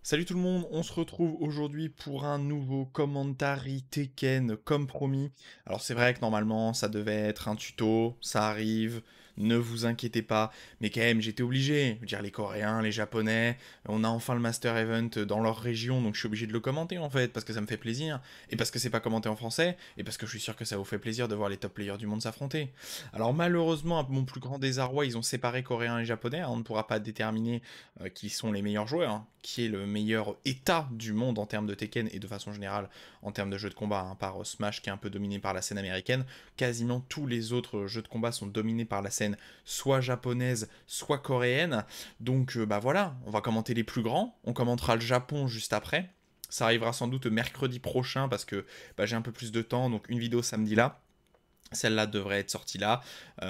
Salut tout le monde, on se retrouve aujourd'hui pour un nouveau commentary Tekken comme promis. Alors c'est vrai que normalement ça devait être un tuto, ça arrive, ne vous inquiétez pas, mais quand même j'étais obligé, je veux dire les Coréens, les Japonais, on a enfin le Master Event dans leur région donc je suis obligé de le commenter en fait parce que ça me fait plaisir, et parce que c'est pas commenté en français, et parce que je suis sûr que ça vous fait plaisir de voir les top players du monde s'affronter. Alors malheureusement à mon plus grand désarroi ils ont séparé Coréens et Japonais, hein, on ne pourra pas déterminer qui sont les meilleurs joueurs, hein, qui est le meilleur état du monde en termes de Tekken et de façon générale en termes de jeux de combat, hein, par Smash qui est un peu dominé par la scène américaine. Quasiment tous les autres jeux de combat sont dominés par la scène soit japonaise, soit coréenne. Donc bah voilà, on va commenter les plus grands, on commentera le Japon juste après. Ça arrivera sans doute mercredi prochain parce que bah, j'ai un peu plus de temps, donc une vidéo samedi là. Celle-là devrait être sortie là,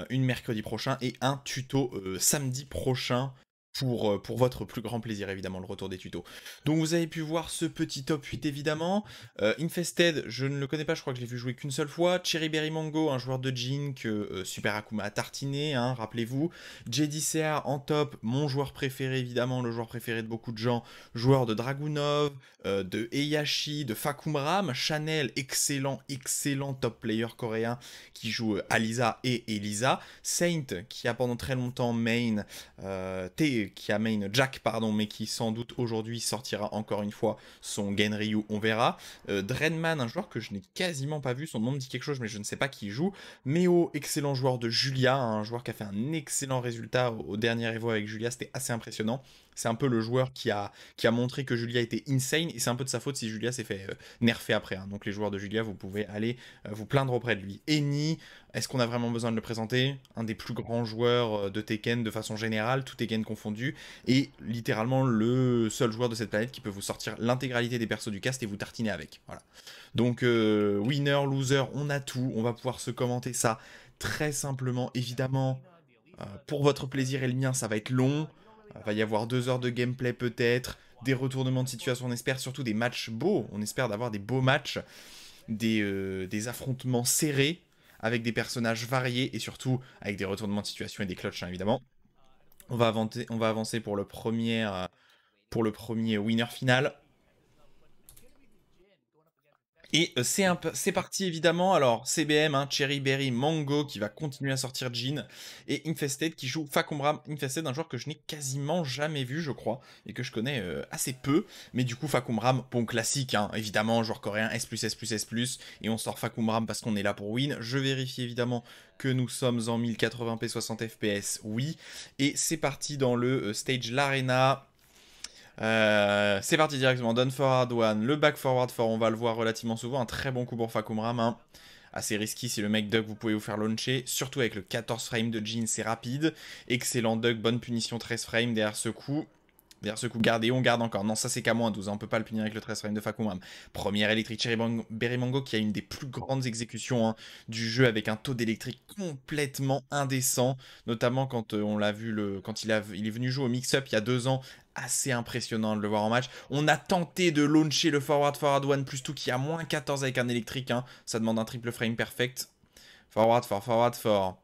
une mercredi prochain et un tuto samedi prochain pour votre plus grand plaisir, évidemment, le retour des tutos. Donc vous avez pu voir ce petit top 8, évidemment. Infested, je ne le connais pas, je crois que je l'ai vu jouer qu'une seule fois. Cherry Berry Mango, un joueur de Jin que Super Akuma a tartiné, hein, rappelez-vous. JDCR en top, mon joueur préféré, évidemment, le joueur préféré de beaucoup de gens. Joueur de Dragunov, de Heihachi, de Fakumram. Chanel, excellent, excellent top player coréen qui joue Alisa et Elisa. Saint, qui a pendant très longtemps main, qui a main Jack, pardon, mais qui sans doute aujourd'hui sortira encore une fois son Genryu, on verra. Dreadman, un joueur que je n'ai quasiment pas vu, son nom me dit quelque chose, mais je ne sais pas qui il joue. Meo, excellent joueur de Julia, un joueur qui a fait un excellent résultat au dernier Evo avec Julia, c'était assez impressionnant. C'est un peu le joueur qui a montré que Julia était insane, et c'est un peu de sa faute si Julia s'est fait nerfer après. Hein. Donc les joueurs de Julia, vous pouvez aller vous plaindre auprès de lui. Eni, est-ce qu'on a vraiment besoin de le présenter? Un des plus grands joueurs de Tekken de façon générale, tout Tekken confondu, et littéralement le seul joueur de cette planète qui peut vous sortir l'intégralité des persos du cast et vous tartiner avec. Voilà. Donc winner, loser, on a tout, on va pouvoir se commenter ça très simplement, évidemment. Pour votre plaisir et le mien, ça va être long. Il va y avoir 2 heures de gameplay peut-être, des retournements de situation, on espère surtout des matchs beaux, on espère d'avoir des beaux matchs, des affrontements serrés, avec des personnages variés et surtout avec des retournements de situation et des clutches, hein, évidemment. On va avancer pour le premier winner final. Et c'est parti évidemment, alors CBM, hein, Cherry Berry Mango qui va continuer à sortir Jin, et Infested qui joue Fakumram. Infested, un joueur que je n'ai quasiment jamais vu je crois, et que je connais assez peu, mais du coup Fakumram, bon classique, hein, évidemment, joueur coréen, S+, S+, S+, et on sort Fakumram parce qu'on est là pour win. Je vérifie évidemment que nous sommes en 1080p 60 fps, oui, et c'est parti dans le stage l'Arena. C'est parti directement, down forward one, le back forward 4, on va le voir relativement souvent, un très bon coup pour Fakumram, hein. Assez risky si le mec duck vous pouvez vous faire launcher, surtout avec le 14 frame de Jin c'est rapide, excellent duck, bonne punition 13 frame derrière ce coup. Derrière ce coup, garde et on garde encore. Non, ça c'est qu'à-12, on peut pas le punir avec le 13 frame de Fakumram. Première électrique Cherry Berry Mango qui a une des plus grandes exécutions, hein, du jeu avec un taux d'électrique complètement indécent. Notamment quand on l'a vu, quand il est venu jouer au mix-up il y a 2 ans. Assez impressionnant de le voir en match. On a tenté de launcher le forward one plus tout qui a moins 14 avec un électrique, hein. Ça demande un triple frame perfect. Forward 4.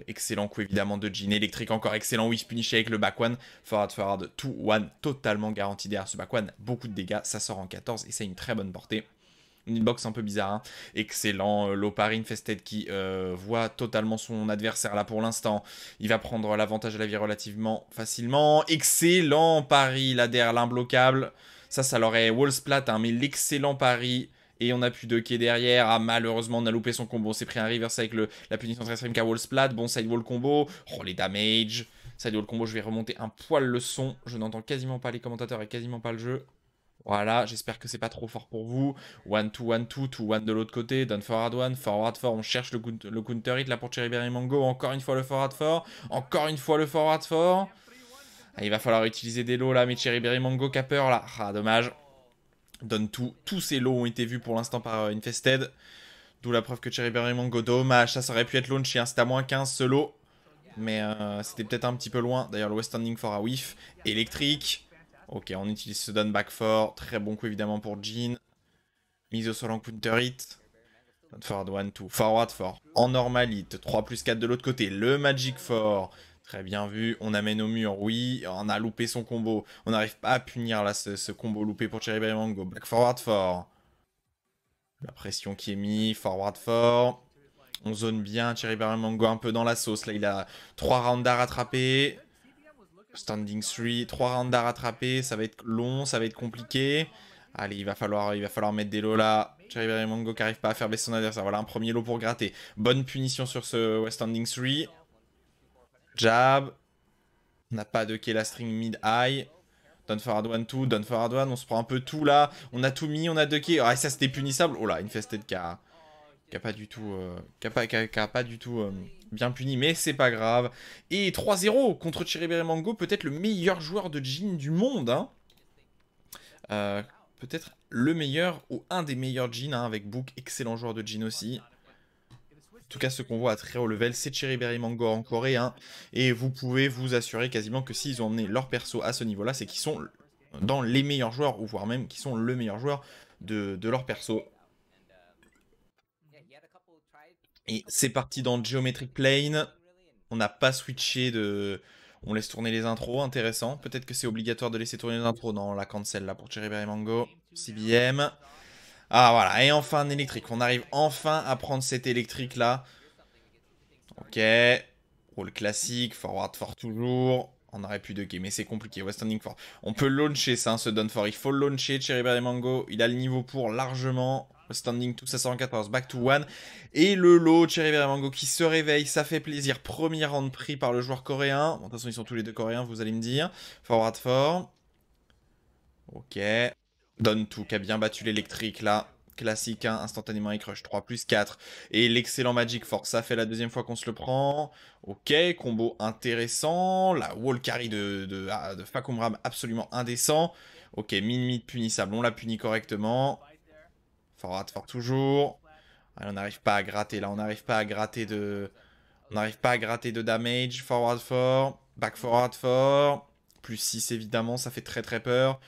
Excellent coup évidemment de Jin, électrique encore, excellent whiff punish avec le back one, forward 2-1, totalement garanti derrière ce back one, beaucoup de dégâts, ça sort en 14 et c'est une très bonne portée. Une hitbox un peu bizarre, hein. Excellent, low parry Infested qui voit totalement son adversaire là pour l'instant. Il va prendre l'avantage de la vie relativement facilement. Excellent pari là derrière l'imbloquable. Ça l'aurait wall splat, hein, mais l'excellent pari. Et on a plus de quai derrière. Ah, malheureusement, on a loupé son combo. On s'est pris un reverse avec la punition très extrême qu'a wall splat. Bon, side wall combo. Oh, les damage. Side wall combo, je vais remonter un poil le son. Je n'entends quasiment pas les commentateurs et quasiment pas le jeu. Voilà, j'espère que c'est pas trop fort pour vous. 1-2, 1-2, 2-1 de l'autre côté. Down forward 1, forward 4. On cherche le counter hit là pour Cherry Berry Mango. Encore une fois le forward 4. Encore une fois le forward 4. Ah, il va falloir utiliser des lots là, mais Cherry Berry Mango qui a peur là. Ah, dommage. Donne tout. Tous ces lots ont été vus pour l'instant par Infested. D'où la preuve que Cherry Berry Mango, dommage. Ça aurait pu être launché, hein. C'était à moins 15 ce lot. Mais c'était peut-être un petit peu loin. D'ailleurs, le West Standing for a whiff. Électrique. Ok, on utilise ce down back 4. Très bon coup évidemment pour Jin. Mise au sol en counter hit. Down forward 1, 2. Forward 4. En normal hit. 3 plus 4 de l'autre côté. Le Magic 4. Très bien vu. On amène au mur. Oui, on a loupé son combo. On n'arrive pas à punir là ce combo loupé pour Cherryberry Mango. Back forward fort. La pression qui est mise. Forward fort. On zone bien. Cherryberry Mango un peu dans la sauce. Là, il a 3 rounds à rattraper. Standing 3. 3 rounds à rattraper. Ça va être long. Ça va être compliqué. Allez, il va falloir mettre des lots là. Cherryberry Mango qui n'arrive pas à faire baisser son adversaire. Voilà un premier lot pour gratter. Bonne punition sur ce Standing 3. Jab. On n'a pas de la string mid-high. Down forward 1, 2, down forward 1. On se prend un peu tout là. On a tout mis, on a 2 quais. Ah, ça c'était punissable. Oh là, Infested qui a pas du tout, bien puni, mais c'est pas grave. Et 3-0 contre Cherryberry Mango, peut-être le meilleur joueur de Jhin du monde. Hein. Peut-être le meilleur ou un des meilleurs Jhin, hein, avec Book, excellent joueur de Jhin aussi. En tout cas, ce qu'on voit à très haut level, c'est Cherryberry Mango en Corée. Hein, et vous pouvez vous assurer quasiment que s'ils ont emmené leur perso à ce niveau-là, c'est qu'ils sont dans les meilleurs joueurs, ou voire même qu'ils sont le meilleur joueur de leur perso. Et c'est parti dans Geometric Plane. On n'a pas switché de... On laisse tourner les intros, intéressant. Peut-être que c'est obligatoire de laisser tourner les intros dans la cancel là pour Cherryberry Mango. CBM. Ah voilà, et enfin un électrique. On arrive enfin à prendre cet électrique là. Ok. Roll classique, forward fort toujours. On aurait pu de game, mais c'est compliqué. West standing fort. On peut launcher ça, ce down for. Il faut le launcher. Cherryberry Mango, il a le niveau pour largement. Standing tout 714, back to 1. Et le lot, Cherryberry Mango qui se réveille, ça fait plaisir. Premier round pris par le joueur coréen. Bon, de toute façon, ils sont tous les deux coréens, vous allez me dire. Forward fort. Ok. Donne tout, qui a bien battu l'électrique là. Classique, hein, instantanément il crush 3 plus 4. Et l'excellent Magic Force, ça fait la deuxième fois qu'on se le prend. Ok, combo intéressant. La wall carry de Fakumram, absolument indécent. Ok, mid punissable, on l'a puni correctement. Forward fort toujours. Allez, on n'arrive pas à gratter là, on n'arrive pas à gratter de... On n'arrive pas à gratter de damage. Forward fort, back forward fort. Plus 6 évidemment, ça fait très peur.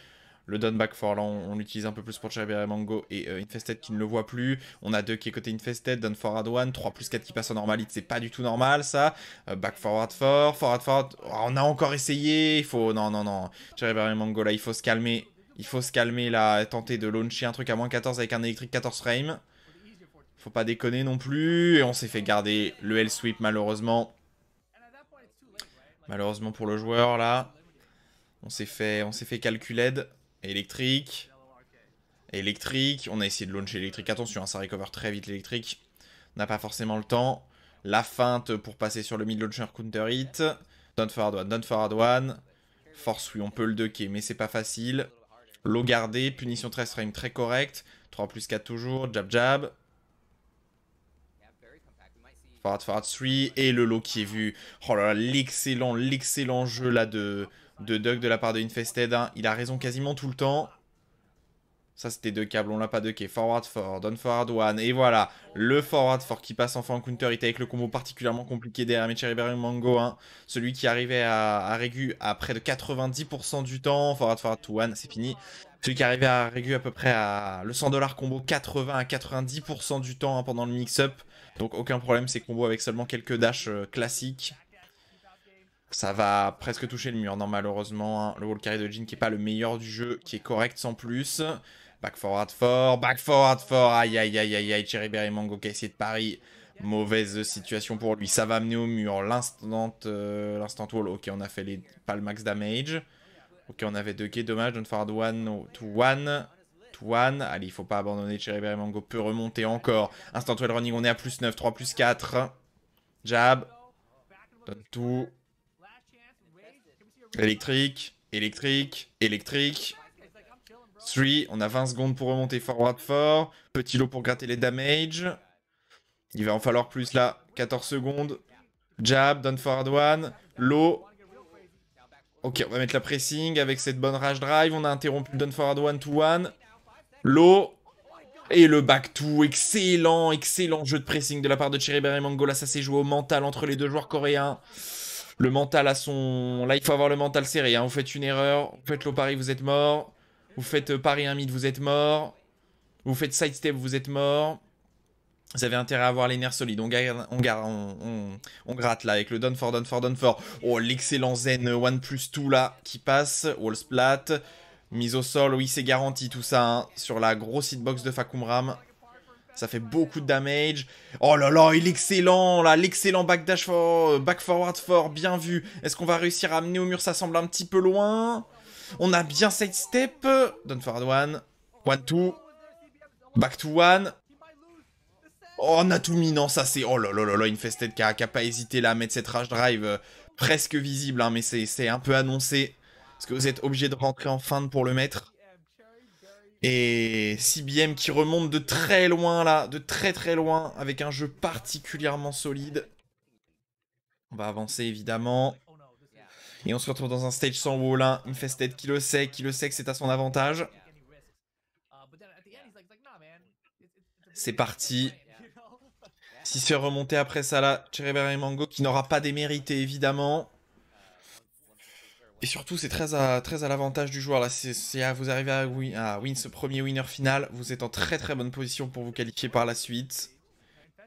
Le down back for là, on l'utilise un peu plus pour Cherryberry Mango et Infested qui ne le voit plus. On a 2 qui est côté Infested, down forward 1, 3 plus 4 qui passe en normalite, c'est pas du tout normal ça. Back forward 4, forward 4, oh, on a encore essayé, il faut... Non. Cherryberry Mango là, il faut se calmer. Il faut se calmer là, tenter de launcher un truc à moins 14 avec un électrique 14 frames. Faut pas déconner non plus. Et on s'est fait garder le L-sweep malheureusement. Malheureusement pour le joueur là. On s'est fait calculed. Électrique. Électrique. On a essayé de launcher électrique. Attention, hein, ça recover très vite l'électrique. On n'a pas forcément le temps. La feinte pour passer sur le mid launcher counter hit. Down forward one. Force, oui, on peut le ducker, mais c'est pas facile. Low gardé. Punition 13 frame très correct. 3 plus 4 toujours. Jab. Forward 3. Et le low qui est vu. Oh là là, l'excellent jeu là de Doug de la part de Infested. Hein. Il a raison quasiment tout le temps. Ça, c'était 2 câbles, on l'a pas ducké. Forward 4, down forward 1. Et voilà, le forward 4 qui passe enfin en counter hit avec le combo particulièrement compliqué derrière Cherryberry Mango. Hein. Celui qui arrivait à Régu à près de 90% du temps. Forward 2-1, c'est fini. Celui qui arrivait à Régu à peu près à le 100$ combo 80 à 90% du temps hein, pendant le mix-up. Donc aucun problème, ces combos avec seulement quelques dashs classiques. Ça va presque toucher le mur, non malheureusement. Hein. Le wall carry de Jhin qui est pas le meilleur du jeu, qui est correct sans plus. Back forward fort, aïe, Cherryberry Mango qui a essayé de pari. Mauvaise situation pour lui, ça va amener au mur. L'instant wall, ok on a fait pas le max damage. Ok on avait 2 quais, dommage, down forward 1 to 1. Allez, il faut pas abandonner, Cherryberry Mango peut remonter encore. Instant wall running, on est à plus 9, 3 plus 4. Jab. Donne tout. Électrique. 3, on a 20 secondes pour remonter forward fort. Petit lot pour gratter les damage. Il va en falloir plus là. 14 secondes. Jab, down forward 1. Low. Ok, on va mettre la pressing avec cette bonne rage drive. On a interrompu le down forward 1 to 1. Low. Et le back 2. Excellent jeu de pressing de la part de Cherryberry Mango. Là, ça s'est joué au mental entre les deux joueurs coréens. Le mental a son... Là, il faut avoir le mental serré. Hein. Vous faites une erreur. Vous faites low pari, vous êtes mort. Vous faites pari un mid, vous êtes mort. Vous faites sidestep, vous êtes mort. Vous avez intérêt à avoir les nerfs solides. On gratte là avec le Done for, Done for, Done for. Oh, l'excellent Zen 1+2 là qui passe. Wall splat. Mise au sol, oui, c'est garanti tout ça. Hein, sur la grosse hitbox de Fakumram. Ça fait beaucoup de damage. Oh là là, il est excellent là. L'excellent backdash for, back forward for. Bien vu. Est-ce qu'on va réussir à amener au mur? Ça semble un petit peu loin. On a bien sidestep. Done forward one. 1-2. Back to one. Oh, Natumi, non, ça c'est... Oh là là là là, Infested qui a pas hésité là à mettre cette rage drive presque visible, hein, mais c'est un peu annoncé. Parce que vous êtes obligé de rentrer en feinte pour le mettre. Et CBM qui remonte de très loin là, de très très loin, avec un jeu particulièrement solide. On va avancer évidemment. Et on se retrouve dans un stage sans wall 1. Infested qui le sait que c'est à son avantage. C'est parti. Si se fait remonter après ça là, Cherryberry Mango qui n'aura pas démérité évidemment. Et surtout c'est très à l'avantage du joueur là, vous arrivez à win ce premier winner final, vous êtes en très très bonne position pour vous qualifier par la suite.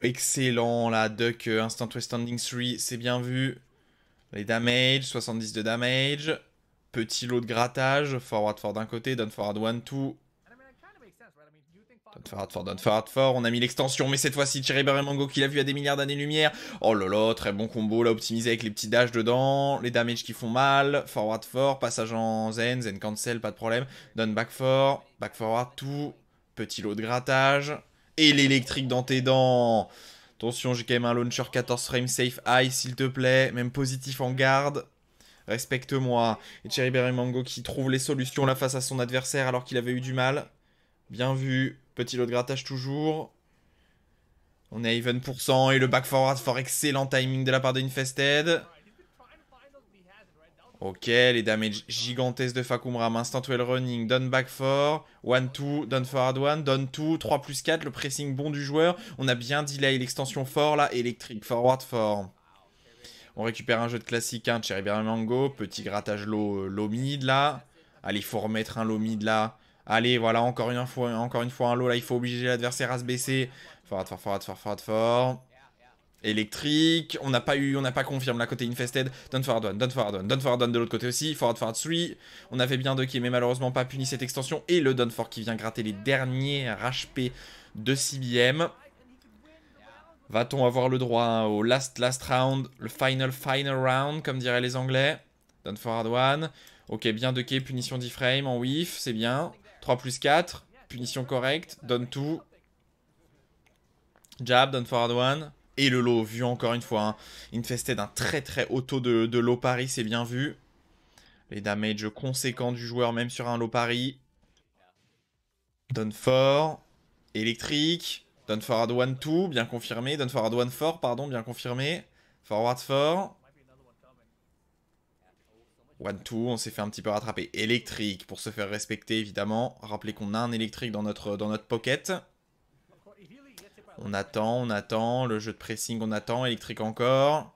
Excellent là, Duck Instant West Standing 3, c'est bien vu. Les damages, 70 de damage. Petit lot de grattage, forward for d'un côté, down forward 1-2. Done forward for, on a mis l'extension, mais cette fois-ci, Cherryberry Mango qui l'a vu à des milliards d'années-lumière. Oh là là, très bon combo, là, optimisé avec les petits dashs dedans, les damages qui font mal, forward for, passage en zen, zen cancel, pas de problème. Done back forward, tout, petit lot de grattage, et l'électrique dans tes dents. Attention, j'ai quand même un launcher 14 frames safe high, s'il te plaît, même positif en garde. Respecte-moi. Et Cherryberry Mango qui trouve les solutions là face à son adversaire alors qu'il avait eu du mal. Bien vu. Petit lot de grattage toujours. On est à even % et le back forward for excellent timing de la part de Infested. Ok, les damages gigantesques de Fakumram. Instant well running, done back 4, 1-2, done forward 1, done 2, 3+4, le pressing bon du joueur. On a bien delay l'extension fort là, électrique, forward 4. On récupère un jeu de classique, hein, Cherryberry Mango, petit grattage low mid là. Allez, il faut remettre un low mid là. Allez, voilà, encore une fois un low là, il faut obliger l'adversaire à se baisser. Forward. Électrique, on n'a pas confirmé la côté infested. Done forward one de l'autre côté aussi. Forward 3. On avait bien ducké, mais malheureusement pas puni cette extension. Et le done for qui vient gratter les derniers HP de CBM. Va-t-on avoir le droit hein, au last round, le final round, comme diraient les anglais. Done forward one. Ok, bien ducké, punition 10 frames en whiff, c'est bien. 3+4, punition correcte. Done 2. Jab, done forward one. Et le low, vu encore une fois. Hein. Infested, un très très haut taux de low pari, c'est bien vu. Les damages conséquents du joueur, même sur un low pari. Done for. Électrique. Done forward 1-2, bien confirmé. Done forward 1-4, pardon, bien confirmé. Forward 4. 1-2, on s'est fait un petit peu rattraper. Électrique, pour se faire respecter, évidemment. Rappelez qu'on a un électrique dans notre pocket. On attend. Le jeu de pressing, on attend. Électrique encore.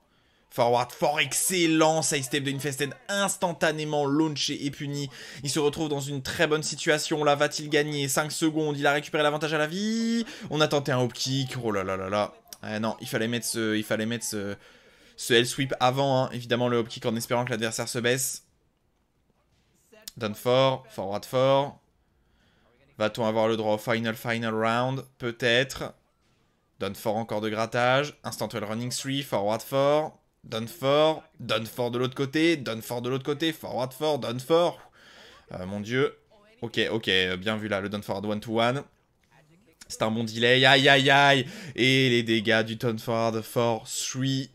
Forward fort, excellent. Side step de Infested, instantanément launché et puni. Il se retrouve dans une très bonne situation. Là, va-t-il gagner? 5 secondes, il a récupéré l'avantage à la vie. On a tenté un hop kick. Oh là là là là. Non, il fallait mettre ce L-sweep avant, hein. Évidemment, le hop kick en espérant que l'adversaire se baisse. Done for, forward for. Va-t-on avoir le droit au final round? Peut-être. Done for encore de grattage. Instant well running 3, forward for. Done for de l'autre côté, forward for, done for. Mon dieu. Ok, bien vu là, le done forward 1-1. C'est un bon delay, aïe. Et les dégâts du done forward for 3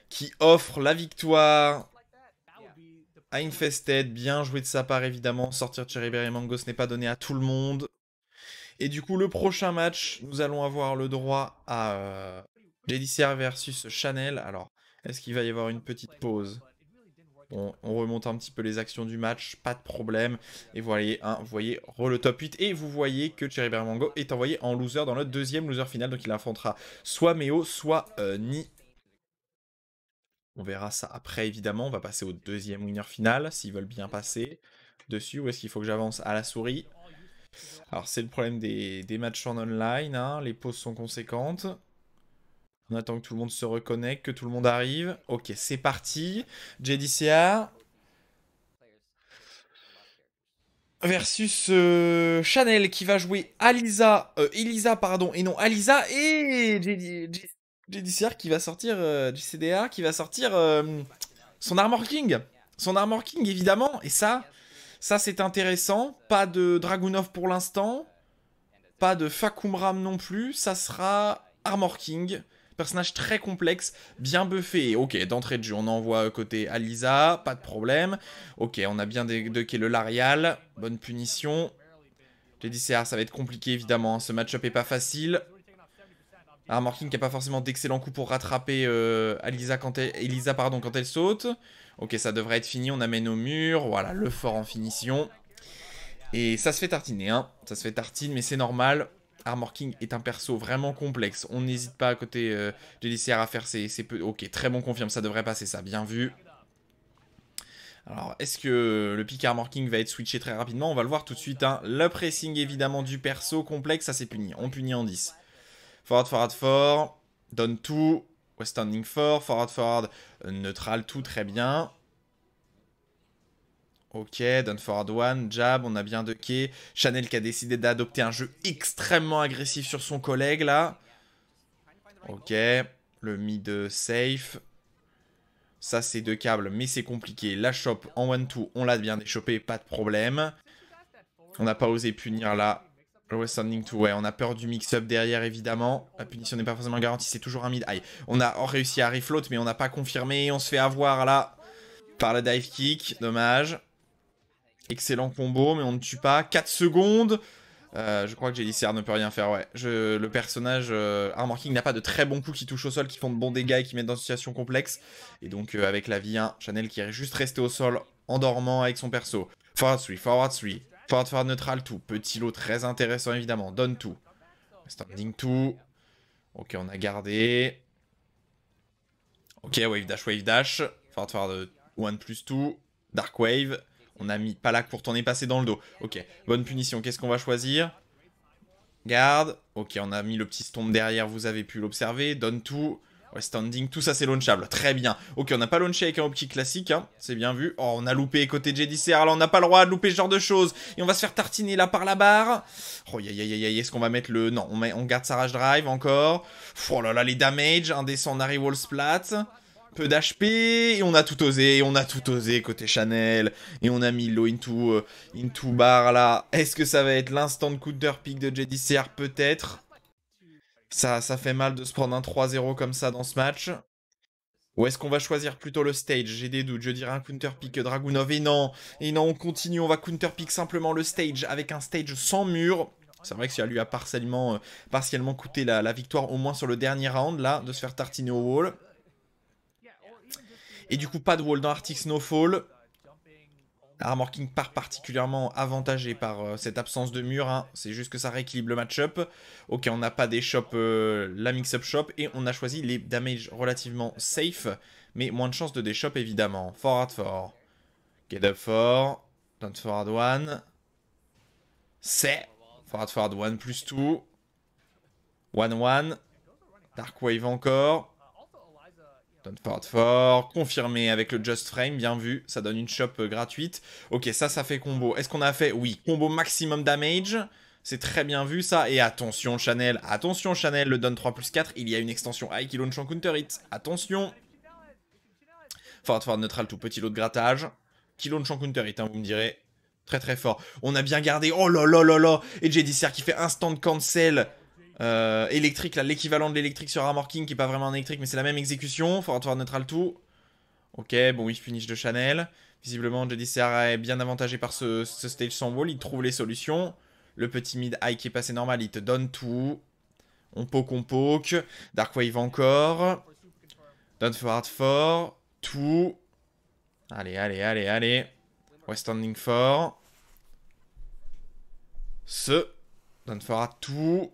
qui offre la victoire à Infested. Bien joué de sa part évidemment, sortir Cherryberry Mango ce n'est pas donné à tout le monde. Et du coup le prochain match, nous allons avoir le droit à JDCR versus Chanel. Alors, est-ce qu'il va y avoir une petite pause? On remonte un petit peu les actions du match, pas de problème. Et vous voyez le top 8. Et vous voyez que Cherryberry Mango est envoyé en loser dans le deuxième loser final. Donc il affrontera soit Meo, soit Ni. On verra ça après évidemment. On va passer au deuxième winner final, s'ils veulent bien passer dessus. Ou est-ce qu'il faut que j'avance à la souris? Alors, c'est le problème des matchs en online, hein. Les pauses sont conséquentes. On attend que tout le monde se reconnecte, que tout le monde arrive. Ok, c'est parti. JDCR versus Chanel qui va jouer Alisa, Elisa pardon, et non Alisa, et JDCR qui va sortir, JCDR qui va sortir son Armor King. Son Armor King évidemment, et ça c'est intéressant. Pas de Dragunov pour l'instant, pas de Fakumram non plus, ça sera Armor King. Personnage très complexe, bien buffé. Ok, d'entrée de jeu, on envoie côté Alisa, pas de problème. Ok, on a bien decké le Larial, bonne punition. J'ai dit CR, ça va être compliqué évidemment, hein. Ce match-up est pas facile. Armor King qui a pas forcément d'excellents coups pour rattraper Elisa quand elle saute. Ok, ça devrait être fini, on amène au mur, voilà, le fort en finition. Et ça se fait tartiner, hein. Ça se fait tartine, mais c'est normal. Armor King est un perso vraiment complexe. On n'hésite pas à côté JDCR à faire ses peu... Ok, très bon, confirme, ça devrait passer ça, bien vu. Alors, est-ce que le pick Armor King va être switché très rapidement? On va le voir tout de suite, hein. Le pressing, évidemment, du perso complexe, ça c'est puni. On punit en 10. Forward, forward, fort. Donne tout. West standing fort. Forward, forward. Neutral, tout, très bien. Ok, down forward one, jab, on a bien ducké. Chanel qui a décidé d'adopter un jeu extrêmement agressif sur son collègue, là. Ok, le mid safe. Ça, c'est deux câbles, mais c'est compliqué. La chope en 1-2, on l'a bien déchopé, pas de problème. On n'a pas osé punir là. Le West Standing 2, ouais, on a peur du mix-up derrière, évidemment. La punition n'est pas forcément garantie, c'est toujours un mid. Aïe, on a réussi à refloat, mais on n'a pas confirmé. On se fait avoir là par le dive kick, dommage. Excellent combo, mais on ne tue pas. 4 secondes. Je crois que JDCR ne peut rien faire, ouais. Le personnage Armor King n'a pas de très bons coups qui touchent au sol, qui font de bons dégâts et qui mettent dans une situation complexe. Et donc avec la vie 1, Chanel qui est juste resté au sol en dormant avec son perso. Forward 3, forward 3, forward forward neutral 2. Petit lot très intéressant évidemment, donne tout. Standing 2. Ok, on a gardé. Ok, wave dash. Forward forward 1 plus 2. Dark wave. On a mis Palak pour tourner passer dans le dos. Ok, bonne punition. Qu'est-ce qu'on va choisir? Garde. Ok, on a mis le petit stomp derrière, vous avez pu l'observer. Donne tout. Ouais, standing, tout ça c'est launchable. Très bien. Ok, on n'a pas launché avec un optique classique, hein. C'est bien vu. Oh, on a loupé côté JDCR. Là, on n'a pas le droit de louper ce genre de choses. Et on va se faire tartiner là par la barre. Oh, aïe. Est-ce qu'on va mettre le... Non, on garde sa rage drive encore. Oh là là, les damage. Indécent Nari Wall Splat. Peu d'HP, et on a tout osé, côté Chanel, et on a mis low into bar là. Est-ce que ça va être l'instant de counter pick de JDCR? Peut-être. Ça fait mal de se prendre un 3-0 comme ça dans ce match. Ou est-ce qu'on va choisir plutôt le stage? J'ai des doutes, je dirais un counter pick Dragunov, et non, on continue, on va counter pick simplement le stage, avec un stage sans mur. C'est vrai que ça lui a partiellement coûté la victoire, au moins sur le dernier round, là, de se faire tartiner au wall. Et du coup, pas de wall dans Arctic Snowfall. Armor King part particulièrement avantagé par cette absence de mur, hein. C'est juste que ça rééquilibre le match-up. Ok, on n'a pas des shops, la mix-up shop. Et on a choisi les damages relativement safe. Mais moins de chances de déshop évidemment. Forward 4. Get up 4. Down forward 1. C'est. Forward 1 plus 2. 1-1. Dark Wave encore. Down forward 4, confirmé avec le Just Frame, bien vu, ça donne une shop gratuite. Ok, ça fait combo. Est-ce qu'on a fait? Oui, combo maximum damage, c'est très bien vu ça. Et attention Chanel, le donne 3 plus 4, il y a une extension high qui launch en counter hit. Attention. Forward neutral, tout petit lot de grattage. Qui launch en counter hit, hein, vous me direz. Très très fort. On a bien gardé, oh là là là là. Et JDCR qui fait instant cancel. Électrique, là, l'équivalent de l'électrique sur Armor King, qui est pas vraiment un électrique, mais c'est la même exécution. Forward neutral tout. Ok, bon whiff finish de Chanel. Visiblement, JDCR est bien avantagé par ce stage sans wall. Il trouve les solutions. Le petit mid high qui est passé normal, il te donne tout. On poke. Dark Wave encore. Down forward fort. Tout. Allez. West standing fort. Down forward tout.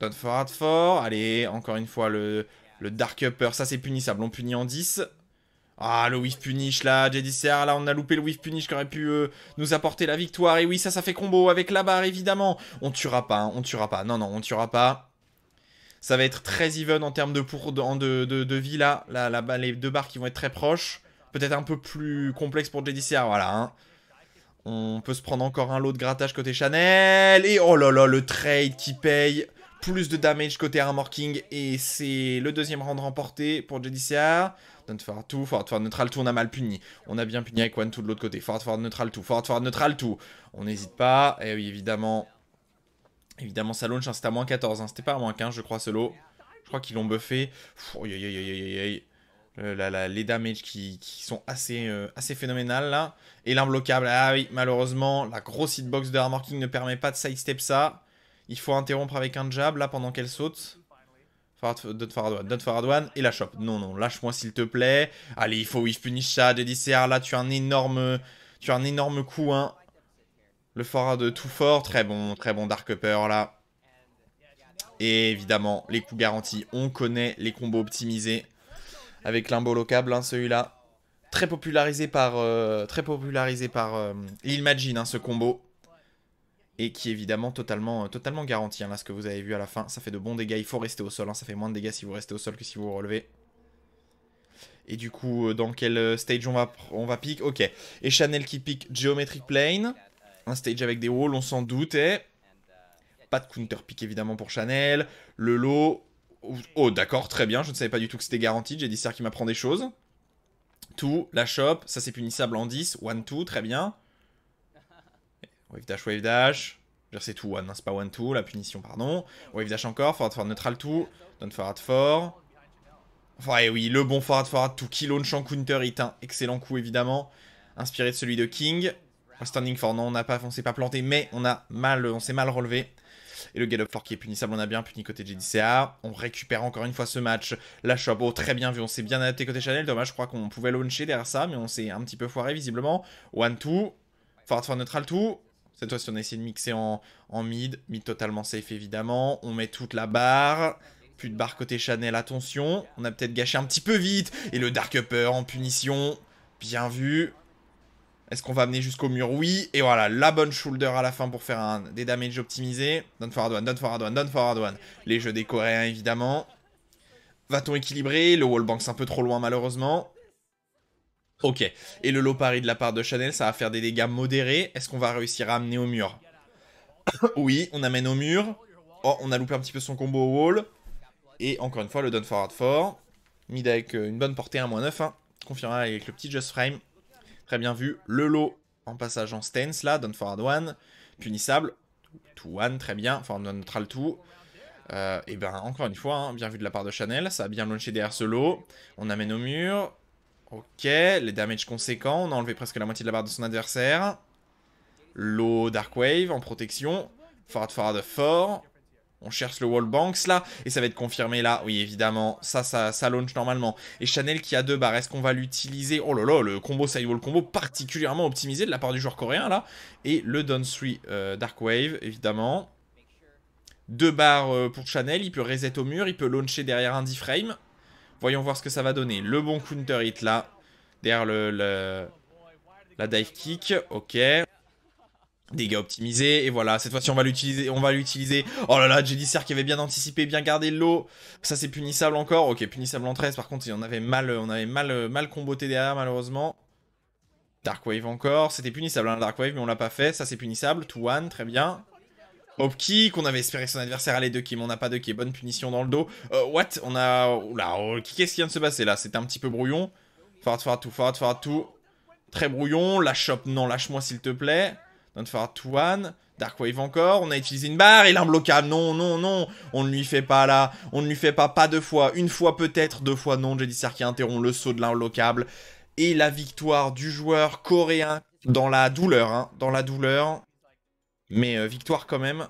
Down forward fort. Allez, encore une fois, le Dark Upper. Ça, c'est punissable. On punit en 10. Ah, le whiff punish là, JDCR, là on a loupé le whiff punish qui aurait pu nous apporter la victoire. Et oui, ça fait combo avec la barre évidemment. On tuera pas, hein, on tuera pas. Non, non, on tuera pas. Ça va être très even en termes de vie là. Les deux barres qui vont être très proches. Peut-être un peu plus complexe pour JDCR, voilà. Hein. On peut se prendre encore un lot de grattage côté Chanel. Et oh là là, le trade qui paye. Plus de damage côté Armor King. Et c'est le deuxième round remporté pour JDCR. Don't forward 2, forward forward neutral 2, on a mal puni. On a bien puni avec 1-2 de l'autre côté. Forward forward neutral 2, forward forward neutral 2. On n'hésite pas. Et oui, évidemment. Évidemment, ça launch, hein, c'était à moins 14. Hein. C'était pas à moins 15, je crois, ce lot. Je crois qu'ils l'ont buffé. Les damages qui sont assez phénoménales là. Et l'imbloquable, ah oui, malheureusement, la grosse hitbox de Armor King ne permet pas de sidestep ça. Il faut interrompre avec un jab là pendant qu'elle saute. Don't forward one et la chope. Non, non, lâche-moi s'il te plaît. Allez, il faut whiff punish ça, JDCR là, tu as un énorme coup, hein. Le forward tout fort, très bon Dark Upper là. Et évidemment, les coups garantis, on connaît les combos optimisés. Avec l'imbloquable, hein, celui-là. Très popularisé par l'Imagine, hein, ce combo. Et qui est évidemment totalement garanti, hein, là, ce que vous avez vu à la fin. Ça fait de bons dégâts, il faut rester au sol, hein, ça fait moins de dégâts si vous restez au sol que si vous vous relevez. Et du coup, dans quel stage on va pick? Ok. Et Chanel qui pick Geometric Plane. Un stage avec des walls, on s'en doutait. Pas de counter pick évidemment pour Chanel. Le lot... Oh d'accord, très bien, je ne savais pas du tout que c'était garanti. J'ai dit ça qui m'apprend des choses. Tout, la shop, ça c'est punissable en 10. 1-2, très bien. Wave dash, wave dash. C'est tout one, hein, c'est pas 1-2, la punition, pardon. Wave dash encore, forward forward neutral 2. Don't forward 4. Enfin, et oui, le bon forward forward 2 qui launch en counter hit, un excellent coup évidemment. Inspiré de celui de King. Standing for, non, on s'est pas planté, mais on s'est mal relevé. Et le get up for qui est punissable, on a bien puni côté JDCA. On récupère encore une fois ce match. La shop, oh très bien vu, on s'est bien adapté côté Chanel. Dommage, je crois qu'on pouvait launcher derrière ça, mais on s'est un petit peu foiré visiblement. 1-2, forward for neutral 2. Cette fois-ci, on a essayé de mixer en mid. Mid totalement safe évidemment. On met toute la barre. Plus de barre côté Chanel, attention. On a peut-être gâché un petit peu vite. Et le Dark Upper en punition. Bien vu. Est-ce qu'on va amener jusqu'au mur? Oui. Et voilà, la bonne shoulder à la fin pour faire des damages optimisés. Don't forward one, don't forward one, don't forward one. Les jeux des Coréens, évidemment. Va-t-on équilibrer? Le wallbang, c'est un peu trop loin, malheureusement. Ok. Et le low parry de la part de Chanel, ça va faire des dégâts modérés. Est-ce qu'on va réussir à amener au mur? Oui, on amène au mur. Oh, on a loupé un petit peu son combo au wall. Et encore une fois, le don't forward 4. Mid avec une bonne portée 1-9. Hein. Confirmé avec le petit just frame. Très bien vu. Le lot en passage en stance là. Don't forward one. Punissable. 2-1. Très bien. Enfin, neutral 2. Et ben, encore une fois, hein, bien vu de la part de Chanel. Ça a bien launché derrière ce lot. On amène au mur. Ok. Les damages conséquents. On a enlevé presque la moitié de la barre de son adversaire. Lot Dark Wave en protection. Forward fort. On cherche le wall banks là, et ça va être confirmé là. Oui, évidemment, ça launch normalement. Et Chanel qui a 2 barres, est-ce qu'on va l'utiliser? Oh là là, le combo sidewall combo particulièrement optimisé de la part du joueur coréen là. Et le down 3 Dark Wave, évidemment. 2 barres pour Chanel, il peut reset au mur, il peut launcher derrière un D-frame. Voyons voir ce que ça va donner. Le bon counter hit là, derrière la dive kick, ok. Dégâts optimisés, et voilà, cette fois-ci on va l'utiliser, Oh là là, JDCR qui avait bien anticipé, bien gardé le lot. Ça c'est punissable encore, ok, punissable en 13, par contre on avait mal comboté derrière malheureusement. Dark Wave encore, c'était punissable hein, Dark Wave mais on l'a pas fait, ça c'est punissable, 2-1, très bien. Hop kick, on avait espéré que son adversaire allait 2 kills, mais on n'a pas 2 kills, bonne punition dans le dos. What? On a... Oula, qu'est-ce qui vient de se passer là? C'était un petit peu brouillon. Forward tout. Très brouillon, la shop, non, lâche-moi s'il te plaît. Don't forward 2-1. Dark Wave encore. On a utilisé une barre et l'imbloquable. Non, non, non. On ne lui fait pas là. On ne lui fait pas de fois. Une fois peut-être, 2 fois non. JDCR qui interrompt le saut de l'imbloquable. Et la victoire du joueur coréen dans la douleur. Hein, dans la douleur. Mais victoire quand même.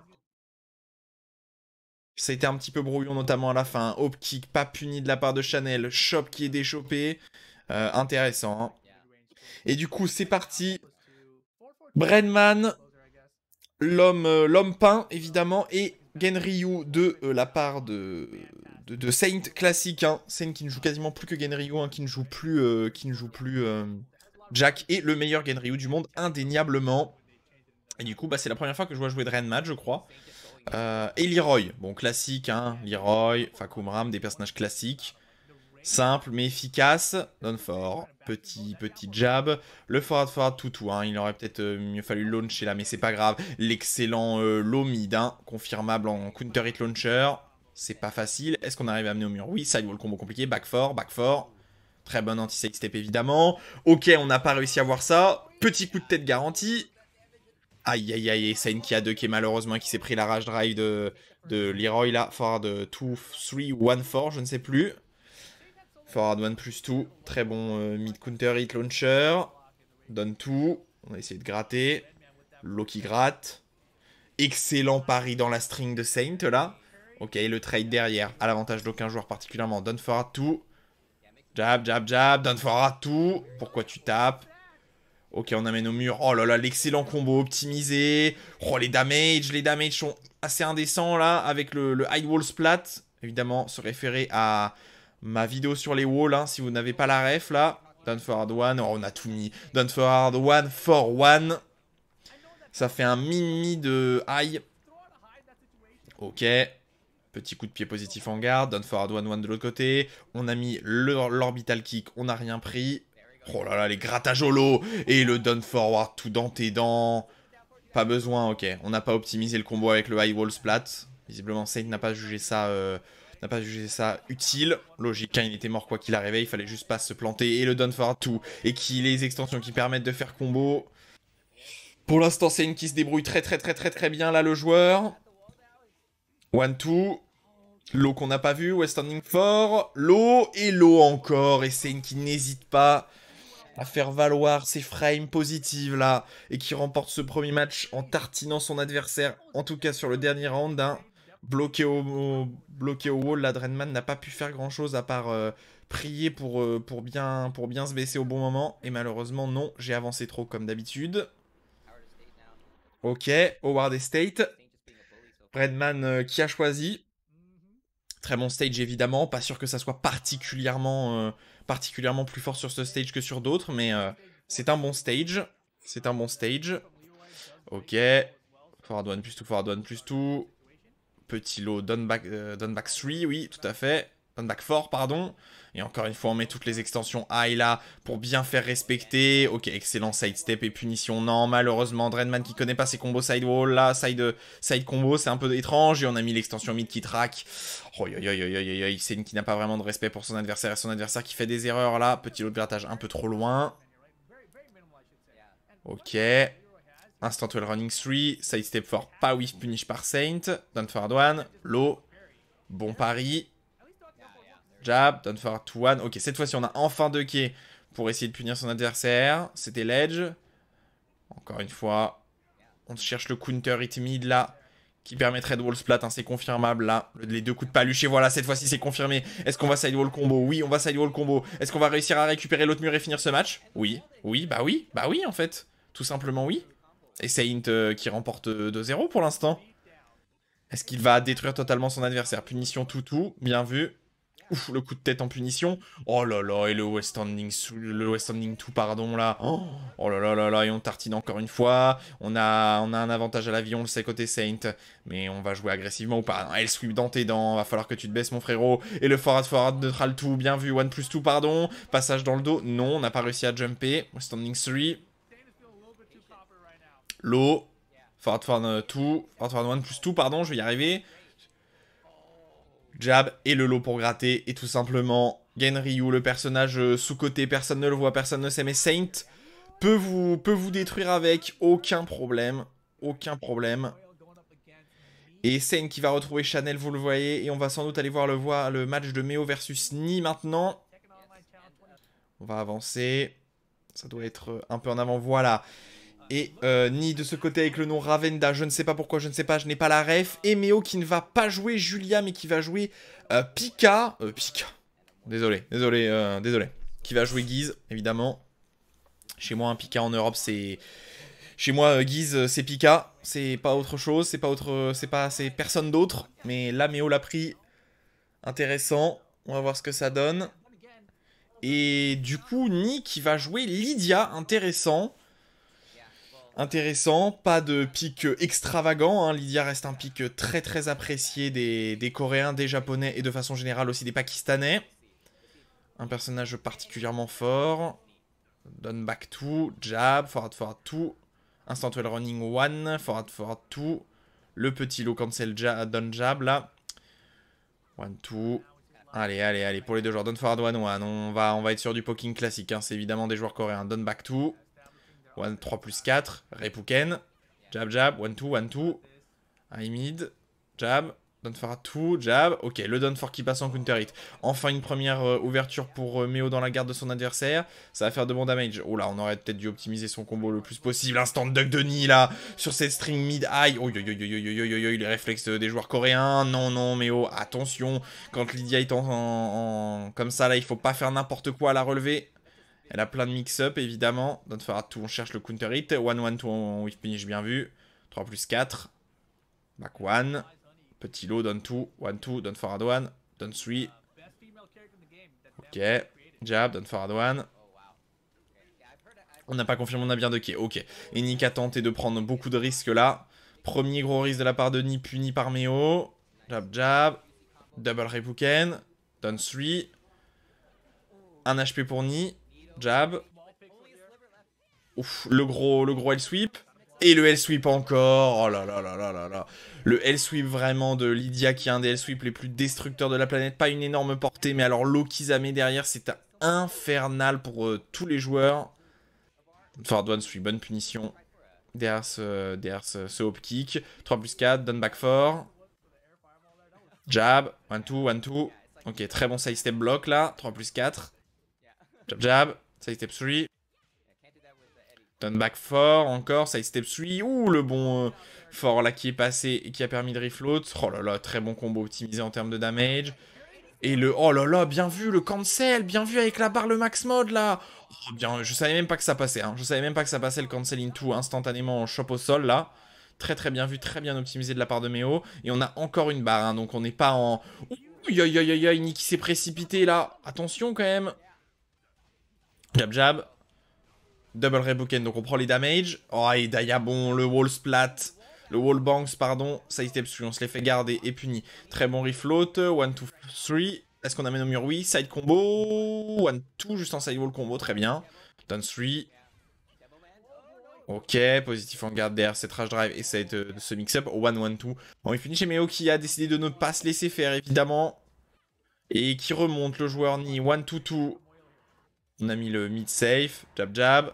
Ça a été un petit peu brouillon notamment à la fin. Hop kick pas puni de la part de Chanel. Shop qui est déchopé. Intéressant. Hein. Et du coup c'est parti. Brenman, l'homme peint, évidemment, et Genryu de la part de de Saint classique, hein. Saint qui ne joue quasiment plus que Genryu, hein, qui ne joue plus, Jack est le meilleur Genryu du monde, indéniablement. Et du coup, bah, c'est la première fois que je vois jouer Draenmad, je crois. Et Leroy, bon, classique, hein. Leroy, Fahkumram, des personnages classiques. Simple mais efficace. Donfor, petit jab. Le forward toutou, hein. Il aurait peut-être mieux fallu launcher là, mais c'est pas grave. L'excellent low mid, hein, confirmable en counter hit launcher. C'est pas facile. Est-ce qu'on arrive à amener au mur? Oui, sidewall combo compliqué. Back 4. Très bon anti-side step évidemment. Ok, on n'a pas réussi à voir ça. Petit coup de tête garanti. Aïe aïe aïe, Sain qui a 2 qui est malheureusement qui s'est pris la rage drive de Leroy là. Forward 2, 3, 1, 4, je ne sais plus. Forward 1 plus 2. Très bon mid counter hit launcher. Donne tout. On va essayer de gratter. Low qui gratte. Excellent pari dans la string de Saint là. Ok, le trade derrière. À l'avantage d'aucun joueur particulièrement. Donne forward 2. Jab, jab, jab. Donne forward 2. Pourquoi tu tapes? Ok, on amène au mur. Oh là là, l'excellent combo optimisé. Oh, les damages sont assez indécents là. Avec le high wall splat. Évidemment, se référer à ma vidéo sur les walls, hein, si vous n'avez pas la ref là. Down forward 1. Oh, on a tout mis. Down forward 1, 4, 1. Ça fait un mini de high. Ok. Petit coup de pied positif en garde. Down forward 1, 1 de l'autre côté. On a mis l'orbital kick. On n'a rien pris. Oh là là, les grattages holo. Et le down forward tout dans tes dents. Pas besoin, ok. On n'a pas optimisé le combo avec le high wall splat. Visiblement, Saint n'a pas jugé ça utile. Logique, hein, il était mort quoi qu'il arrivait. Il fallait juste pas se planter. Et le down forward tout. Et les extensions qui permettent de faire combo. Pour l'instant, Saint qui se débrouille très bien là, le joueur. 1-2. Low qu'on n'a pas vu. West Standing 4. Low et low encore. Et Saint qui n'hésite pas à faire valoir ses frames positives là, et qui remporte ce premier match en tartinant son adversaire, en tout cas sur le dernier round, hein. Bloqué au wall, la Draenman n'a pas pu faire grand chose à part prier pour bien se baisser au bon moment, et malheureusement non, j'ai avancé trop comme d'habitude. Ok, Howard Estate, Draenman qui a choisi. Très bon stage évidemment, pas sûr que ça soit particulièrement plus fort sur ce stage que sur d'autres, mais c'est un bon stage. C'est un bon stage. Ok. Forward 1 plus 2, forward 1 plus 2. Petit lot, down back 3, oui, tout à fait. Down back 4, pardon. Et encore une fois, on met toutes les extensions high là pour bien faire respecter. Ok, excellent sidestep et punition. Non, malheureusement, Draenman qui connaît pas ses combos sidewall là, side combo, c'est un peu étrange. Et on a mis l'extension mid qui track. Oh, Sain qui n'a pas vraiment de respect pour son adversaire et son adversaire qui fait des erreurs là. Petit lot de grattage un peu trop loin. Ok. Instant well running 3. Sidestep fort, pas whiff punish par Saint. Down forward 1. Low. Bon pari. Jab, down forward 2, 1. Ok, cette fois-ci, on a enfin 2 quais pour essayer de punir son adversaire. C'était l'edge. Encore une fois, on cherche le counter hit mid là, qui permettrait de wall splat, hein, c'est confirmable là. Les 2 coups de paluche, et voilà, cette fois-ci c'est confirmé. Est-ce qu'on va sidewall combo? Oui, on va sidewall combo. Est-ce qu'on va réussir à récupérer l'autre mur et finir ce match? Oui, bah oui en fait. Tout simplement oui. Et Saint qui remporte 2-0 pour l'instant. Est-ce qu'il va détruire totalement son adversaire? Punition toutou, bien vu. Ouf, le coup de tête en punition. Oh là là, et le West Standing 2, pardon, là. Oh là là, et on tartine encore une fois. On a un avantage à l'avion, on le sait, côté Saint. Mais on va jouer agressivement ou pas? Elle sweep dans tes dents, va falloir que tu te baisses, mon frérot. Et le forward neutral tout, bien vu. 1 plus 2, pardon. Passage dans le dos. Non, on n'a pas réussi à jumper. West Standing 3. Low. Forward 2. Forward 1 plus 2, pardon, je vais y arriver. Jab et le lot pour gratter. Et tout simplement, Genryu, le personnage sous-côté, personne ne le voit, personne ne sait, mais Saint peut vous détruire avec aucun problème. Aucun problème. Et Saint qui va retrouver Chanel, vous le voyez. Et on va sans doute aller voir le match de Meo versus Ni maintenant. On va avancer. Ça doit être un peu en avant, voilà. Et Ni de ce côté avec le nom Ravenda, je ne sais pas pourquoi, je n'ai pas la ref. Et Meo qui ne va pas jouer Julia, mais qui va jouer Pika. Désolé. Qui va jouer Guise, évidemment. Chez moi, un Pika en Europe, c'est... Chez moi, Guise, c'est Pika. C'est pas autre chose, c'est personne d'autre. Mais là, Meo l'a pris Intéressant. On va voir ce que ça donne. Et du coup, Ni qui va jouer Lydia. Intéressant. Intéressant. Pas de pic extravagant. Hein. Lydia reste un pic très très apprécié des Coréens, des Japonais et de façon générale aussi des Pakistanais. Un personnage particulièrement fort. Done back 2. Jab. Forward forward 2. Instant well running 1. Forward forward 2. Le petit low cancel done jab là. 1, 2. Allez, allez, allez, pour les deux joueurs. Don forward 1, 1. On va être sur du poking classique. Hein. C'est évidemment des joueurs coréens. Don back 2. 1, 3 plus 4. Repuken. Jab, jab. 1, 2, 1, 2. High mid. Jab. Don forward 2. Jab. Ok, le don for qui passe en counter hit. Enfin, une première ouverture pour Meo dans la garde de son adversaire. Ça va faire de bons damage. Oh là, on aurait peut-être dû optimiser son combo le plus possible. Instant duck de Ni là. Sur cette string mid high. Oh, les réflexes des joueurs coréens. Non, non, Meo. Attention. Quand Lydia est comme ça là, il faut pas faire n'importe quoi à la relever. Elle a plein de mix-up, évidemment. Don't forward 2, on cherche le counter hit. 1, 1, 2, on whip finish, bien vu. 3 plus 4. Back 1. Petit low, down 2. 1, 2, down forward 1. Down 3. Ok. Jab, down forward 1. On n'a pas confirmé, on a bien ducké. Ok. Et Nick a tenté de prendre beaucoup de risques là. Premier gros risque de la part de Ni, puni par Meo. Jab, jab. Double Repuken. Down 3. 1 HP pour Ni. Jab. Ouf, le gros L-sweep. Et le L-sweep encore. Oh là là là là là là. Le L-sweep vraiment de Lydia qui est un des L-sweep les plus destructeurs de la planète. Pas une énorme portée, mais alors l'eau qu'ils met derrière, c'est infernal pour tous les joueurs. Forward one sweep, bonne punition. Derrière ce hop kick. 3 plus 4, down back 4. Jab, 1, 2, 1, 2. Ok, très bon side step block là. 3 plus 4. Jab, jab. Side step 3. Down back 4, encore, side step 3. Ouh, le bon fort là qui est passé et qui a permis de refloat. Oh là là, très bon combo optimisé en termes de damage. Et le... Oh là là, bien vu, le cancel. Bien vu avec la barre, le max mode là. Oh, bien, je savais même pas que ça passait. Hein. Je savais même pas que ça passait le cancel into instantanément en chop au sol là. Très très bien vu, très bien optimisé de la part de Meo. Et on a encore une barre, hein, donc on n'est pas en... Ouh, aïe aïe aïe aïe, Nick qui s'est précipité là. Attention quand même. Jab jab. Double Rebuken, donc on prend les damages. Oh, et Daya, bon, le wall splat. Le wall banks, pardon. Side step 3, on se les fait garder et puni. Très bon refloat. 1, 2, 3. Est-ce qu'on amène au mur? Oui. Side combo. 1, 2, juste en side wall combo, très bien. Down 3. Ok, positif en garde derrière cette rage drive et ça de ce mix-up. 1, 1, 2. Bon, il finit chez Meo qui a décidé de ne pas se laisser faire, évidemment. Et qui remonte le joueur Ni. 1, 2, 2. On a mis le mid safe. Jab, jab.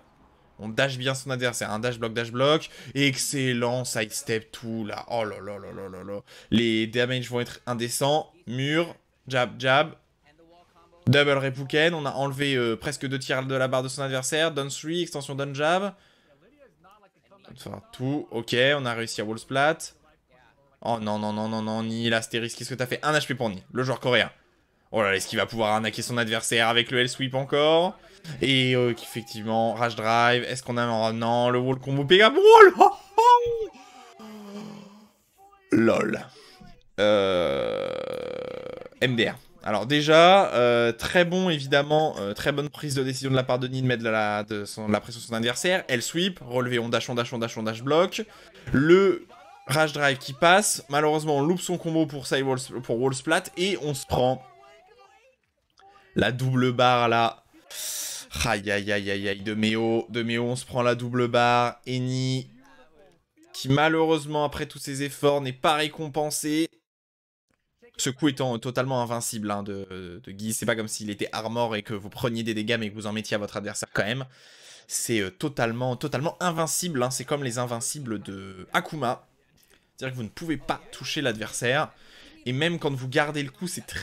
On dash bien son adversaire. Un dash block. Excellent sidestep tout là. Oh là là là là là là. Les damages vont être indécents. Mur. Jab, jab. Double Repuken. On a enlevé presque 2 tiers de la barre de son adversaire. Down 3. Extension down jab. Enfin, tout. Ok. On a réussi à wall splat. Oh non, non, non, non, non. Ni l'astérisque. Qu'est-ce que t'as fait? 1 HP pour Ni. Le joueur coréen. Oh là là, est-ce qu'il va pouvoir arnaquer son adversaire avec le L-sweep encore? Et effectivement, Rage Drive. Est-ce qu'on a... Oh non, le wall combo Pega. Oh là. LOL. MDR. Alors déjà, très bon évidemment, très bonne prise de décision de la part de Ni de mettre de la pression sur son adversaire. L-sweep, relevé, on dash block. Le Rage Drive qui passe. Malheureusement, on loupe son combo pour wall splat et on se prend la double barre là. Aïe aïe aïe aïe aïe de Meo. On se prend la double barre. Eni qui malheureusement après tous ses efforts n'est pas récompensé. Ce coup étant totalement invincible hein, de Guise. C'est pas comme s'il était armor et que vous preniez des dégâts mais que vous en mettiez à votre adversaire quand même. C'est totalement invincible. Hein. C'est comme les invincibles de Akuma. C'est-à-dire que vous ne pouvez pas toucher l'adversaire. Et même quand vous gardez le coup, c'est très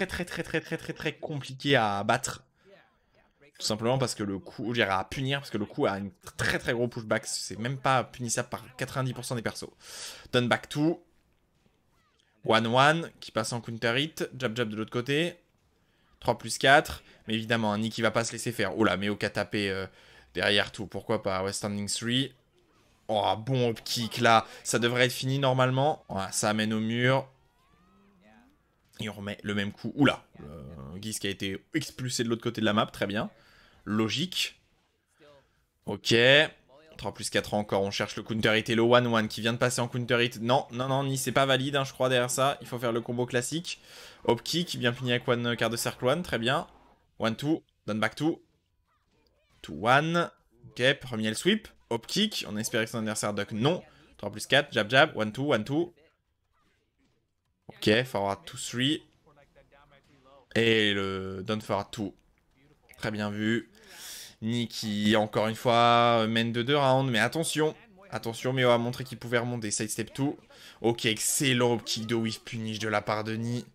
compliqué à battre. Tout simplement parce que le coup, je dirais à punir, parce que le coup a une très gros pushback. C'est même pas punissable par 90% des persos. Down back 2. 1-1 qui passe en counter hit. Jab de l'autre côté. 3 plus 4. Mais évidemment, un Nick qui va pas se laisser faire. Oh là, Meo qui a tapé derrière tout. Pourquoi pas? Ouais, standing 3. Oh, bon kick là. Ça devrait être fini normalement. Voilà, ça amène au mur. Et on remet le même coup. Oula, Geese qui a été expulsé de l'autre côté de la map, très bien. Logique. Ok. 3 plus 4 encore, on cherche le counter hit et le 1-1 qui vient de passer en counter hit. Non, non, non, ni c'est pas valide, hein, je crois, derrière ça. Il faut faire le combo classique. Hop kick, bien puni avec one quart de cercle 1, très bien. 1-2, down back 2. 2-1. Ok, premier le sweep. Hop kick, on espérait que son adversaire duck, non. 3 plus 4, jab jab, 1-2, 1-2. Ok, forward 2-3. Et le down forward 2. Très bien vu. Niki, encore une fois, mène de 2 rounds, mais attention. Attention, Meo a montré qu'il pouvait remonter. Sidestep 2. Ok, excellent kick de whiff punish de la part de Ni.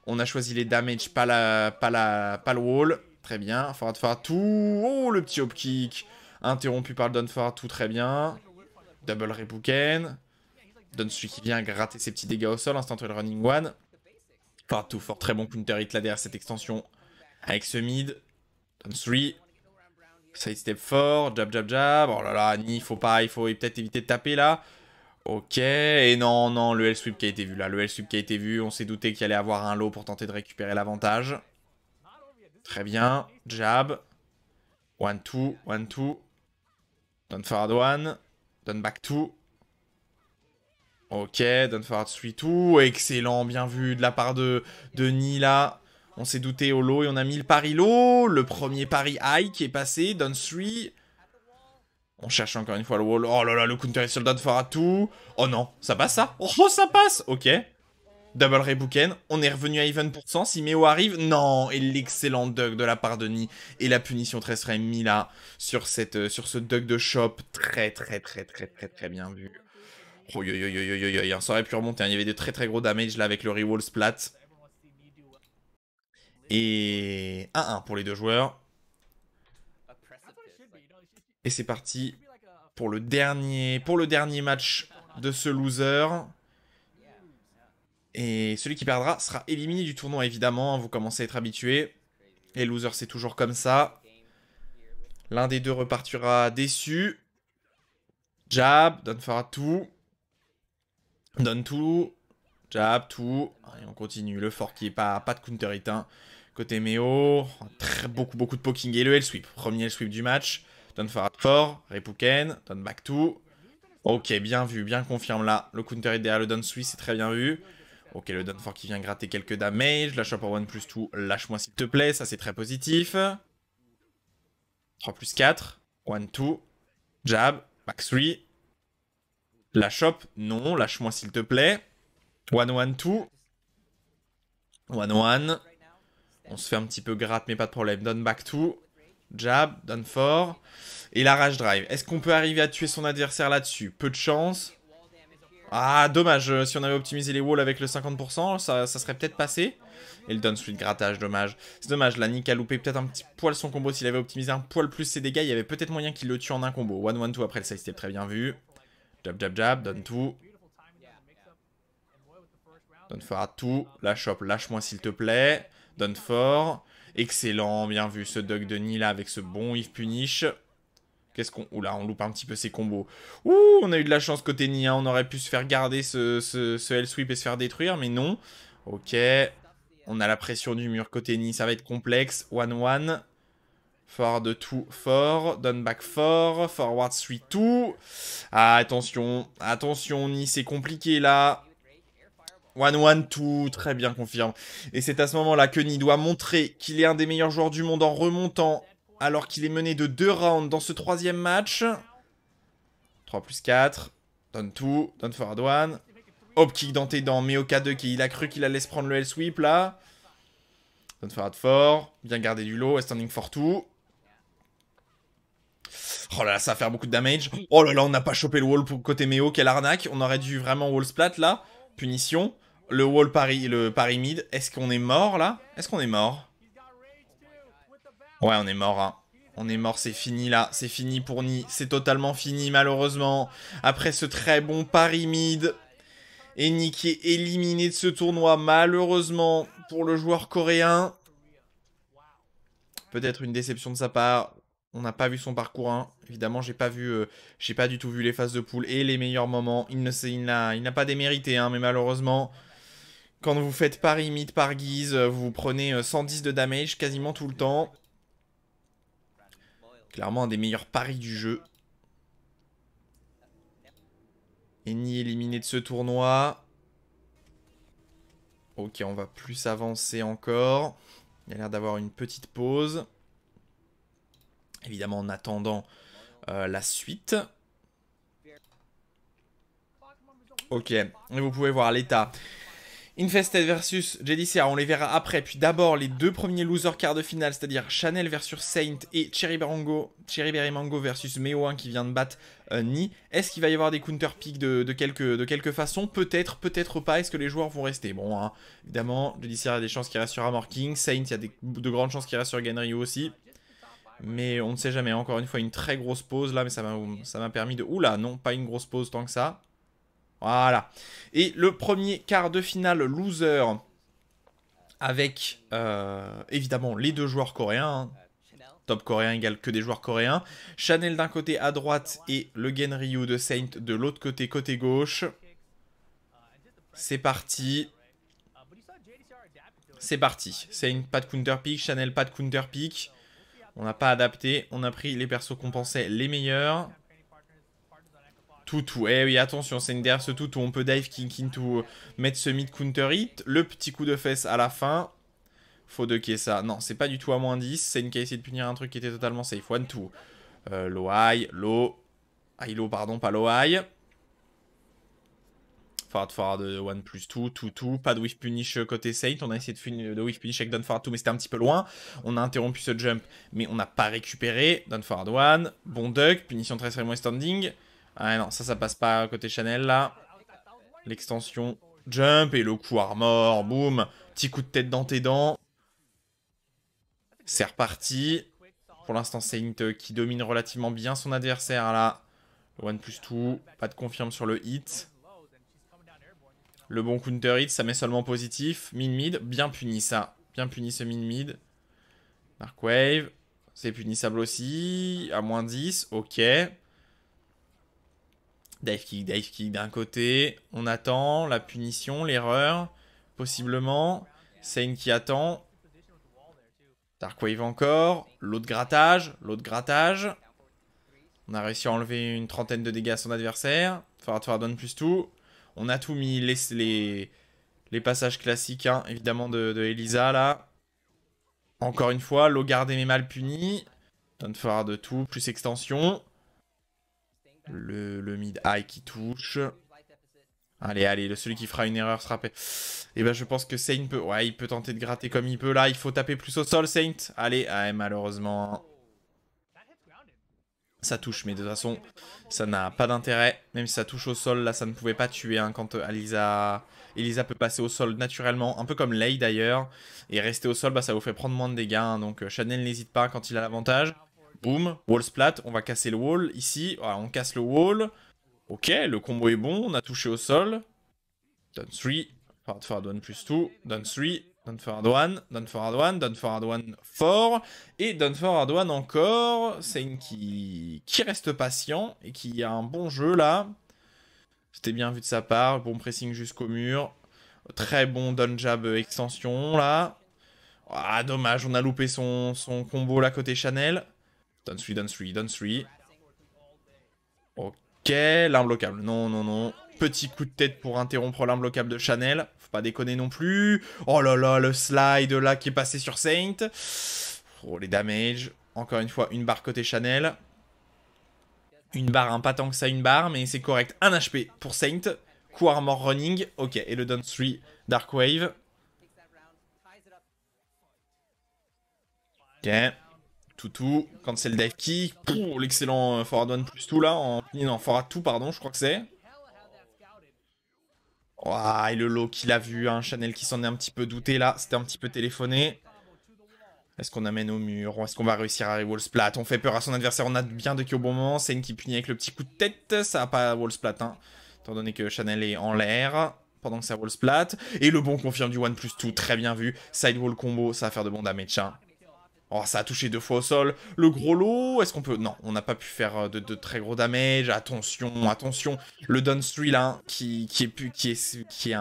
On a choisi les damage, pas le wall. Très bien. Forward forward 2. Oh, le petit hop kick. Interrompu par le down forward 2, très bien. Double Rebuken. Donne celui qui vient gratter ses petits dégâts au sol. Instant le running one. Forward 2, fort très bon counter hit là derrière cette extension. Avec ce mid. Down 3. Sidestep fort, jab jab jab. Oh là là, Ni, il faut peut-être éviter de taper là. Ok, et non, non, le L-sweep qui a été vu là. Le L-sweep qui a été vu, on s'est douté qu'il allait avoir un low pour tenter de récupérer l'avantage. Très bien, jab. 1-2, 1-2. Down forward 1. Down back 2. Ok, down forward 3-2. Excellent, bien vu de la part de Ni là. On s'est douté au low et on a mis le pari low. Le premier pari high qui est passé. Down 3. On cherche encore une fois le wall. Oh là là, le counter est sur le down forward 2. Oh non, ça passe ça? Oh, ça passe. Ok. Double Rebuken. On est revenu à even %. Si Meo arrive, non. Et l'excellent dug de la part de Ni. Et la punition très serait mis là sur ce dug de shop. Très bien vu. Oh yo yo yo yo yo yo. Ça aurait pu remonter. Hein. Il y avait de très gros damage là avec le rewall splat. Et 1-1 pour les deux joueurs. Et c'est parti pour le dernier match de ce loser. Et celui qui perdra sera éliminé du tournoi, évidemment. Vous commencez à être habitués. Les losers, c'est toujours comme ça. L'un des deux repartira déçu. Jab, down forward 2. Down 2. Jab, 2. Et on continue. Le fort qui est pas de counter hit. Hein. Côté Meo, beaucoup de poking. Et le L-sweep. Premier L-sweep du match. Down forward 4. Repuken. Down back 2. Ok, bien vu, bien confirme là. Le counter hit derrière le down 3, c'est très bien vu. Ok, le down 4 qui vient gratter quelques damage. La shop 1 plus 2, lâche-moi s'il te plaît, ça c'est très positif. 3 plus 4. 1, 2. Jab, back 3. La shop, non, lâche-moi s'il te plaît. 1, 1, 2. 1, 1. On se fait un petit peu gratte, mais pas de problème. Down back 2. Jab, down 4. Et la rage drive. Est-ce qu'on peut arriver à tuer son adversaire là-dessus? Peu de chance. Ah, dommage. Si on avait optimisé les walls avec le 50%, ça serait peut-être passé. Et le down suite grattage, dommage. C'est dommage, la Nick a loupé peut-être un petit poil son combo. S'il avait optimisé un poil plus ses dégâts, il y avait peut-être moyen qu'il le tue en un combo. 1-1-2 après le side step, très bien vu. Jab, jab, jab, down 2. Down 4 à 2. La shop, lâche-moi s'il te plaît. Down 4. Excellent, bien vu ce Doug de Nila avec ce bon if punish. Qu'est-ce qu'on... Oula, on loupe un petit peu ses combos. Ouh, on a eu de la chance côté Nia. On aurait pu se faire garder ce L-sweep et se faire détruire, mais non. Ok. On a la pression du mur côté Ni. Ça va être complexe. 1-1. Forward 2, 4. Down back 4. Forward 3, 2. Ah, attention. Attention, Ni, c'est compliqué là. 1-1-2, très bien, confirme. Et c'est à ce moment-là que Ni doit montrer qu'il est un des meilleurs joueurs du monde en remontant, alors qu'il est mené de 2 rounds dans ce troisième match. 3 plus 4. Down 2, down forward 1. Hop kick dans tes dents, Meo K2 il a cru qu'il allait se prendre le L-sweep là. Down forward 4. Bien garder du low, standing for 2. Oh là là, ça va faire beaucoup de damage. Oh là là, on n'a pas chopé le wall pour côté Meo, quelle arnaque. On aurait dû vraiment wall splat là. Punition. Le wall le pari mid. Est-ce qu'on est mort là? Est-ce qu'on est mort? Ouais, on est mort. Hein. On est mort, c'est fini là. C'est fini pour Ni. C'est totalement fini malheureusement. Après ce très bon pari mid. Et Ni qui est éliminé de ce tournoi malheureusement pour le joueur coréen. Peut-être une déception de sa part. On n'a pas vu son parcours 1. Évidemment, j'ai pas du tout vu les phases de poule et les meilleurs moments. Il n'a pas démérité, hein, mais malheureusement, Quand vous faites pari mid par guise, vous prenez 110 de damage quasiment tout le temps. Clairement un des meilleurs paris du jeu. Eni éliminé de ce tournoi. Ok, on va plus avancer encore. Il y a l'air d'avoir une petite pause. Évidemment en attendant la suite. Ok, et vous pouvez voir l'état. Infested versus JDCR, on les verra après. Puis d'abord, les deux premiers losers quart de finale, c'est-à-dire Chanel versus Saint et Cherry Berry Mango versus Meo1 qui vient de battre Ni. Est-ce qu'il va y avoir des counter picks de quelque façon? Peut-être, peut-être pas. Est-ce que les joueurs vont rester? Bon, hein, évidemment, JDCR a des chances qu'il reste sur Armor King. Saint, il y a de grandes chances qu'il reste sur Genryu aussi. Mais on ne sait jamais. Encore une fois, une très grosse pause là, mais ça m'a permis de... Oula, non, pas une grosse pause tant que ça. Voilà. Et le premier quart de finale loser avec évidemment les deux joueurs coréens. Top coréen égale que des joueurs coréens. Chanel d'un côté à droite et le Genryu de Saint de l'autre côté, côté gauche. C'est parti. C'est parti. Saint pas de counter pick, Chanel pas de counter pick. On n'a pas adapté, on a pris les persos qu'on pensait les meilleurs. Toutou, eh oui attention, c'est une derrière ce toutou, on peut dive kick into, mettre ce mid counter hit, le petit coup de fesse à la fin. Faut ducker ça, non c'est pas du tout à moins 10, c'est une qui a essayé de punir un truc qui était totalement safe, one two. Low high, low, high low pardon, pas low high. Forward de 1 plus 2, toutou, pas de whiff punish côté Saint, on a essayé de whiff punish avec Down Forward 2 mais c'était un petit peu loin. On a interrompu ce jump mais on n'a pas récupéré, Down Forward 1, bon duck, punition très extrêmement standing. Ah non, ça passe pas côté Chanel là. L'extension, jump et le coup armor, boum. Petit coup de tête dans tes dents. C'est reparti. Pour l'instant, Saint qui domine relativement bien son adversaire là. Le 1 plus 2, pas de confirme sur le hit. Le bon counter hit, ça met seulement positif. Mid-mid, bien puni ça. Bien puni ce mid-mid. Dark Wave, c'est punissable aussi. À moins 10, ok. Dive kick d'un côté. On attend la punition, l'erreur. Possiblement. Saint qui attend. Dark Wave encore. L'autre grattage. L'autre grattage. On a réussi à enlever une trentaine de dégâts à son adversaire. Forward 1 plus 2. On a tout mis. Les passages classiques, hein, évidemment, de Elisa là. Encore une fois, low gardé mais mal puni. Down forward 2 plus extension. Le mid high qui touche. Allez, allez, celui qui fera une erreur sera... Et ben je pense que Saint peut... Ouais, il peut tenter de gratter comme il peut là. Il faut taper plus au sol, Saint. Allez, ah, malheureusement... Ça touche, mais de toute façon, ça n'a pas d'intérêt. Même si ça touche au sol, là, ça ne pouvait pas tuer hein, quand Elisa peut passer au sol naturellement. Un peu comme Lei d'ailleurs. Et rester au sol, bah, ça vous fait prendre moins de dégâts. Hein, donc Chanel n'hésite pas quand il a l'avantage. Boum, wall splat, on va casser le wall ici, voilà, on casse le wall. Ok, le combo est bon, on a touché au sol. Down 3, forward 1 plus 2, down 3, down forward 1, down forward 1, down forward 1 fort. Et down forward 1 encore, c'est une qui reste patient et qui a un bon jeu là. C'était bien vu de sa part, bon pressing jusqu'au mur. Très bon down jab extension là. Ah dommage, on a loupé son combo là côté Chanel. Down 3, down 3, down 3. Ok, l'imbloquable. Non, non, non. Petit coup de tête pour interrompre l'imbloquable de Chanel. Faut pas déconner non plus. Oh là là, le slide là qui est passé sur Saint. Oh, les damages. Encore une fois, une barre côté Chanel. Une barre, hein, pas tant que ça, une barre, mais c'est correct. 1 HP pour Saint. Coup armor running. Ok, et le down 3, Dark Wave. Ok. Toutou, quand c'est le dive kick, l'excellent forward 1 plus tout là, non, forward 2 pardon, je crois que c'est. Oh, et le low qu'il a vu, hein, Chanel qui s'en est un petit peu douté là, c'était un petit peu téléphoné. Est-ce qu'on amène au mur ou est-ce qu'on va réussir à wall splat? On fait peur à son adversaire, on a bien de qui au bon moment, c'est une qui punit avec le petit coup de tête, ça va pas wall splat, hein, étant donné que Chanel est en l'air. Pendant que ça wall splat. Et le bon confirme du 1 plus 2, très bien vu. Sidewall combo, ça va faire de bons damage. Hein. Oh, ça a touché 2 fois au sol. Le gros lot, est-ce qu'on peut... Non, on n'a pas pu faire de très gros damage. Attention, attention. Le Down 3 là, qui est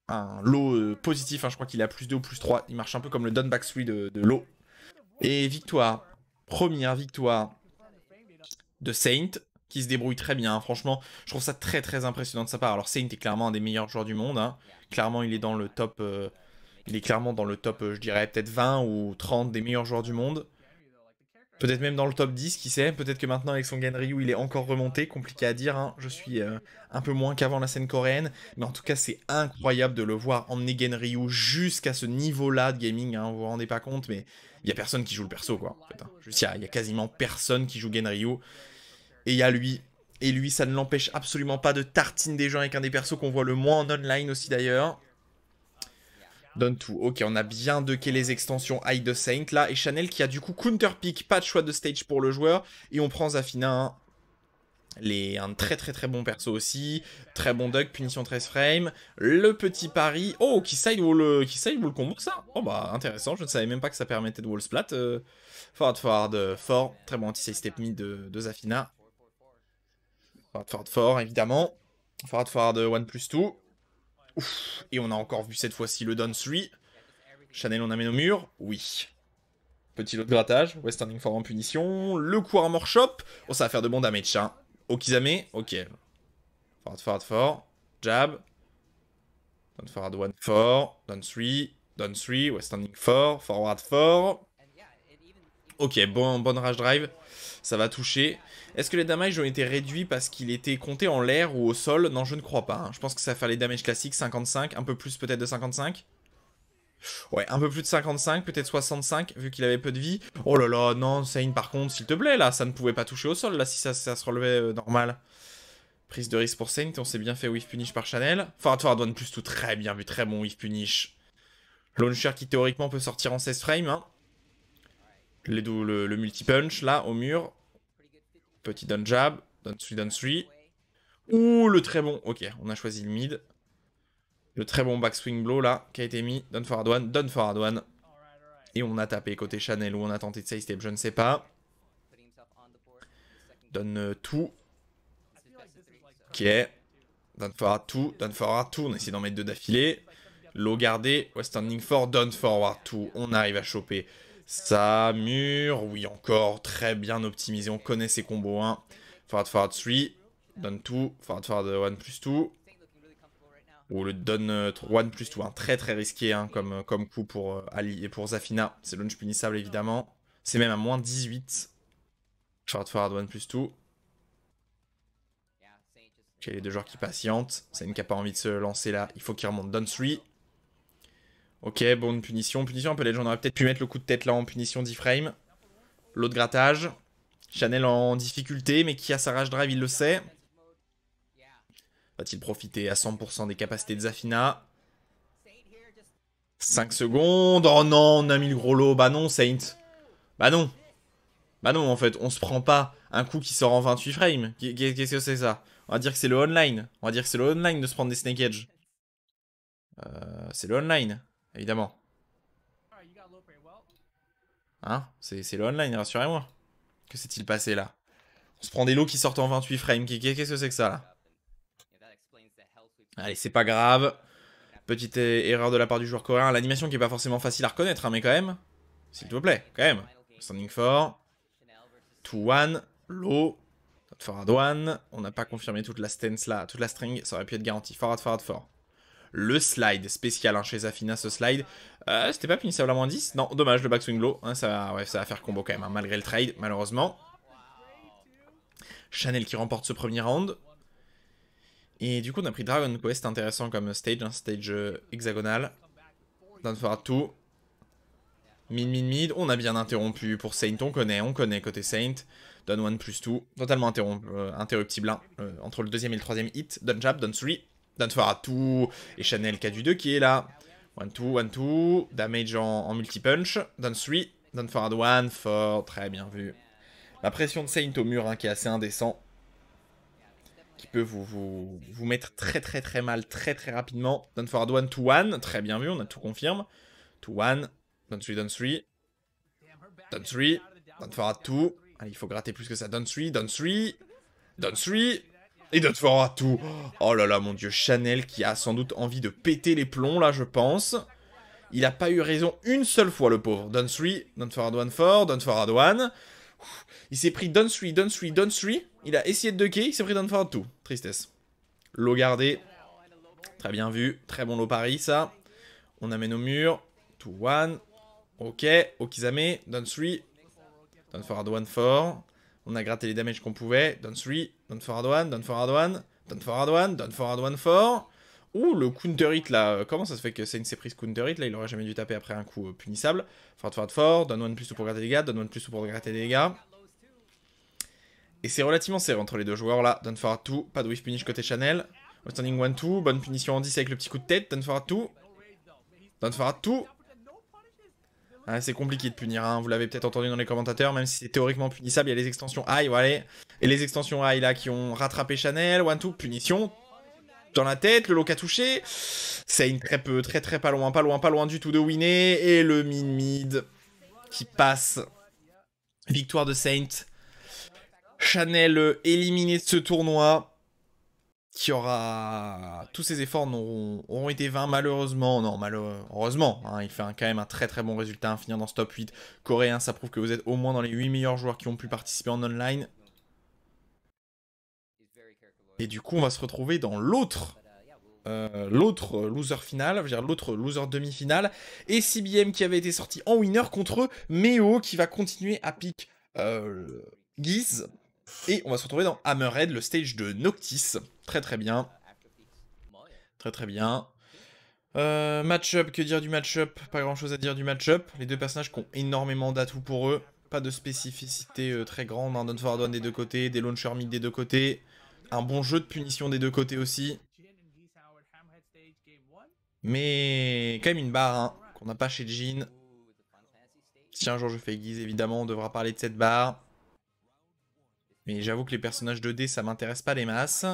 un lot positif. Hein, je crois qu'il a plus 2 ou plus 3. Il marche un peu comme le Down Back 3 de lot. Et victoire. Première victoire de Saint, qui se débrouille très bien. Franchement, je trouve ça très très impressionnant de sa part. Alors Saint est clairement un des meilleurs joueurs du monde. Hein. Clairement, il est dans le top... il est clairement dans le top, je dirais, peut-être 20 ou 30 des meilleurs joueurs du monde. Peut-être même dans le top 10, qui sait. Peut-être que maintenant, avec son Ganryu, il est encore remonté. Compliqué à dire, hein. Je suis un peu moins qu'avant la scène coréenne. Mais en tout cas, c'est incroyable de le voir emmener Ganryu jusqu'à ce niveau-là de gaming. Hein. Vous vous rendez pas compte, mais il y a personne qui joue le perso, quoi. En fait, hein. Juste, il y a quasiment personne qui joue Ganryu. Et il y a lui. Et lui, ça ne l'empêche absolument pas de tartiner des gens avec un des persos qu'on voit le moins en online aussi, d'ailleurs. Donne tout. Ok, on a bien ducké les extensions High de Saint là. Et Chanel qui a du coup counter pick. Pas de choix de stage pour le joueur. Et on prend Zafina. Hein. Un très très très bon perso aussi. Très bon duck. Punition 13 frames. Le petit pari. Oh, qui sidewall le combo ça. Oh bah intéressant. Je ne savais même pas que ça permettait de wall splat. Forward fort. Très bon anti-side step mid de Zafina. Forward fort évidemment. Forward 1+2. Ouf. Et on a encore vu cette fois-ci le down 3. Chanel, on amène au mur. Oui. Petit lot de grattage. West Standing Fort en punition. Le coup Armor Shop. Oh, ça va faire de bons damage. Hein. Okizame. Ok. Forward. Jab. Down forward 1 4. Down 3. Down 3. West Standing 4. Forward 4. Ok, bon rage drive. Ça va toucher. Est-ce que les damages ont été réduits parce qu'il était compté en l'air ou au sol? Non, je ne crois pas. Hein. Je pense que ça va faire les damages classiques, 55. Un peu plus peut-être de 55. Ouais, un peu plus de 55, peut-être 65, vu qu'il avait peu de vie. Oh là là, non, Sain, par contre, s'il te plaît, là, ça ne pouvait pas toucher au sol, là, si ça se relevait normal. Prise de risque pour Saint, on s'est bien fait whiff punish par Chanel. Forward one plus tout, très bien vu, très bon whiff punish. Launcher qui théoriquement peut sortir en 16 frames. Hein. Le multi-punch, là, au mur. Petit down jab, down 3. Ouh, le très bon, ok, on a choisi le mid. Le très bon backswing blow là, qui a été mis. Down forward one. Et on a tapé côté Chanel ou on a tenté de side step, je ne sais pas. Donne tout. Ok. Down forward 2. On essaie d'en mettre 2 d'affilée. Low gardé. West standing 4. Down forward 2. On arrive à choper ça. Mur. Oui, encore. Très bien optimisé. On connaît ses combos. Hein. Forward 3. Down 2. Forward 1+2. Ou le Don 1+2, hein. Très très risqué hein, comme coup pour Ali et pour Zafina. C'est launch punissable évidemment. C'est même à moins 18. Forward 1+2. Ok, les deux joueurs qui patientent. C'est une qui n'a pas envie de se lancer là. Il faut qu'il remonte Don 3. Ok, bonne punition. Punition un peu léger. On aurait peut-être pu mettre le coup de tête là en punition 10 frames. L'autre grattage. Chanel en difficulté, mais qui a sa rage drive, il le sait. Va-t-il profiter à 100% des capacités de Zafina? 5 secondes. Oh non, on a mis le gros lot. Bah non, Saint. Bah non. Bah non, en fait, on se prend pas un coup qui sort en 28 frames. Qu'est-ce que c'est ça? On va dire que c'est le online. On va dire que c'est le online de se prendre des Snake Edge. C'est le online, évidemment. Hein? C'est le online, rassurez-moi. Que s'est-il passé là? On se prend des lots qui sortent en 28 frames. Qu'est-ce que c'est que ça là? Allez, c'est pas grave. Petite erreur de la part du joueur coréen. L'animation qui est pas forcément facile à reconnaître, hein, mais quand même. S'il te plaît, quand même. Standing 4. 2-1. Low. Forward 1. On n'a pas confirmé toute la stance là. Toute la string. Ça aurait pu être garanti. Forward 4. Le slide spécial hein, chez Zafina, ce slide. C'était pas punissable à moins 10? Non, dommage, le backswing low. Hein, ça va faire combo quand même, hein, malgré le trade, malheureusement. Chanel qui remporte ce premier round. Et du coup, on a pris Dragon Quest, intéressant comme stage, un stage hexagonal. Down forward 2. Mid. On a bien interrompu pour Saint, on connaît côté Saint. Down 1+2. Totalement interruptible hein, entre le deuxième et le troisième hit. Down jab, down 3. Down forward 2. Et Chanel qui a du 2 qui est là. 1-2. Damage en multi-punch. Down 3. Down forward 1. Fort. Très bien vu. La pression de Saint au mur hein, qui est assez indécent. Qui peut vous mettre très mal très rapidement. Down forward 1, 2-1. Très bien vu, on a tout confirme. 2-1. Down 3. Down 3. Down forward 2. Allez, il faut gratter plus que ça. Down 3. Down 3. Down 3. Et down forward 2. Oh là là, mon dieu. Chanel qui a sans doute envie de péter les plombs, là, je pense. Il a pas eu raison une seule fois, le pauvre. Down 3. Down forward 1 4. Down forward 1. Il s'est pris down 3, down 3, down 3. Il a essayé de ducker, il s'est pris down forward 2. Tristesse. Low gardé. Très bien vu. Très bon low pari, ça. On amène au mur. 2, 1. Ok. Okizame. Down 3. Down forward 1, 4. On a gratté les damages qu'on pouvait. Down 3. Down forward 1. Down forward 1. Down forward 1. Down forward 1, 4. Ouh, le counter hit là. Comment ça se fait que Saint s'est pris ce counter hit là? Il aurait jamais dû taper après un coup punissable. Forward 4. Down 1 plus 2 pour gratter les dégâts. Down 1 plus 2 pour gratter les dégâts. Et c'est relativement serré entre les deux joueurs là. Down forward 2. Pas de whiff punish côté Chanel. Outstanding 1-2. Bonne punition en 10 avec le petit coup de tête. Down forward 2. Down forward 2. Ah, c'est compliqué de punir, hein. Vous l'avez peut-être entendu dans les commentateurs, même si c'est théoriquement punissable, il y a les extensions high, voilà. Et les extensions high là qui ont rattrapé Chanel, 1-2, punition. Dans la tête, le lock a touché. Saint très peu, très pas loin du tout de winner. Et le mid qui passe. Victoire de Saint. Chanel éliminé de ce tournoi. Qui aura... Tous ses efforts auront été vains, malheureusement. Non, heureusement. Hein, il fait quand même un très bon résultat à finir dans ce top 8 coréen. Ça prouve que vous êtes au moins dans les 8 meilleurs joueurs qui ont pu participer en online. Et du coup, on va se retrouver dans l'autre loser final, je veux dire l'autre loser demi-finale. Et CBM qui avait été sorti en winner contre Meo qui va continuer à pick Giz. Et on va se retrouver dans Hammerhead, le stage de Noctis. Très bien. Très bien. Match-up, que dire du match-up? Pas grand-chose à dire du match-up. Les deux personnages qui ont énormément d'atouts pour eux. Pas de spécificité très grande. Down forward 1 des deux côtés, des launchers mid des deux côtés. Un bon jeu de punition des deux côtés aussi. Mais quand même une barre hein, qu'on n'a pas chez Jin. Si un jour je fais Guise, évidemment, on devra parler de cette barre. Mais j'avoue que les personnages 2D, ça m'intéresse pas des masses.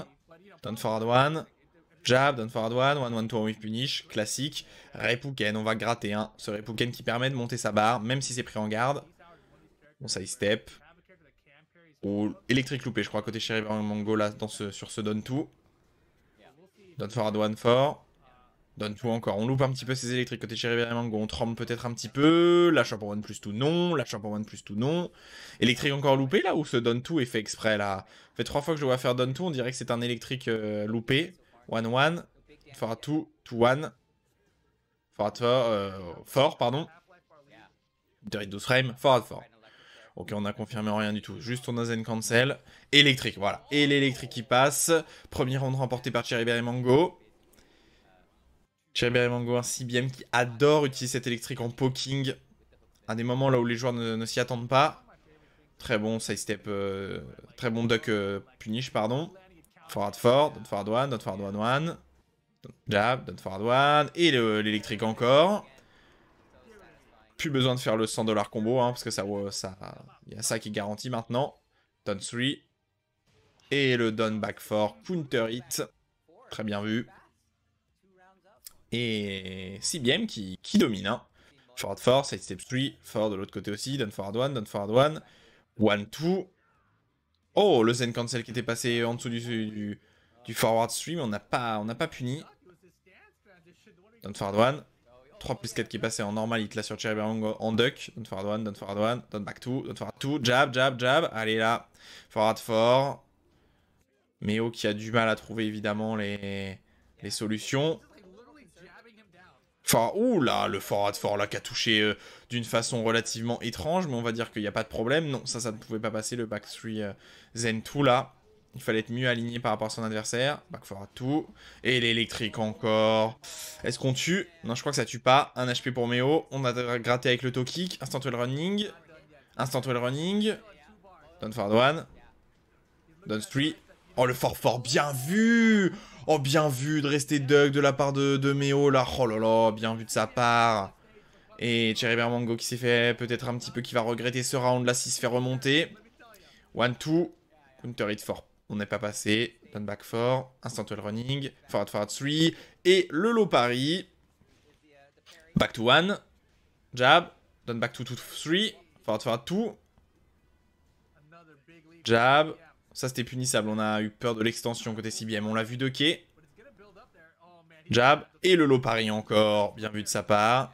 Down forward 1. Jab, down forward 1, 1-1 2 with punish, classique. Reppuken, on va gratter hein. Ce Reppuken qui permet de monter sa barre, même si c'est pris en garde. Bon, side step. Ou électrique loupé, je crois, côté Cherry Mango là, sur ce down 2. Down forward 1 4. Down 2 encore. On loupe un petit peu ces électriques côté Cherry Mango. On tremble peut-être un petit peu. Lâche pour 1 plus 2, non. Lâche pour 1 plus 2, non. Électrique encore loupé là ou ce down 2 est fait exprès là? Ça fait 3 fois que je le vois faire down 2. On dirait que c'est un électrique loupé. 1-1. Forward 2. 2-1. Forward 4. Pardon. 12 frames. Forward 4. Ok, on a confirmé en rien du tout. Juste on a Zen Cancel. Électrique, voilà. Et l'électrique qui passe. Premier round remporté par Cherryberry Mango. Cherryberry Mango, un CBM qui adore utiliser cette électrique en poking. À des moments là où les joueurs ne s'y attendent pas. Très bon side step. Très bon duck punish, pardon. Forward 4, down forward 1, down forward 1, 1. Jab, down forward 1. Et l'électrique encore. Plus besoin de faire le 100$ combo, hein, parce que y a ça qui est garanti maintenant. Down 3. Et le down back 4, counter hit. Très bien vu. Et CBM qui domine. Hein. Forward 4, side step 3. Forward de l'autre côté aussi. Down forward 1, down forward 1. 1-2. Oh, le Zen Cancel qui était passé en dessous du forward 3, mais on n'a pas puni. Down forward 1. 3 plus 4 qui est passé en normal hit là sur Cherry Mango en duck. Down forward 1, down forward 1, down back 2, down forward 2, jab. Allez là. Forward 4. Meo qui a du mal à trouver évidemment les solutions. Ouh là, le forward 4 là qui a touché d'une façon relativement étrange, mais on va dire qu'il n'y a pas de problème. Non, ça ne pouvait pas passer le back 3 Zen 2 là. Il fallait être mieux aligné par rapport à son adversaire. Back forward 2. Et l'électrique encore. Est-ce qu'on tue? Non, je crois que ça tue pas. 1 HP pour Meo. On a gratté avec le toe kick. Instant well running. Instant well running. Down forward 1. Down 3. Oh, le fort bien vu! Oh, bien vu de rester duck de la part de Meo là. Oh là là, bien vu de sa part. Et Cherryberry Mango qui s'est fait peut-être un petit peu, qui va regretter ce round là s'il se fait remonter. 1-2. Counter hit fort. On n'est pas passé. Down back 4. Instant well running. Forward 3. Et le low pari. Back to 1. Jab. Down back to 2, 3. Forward tout. Jab. Ça, c'était punissable. On a eu peur de l'extension côté CBM. On l'a vu de quai. Jab. Et le low pari encore. Bien vu de sa part.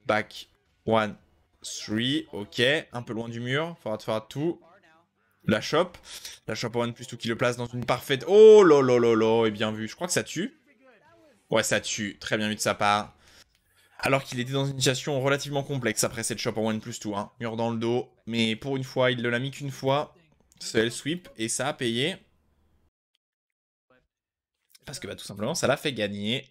Back. 1, 3. Ok. Un peu loin du mur. Forward tout. La shop. La shop 1 plus tout qui le place dans une parfaite... Oh lolololo. Et bien vu. Je crois que ça tue. Ouais, ça tue. Très bien vu de sa part. Alors qu'il était dans une situation relativement complexe après cette shop en 1 plus 2. Hein. Mur dans le dos. Mais pour une fois, il ne l'a mis qu'une fois. Seul sweep. Et ça a payé. Parce que bah, tout simplement, ça l'a fait gagner.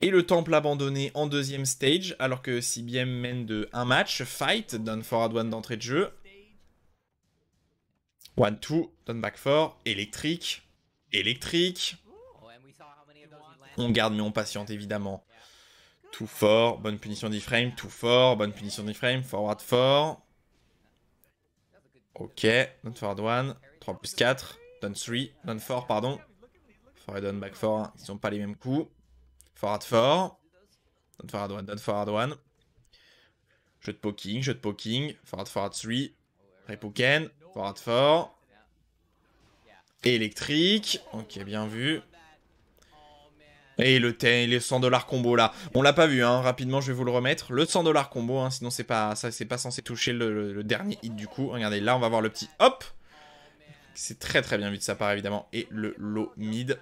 Et le temple abandonné en deuxième stage. Alors que CBM mène de 1 match. Fight. Down forward 1 d'entrée de jeu. 1, 2. Down back 4. Électrique. Électrique. On garde mais on patiente évidemment. Tout fort, bonne punition d'iframe, tout fort, bonne punition d'iframe, forward fort. Ok, down forward 1, 3 plus 4, down 3, down 4, pardon. Forward down back 4, hein. Ils sont pas les mêmes coups. Forward 4, down forward 1. Jeu de poking, forward 3, repoken, forward 4. Électrique, ok, bien vu. Et le 100$ combo là. On l'a pas vu, hein. Rapidement, je vais vous le remettre. Le 100$ combo, hein. Sinon, c'est pas censé toucher le dernier hit du coup. Regardez, là, on va voir le petit hop. C'est très très bien vu de sa part, évidemment. Et le low mid.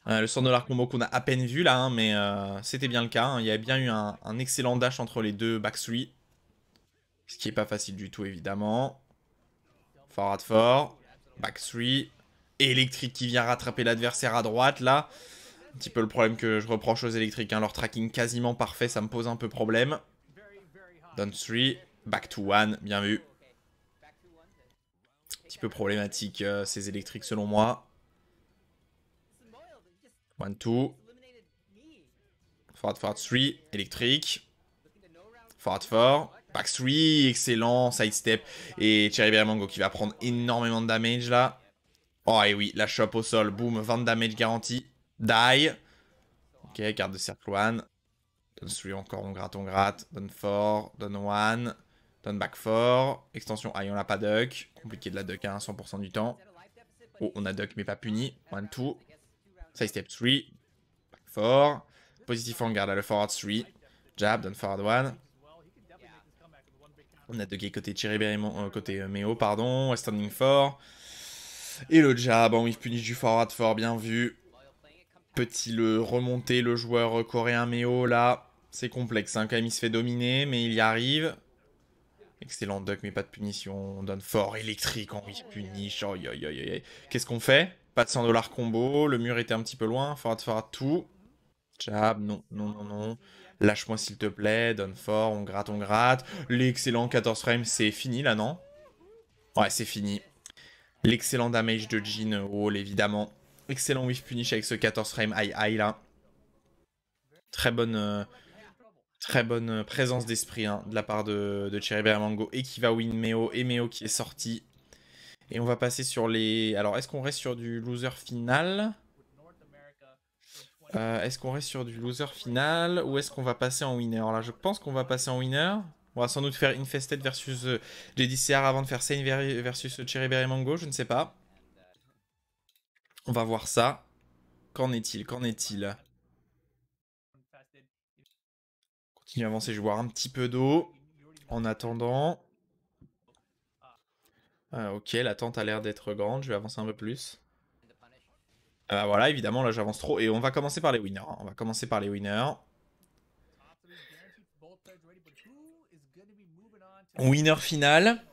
Le 100$ combo qu'on a à peine vu là, hein, mais c'était bien le cas. Hein. Il y a bien eu un excellent dash entre les deux back 3. Ce qui est pas facile du tout, évidemment. Forward 4. Back 3. Électrique qui vient rattraper l'adversaire à droite, là. Un petit peu le problème que je reproche aux électriques. Hein. Leur tracking quasiment parfait, ça me pose un peu problème. Down 3. Back to 1, bien vu. Un petit peu problématique, ces électriques, selon moi. 1, 2. Forward 3. Électrique. Forward 4. Back 3. Excellent. Sidestep. Et Cherry Mango qui va prendre énormément de damage, là. Oh et oui, la shop au sol, boum, 20 damage garanti. Die. Ok, carte de cercle 1. Down 3 encore, on gratte. Down 4, down 1. Down back 4. Extension high, on l'a pas duck. Compliqué de la duck, hein, 100% du temps. Oh, on a duck mais pas puni. 1, 2. Side step 3. Back 4. Positif en garde, là, le forward 3. Jab, down forward 1. On a ducké côté Cherry côté Meo, pardon. Standing 4. Et le jab en whiff punish du forward fort, bien vu. Petit le remonter, le joueur coréen Meo, là. C'est complexe, hein. Quand même, il se fait dominer, mais il y arrive. Excellent duck, mais pas de punition. On donne fort, électrique en whiff punish. Oh, qu'est-ce qu'on fait? Pas de 100$ combo. Le mur était un petit peu loin. Forward tout. Jab, non. Lâche-moi s'il te plaît. Donne fort, on gratte. L'excellent 14 frames, c'est fini là, non? Ouais, c'est fini. L'excellent damage de Jin Wall, évidemment. Excellent whiff punish avec ce 14 frame high là. Très bonne présence d'esprit, hein, de la part de Cherry Mango. Et qui va win Meo. Et Meo qui est sorti. Et on va passer sur les... Alors, est-ce qu'on reste sur du loser final? Est-ce qu'on reste sur du loser final? Ou est-ce qu'on va passer en winner? Là, je pense qu'on va passer en winner. On va sans doute faire Infested versus JDCR avant de faire Sane versus Cherry Mango, je ne sais pas. On va voir ça. Qu'en est-il? Continue à avancer, je vais boire un petit peu d'eau. En attendant. Ok, l'attente a l'air d'être grande, je vais avancer un peu plus. Voilà, évidemment, là j'avance trop. Et on va commencer par les winners. Hein. Winner final.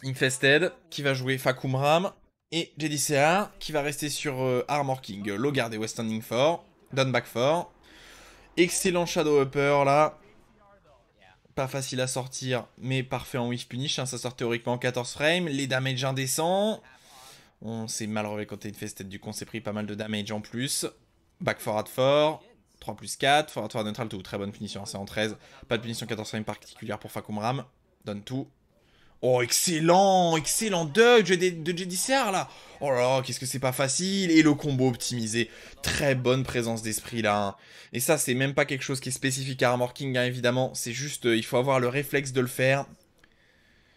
Infested, qui va jouer Fakumram. Et JDCR, qui va rester sur Armor King. Low guard et West Standing 4. Down back 4. Excellent Shadow Upper, là. Pas facile à sortir, mais parfait en whiff punish. Hein, ça sort théoriquement en 14 frames. Les damages indécents. On s'est mal relevé côté Infested, du coup on s'est pris pas mal de damage en plus. Back forward 4. 3 plus 4. Forward neutral tout. Très bonne punition, hein, c'est en 13. Pas de punition 14 frames particulière pour Fakumram. Donne tout. Oh, excellent, excellent dodge de JDCR là. Oh là là, qu'est-ce que c'est pas facile. Et le combo optimisé. Très bonne présence d'esprit là, hein. Et ça, c'est même pas quelque chose qui est spécifique à Armor King, hein, évidemment. C'est juste, il faut avoir le réflexe de le faire.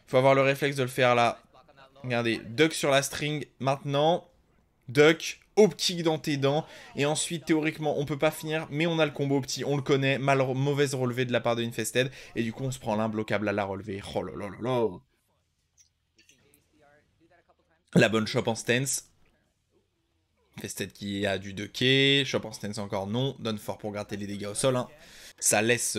Il faut avoir le réflexe de le faire là. Regardez, duck sur la string maintenant. Duck, hop kick dans tes dents. Et ensuite, théoriquement, on peut pas finir, mais on a le combo petit, on le connaît. Mauvaise relevée de la part de Infested. Et du coup, on se prend l'imbloquable à la relevée. Oh là là là là. La bonne shop en stance. Infested qui a du 2K. Shop en stance encore non. Donne fort pour gratter les dégâts au sol. Hein. Ça laisse,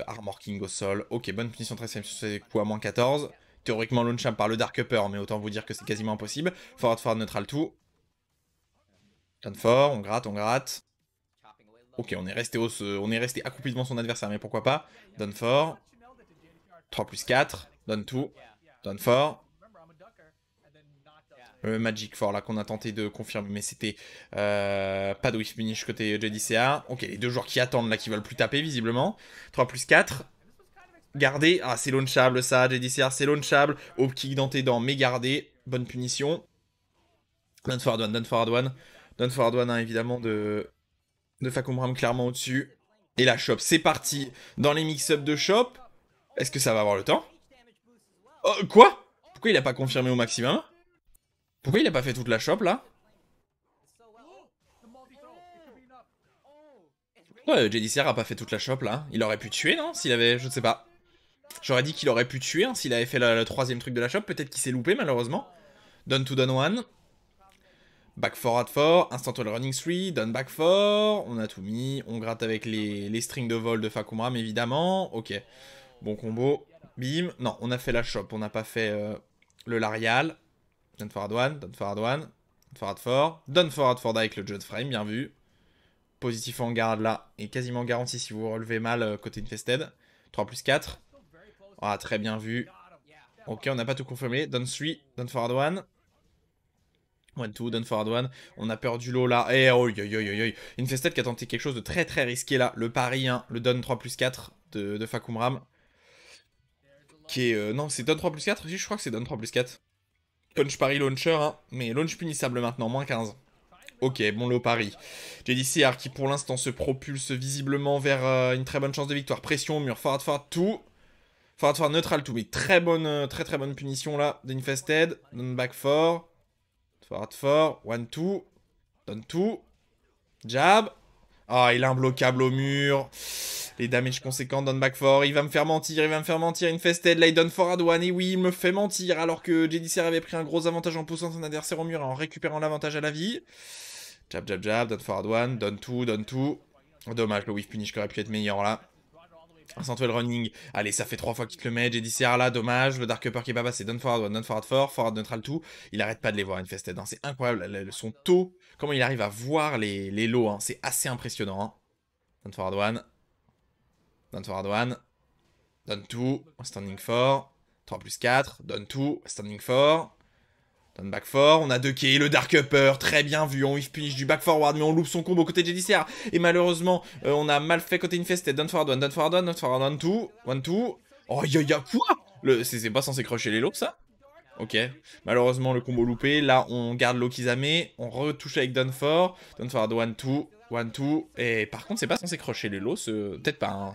Armor King au sol. Ok, bonne punition très simple sur ces coups à moins 14. Théoriquement, Launcham par le Dark Upper, mais autant vous dire que c'est quasiment impossible. Forward neutral tout. Donne fort, on gratte, on gratte. Ok, on est resté accroupi devant son adversaire, mais pourquoi pas. Donne fort. 3 plus 4. Donne tout. Donne fort. Le Magic Fort là qu'on a tenté de confirmer, mais c'était pas de whiff finish côté JDCA. Ok, les deux joueurs qui attendent là, qui veulent plus taper visiblement. 3 plus 4. Garder. Ah, c'est launchable ça, JDCA, c'est launchable. Hop kick dans tes dents, mais garder. Bonne punition. Donne forward one, donne forward one. Donne forward one, hein, évidemment, de Fakumram clairement au-dessus. Et la shop, c'est parti. Dans les mix-up de shop. Est-ce que ça va avoir le temps? Oh, quoi? Pourquoi il a pas confirmé au maximum? Pourquoi il a pas fait toute la shop là? Ouais, JDCR a pas fait toute la shop là. Il aurait pu tuer, non? S'il avait. Je ne sais pas. J'aurais dit qu'il aurait pu tuer hein, s'il avait fait le troisième truc de la shop. Peut-être qu'il s'est loupé malheureusement. Done to done one. Back 4 at 4. Instant wall running 3. Done back 4. On a tout mis. On gratte avec les strings de vol de Fakumram évidemment. Ok. Bon combo. Bim. Non, on a fait la shop. On n'a pas fait le Larial. Done forward one. Done forward one. Done forward 4. Done forward 4 avec le Judge Frame. Bien vu. Positif en garde là. Et quasiment garanti si vous relevez mal côté Infested. 3 plus 4. Ah, très bien vu. Ok, on n'a pas tout confirmé. Done 3. Done forward one. 1-2, done forward one. On a peur du lot là. Et oh, Infested qui a tenté quelque chose de très très risqué là. Le pari, hein, le Don 3 plus 4 de Fakumram. Qui est. Non, c'est Don 3 plus 4? Je crois que c'est Don 3 plus 4. Punch pari launcher, hein. Mais launch punissable maintenant, moins 15. Ok, bon lot pari. JDCR qui pour l'instant se propulse visiblement vers une très bonne chance de victoire. Pression au mur, forward, tout. Forward, neutral, tout. Mais très très bonne punition là d'Infested. Don back 4. Forward, 1-2. Donne tout. Jab. Ah, il est imbloquable au mur. Les damages conséquents, donne back 4. Il va me faire mentir, Infested. Là, il donne forward one. Et oui, il me fait mentir. Alors que JDCR avait pris un gros avantage en poussant son adversaire au mur et en récupérant l'avantage à la vie. Jab. Donne forward one. Donne tout. Dommage, le whiff punish qui aurait pu être meilleur là. Instant well running. Allez, ça fait 3 fois qu'il te le met. JDCR là, dommage. Le Dark Upper qui est pas passé. Donne forward one, donne forward 4. Forward neutral tout. Il arrête pas de les voir, Infested. Hein. C'est incroyable. Son taux, comment il arrive à voir les lots. Hein. C'est assez impressionnant. Hein. Donne forward one. Donne forward one. Donne tout. Standing 4. 3 plus 4. Donne tout. Standing 4. Donne back 4, on a 2 K, le Dark Upper, très bien vu, on whiff punish du back forward, mais on loupe son combo côté JDCR. Et malheureusement, on a mal fait côté Infested. Donne forward one, donne forward one, 2. Oh, y'a quoi? C'est pas censé crusher les lots, ça? Ok. Malheureusement, le combo loupé. Là, on garde l'Okizame, on retouche avec Donne forward 1-2. Et par contre, c'est pas censé crusher les lots, peut-être pas, hein,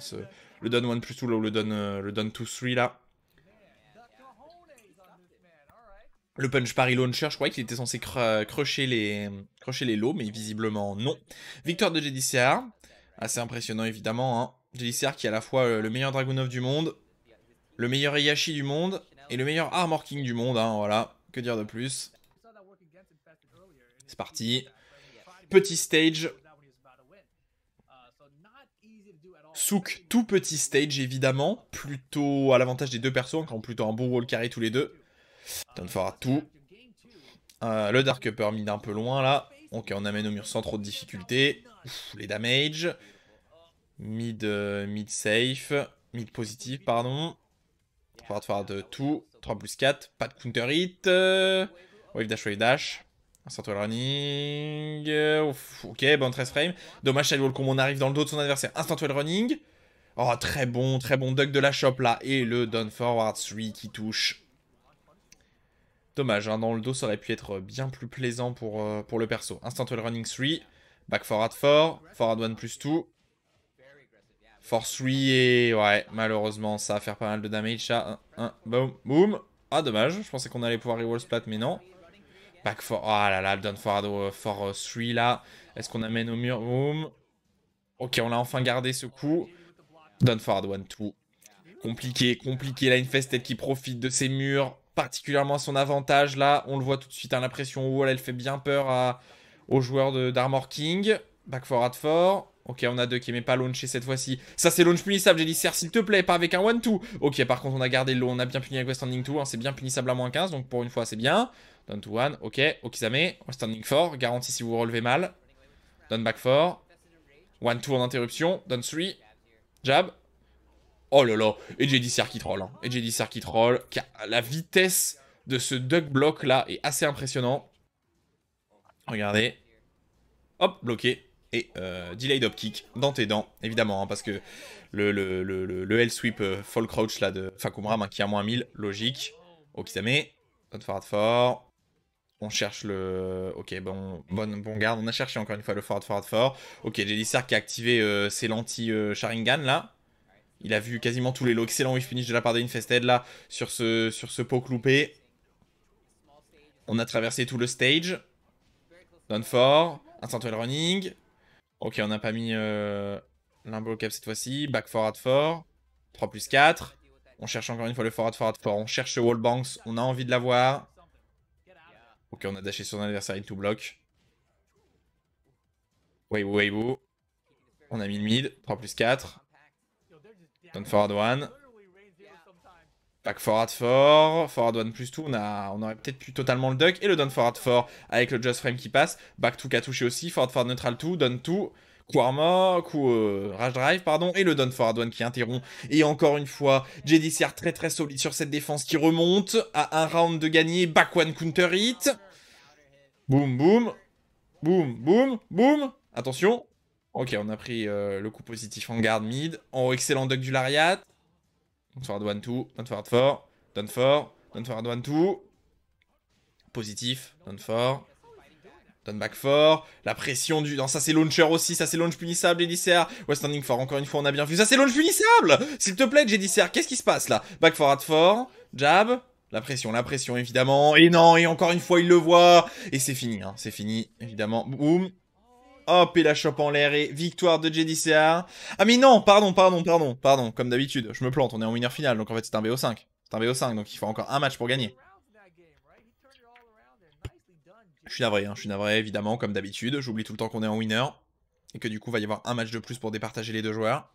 le Donne 1 plus 2, le Donne 2-3, là. Le punch pari launcher, je croyais qu'il était censé crusher les lots, mais visiblement non. Victoire de JDCR, assez impressionnant évidemment. Hein. JDCR qui est à la fois le meilleur Dragunov du monde, le meilleur Heihachi du monde, et le meilleur Armor King du monde, hein, voilà. Que dire de plus? C'est parti. Petit stage. Souk, tout petit stage évidemment, plutôt à l'avantage des deux persos, qui ont plutôt un bon wall carry tous les deux. Donne forward tout. Le Dark Upper mid un peu loin là. Ok, on amène au mur sans trop de difficultés. Les damages. Mid safe. Mid positif, pardon. Forward tout. 3 plus 4. Pas de counter hit. Wave dash. Instant wall running. Ok, bon 13 frame. Dommage, Shadow Wall comme on arrive dans le dos de son adversaire. Instant wall running. Oh, très bon duck de la shop là. Et le down forward 3 qui touche. Dommage, hein, dans le dos, ça aurait pu être bien plus plaisant pour le perso. Instant wall running 3. Back forward 4. Forward 1 plus 2. Force 3 et... Ouais, malheureusement, ça va faire pas mal de damage, ça. Boom, boom. Ah, dommage. Je pensais qu'on allait pouvoir reroll splat, mais non. Back for... Ah là là, le down forward for 3, là. Est-ce qu'on amène au mur? Boom. Ok, on l'a enfin gardé, ce coup. Down forward 1, 2. Compliqué. Là, Infested qui profite de ses murs, particulièrement à son avantage. Là, on le voit tout de suite, hein, la pression wall, elle fait bien peur aux joueurs d'Armor King. Back forward 4. Ok, on a deux qui met pas launcher cette fois-ci. Ça, c'est launch punissable, j'ai dit, serre, s'il te plaît, pas avec un 1-2. Ok, par contre, on a gardé le low, on a bien puni avec West Standing 2. Hein, c'est bien punissable à moins 15, donc pour une fois, c'est bien. Down to 1, ok. Okizame, West Standing 4. Garantie si vous relevez mal. Down back 4. 1-2 en interruption. Down 3. Jab. Oh là là. Et JDCR qui troll. Hein. Et JDCR qui troll. La vitesse de ce duck block là est assez impressionnant. Regardez. Hop, bloqué. Et delay up kick dans tes dents, évidemment, hein, parce que le Hell Sweep Fall Crouch là de Fakumram hein, qui a moins 1000, logique. Okizame, don't forward fort. On cherche le... Ok, bon garde, on a cherché encore une fois le forward fort. Ok, JDCR qui a activé ses lentilles Sharingan là. Il a vu quasiment tous les lots. Excellent whiff finish de la part de Infested là, sur ce poke loupé. On a traversé tout le stage. Down fort, instant wall running. Ok, on n'a pas mis l'imbo cap cette fois-ci. Back forward 4. 3 plus 4. On cherche encore une fois le forward 4. On cherche wall banks. On a envie de l'avoir. Ok, on a dashé sur un adversaire into block. Weibo. On a mis le mid. 3 plus 4. Down forward 1. Back forward 4. Forward 1 plus 2. On aurait peut-être pu totalement le duck. Et le down forward 4 avec le just frame qui passe. Back 2 qui a touché aussi. Forward neutral 2. Down 2. Coup armor, rage drive, pardon, et le down forward 1 qui interrompt. Et encore une fois, JDCR très solide sur cette défense qui remonte à un round de gagné. Back 1 counter hit. Boum. Attention. Ok, on a pris le coup positif en garde mid. Oh, excellent duck du Lariat. Down forward 1, 2, down forward 4, down forward 1, 2. Positif, down 4. Down back 4. La pression du... Non, ça c'est launcher aussi. Ça c'est launch punissable, JDCR. West standing 4. Encore une fois, on a bien vu. Ça c'est launch punissable. S'il te plaît, JDCR. Qu'est-ce qui se passe là? Back forward 4. Jab. La pression évidemment. Et non, et encore une fois, il le voit. Et c'est fini, hein. C'est fini, évidemment. Boum. Hop, et la chope en l'air. Et victoire de JDCR. Ah mais non, pardon. Comme d'habitude, je me plante. On est en winner final. Donc en fait, c'est un BO5. C'est un BO5. Donc il faut encore un match pour gagner. Je suis navré, évidemment, comme d'habitude. J'oublie tout le temps qu'on est en winner. Et que du coup, il va y avoir un match de plus pour départager les deux joueurs.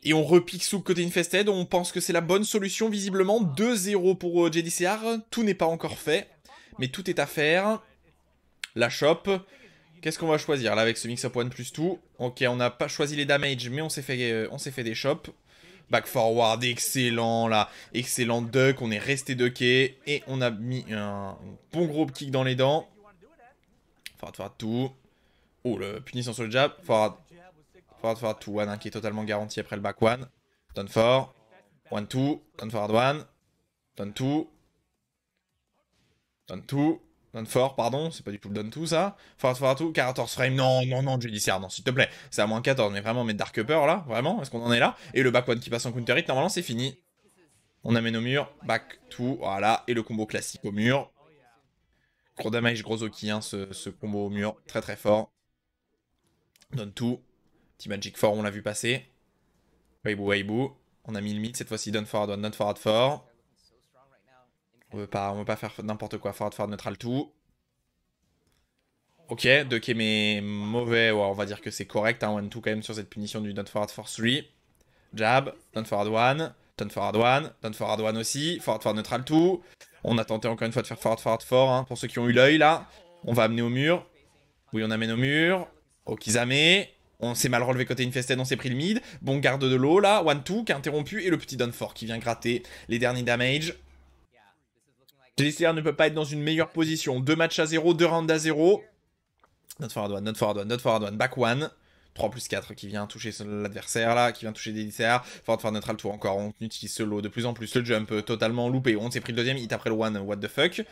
Et on repique sous le côté Infested. On pense que c'est la bonne solution, visiblement. 2-0 pour JDCR. Tout n'est pas encore fait. Mais tout est à faire. La shop. Qu'est-ce qu'on va choisir là avec ce mix-up 1 plus 2? Ok, on n'a pas choisi les damage, mais on s'est fait des shops. Back forward, excellent là. Excellent duck, on est resté ducké. Et on a mis un bon gros kick dans les dents. Forward tout. Oh, le punition sur le jab. Forward 2, 1 qui est totalement garanti après le back 1. Down 4. 1, 2. Down forward 1. Down 2. Down 2. Down 4, pardon. C'est pas du tout le down 2 ça. Forward 2. 14 frame. Non, JDCR, non, s'il te plaît. C'est à moins 14, mais vraiment mettre Dark Upper là. Vraiment, est-ce qu'on en est là? Et le back 1 qui passe en counter hit. Normalement, c'est fini. On amène au mur. Back 2. Voilà. Et le combo classique au mur. Gros damage, gros Oki, hein, ce combo au mur. Très fort. Down 2. Petit Magic 4, on l'a vu passer. Weibo. On a mis le mid cette fois-ci. Down forward 1, not forward 4. On veut pas faire n'importe quoi. Forward neutral 2. Ok, 2K mais mauvais. Ouais, on va dire que c'est correct. Hein, 1-2 quand même sur cette punition du down forward for 3. Jab. Down forward 1. Down forward 1 aussi. Forward neutral 2. On a tenté encore une fois de faire forward 4 hein, pour ceux qui ont eu l'œil là. On va amener au mur. Oui, on amène au mur. Okizame. On s'est mal relevé côté Infested, on s'est pris le mid. Bon garde de l'eau là. 1-2 qui a interrompu. Et le petit down 4 qui vient gratter les derniers damage. JDCR ne peut pas être dans une meilleure position. 2 matchs à 0, 2 rounds à 0. Not forward 1. Back 1. 3+4 qui vient toucher l'adversaire là, qui vient toucher DDCR. Forward for neutral tour encore, on utilise ce lot de plus en plus. Le jump totalement loupé, on s'est pris le deuxième hit après le one, what the fuck.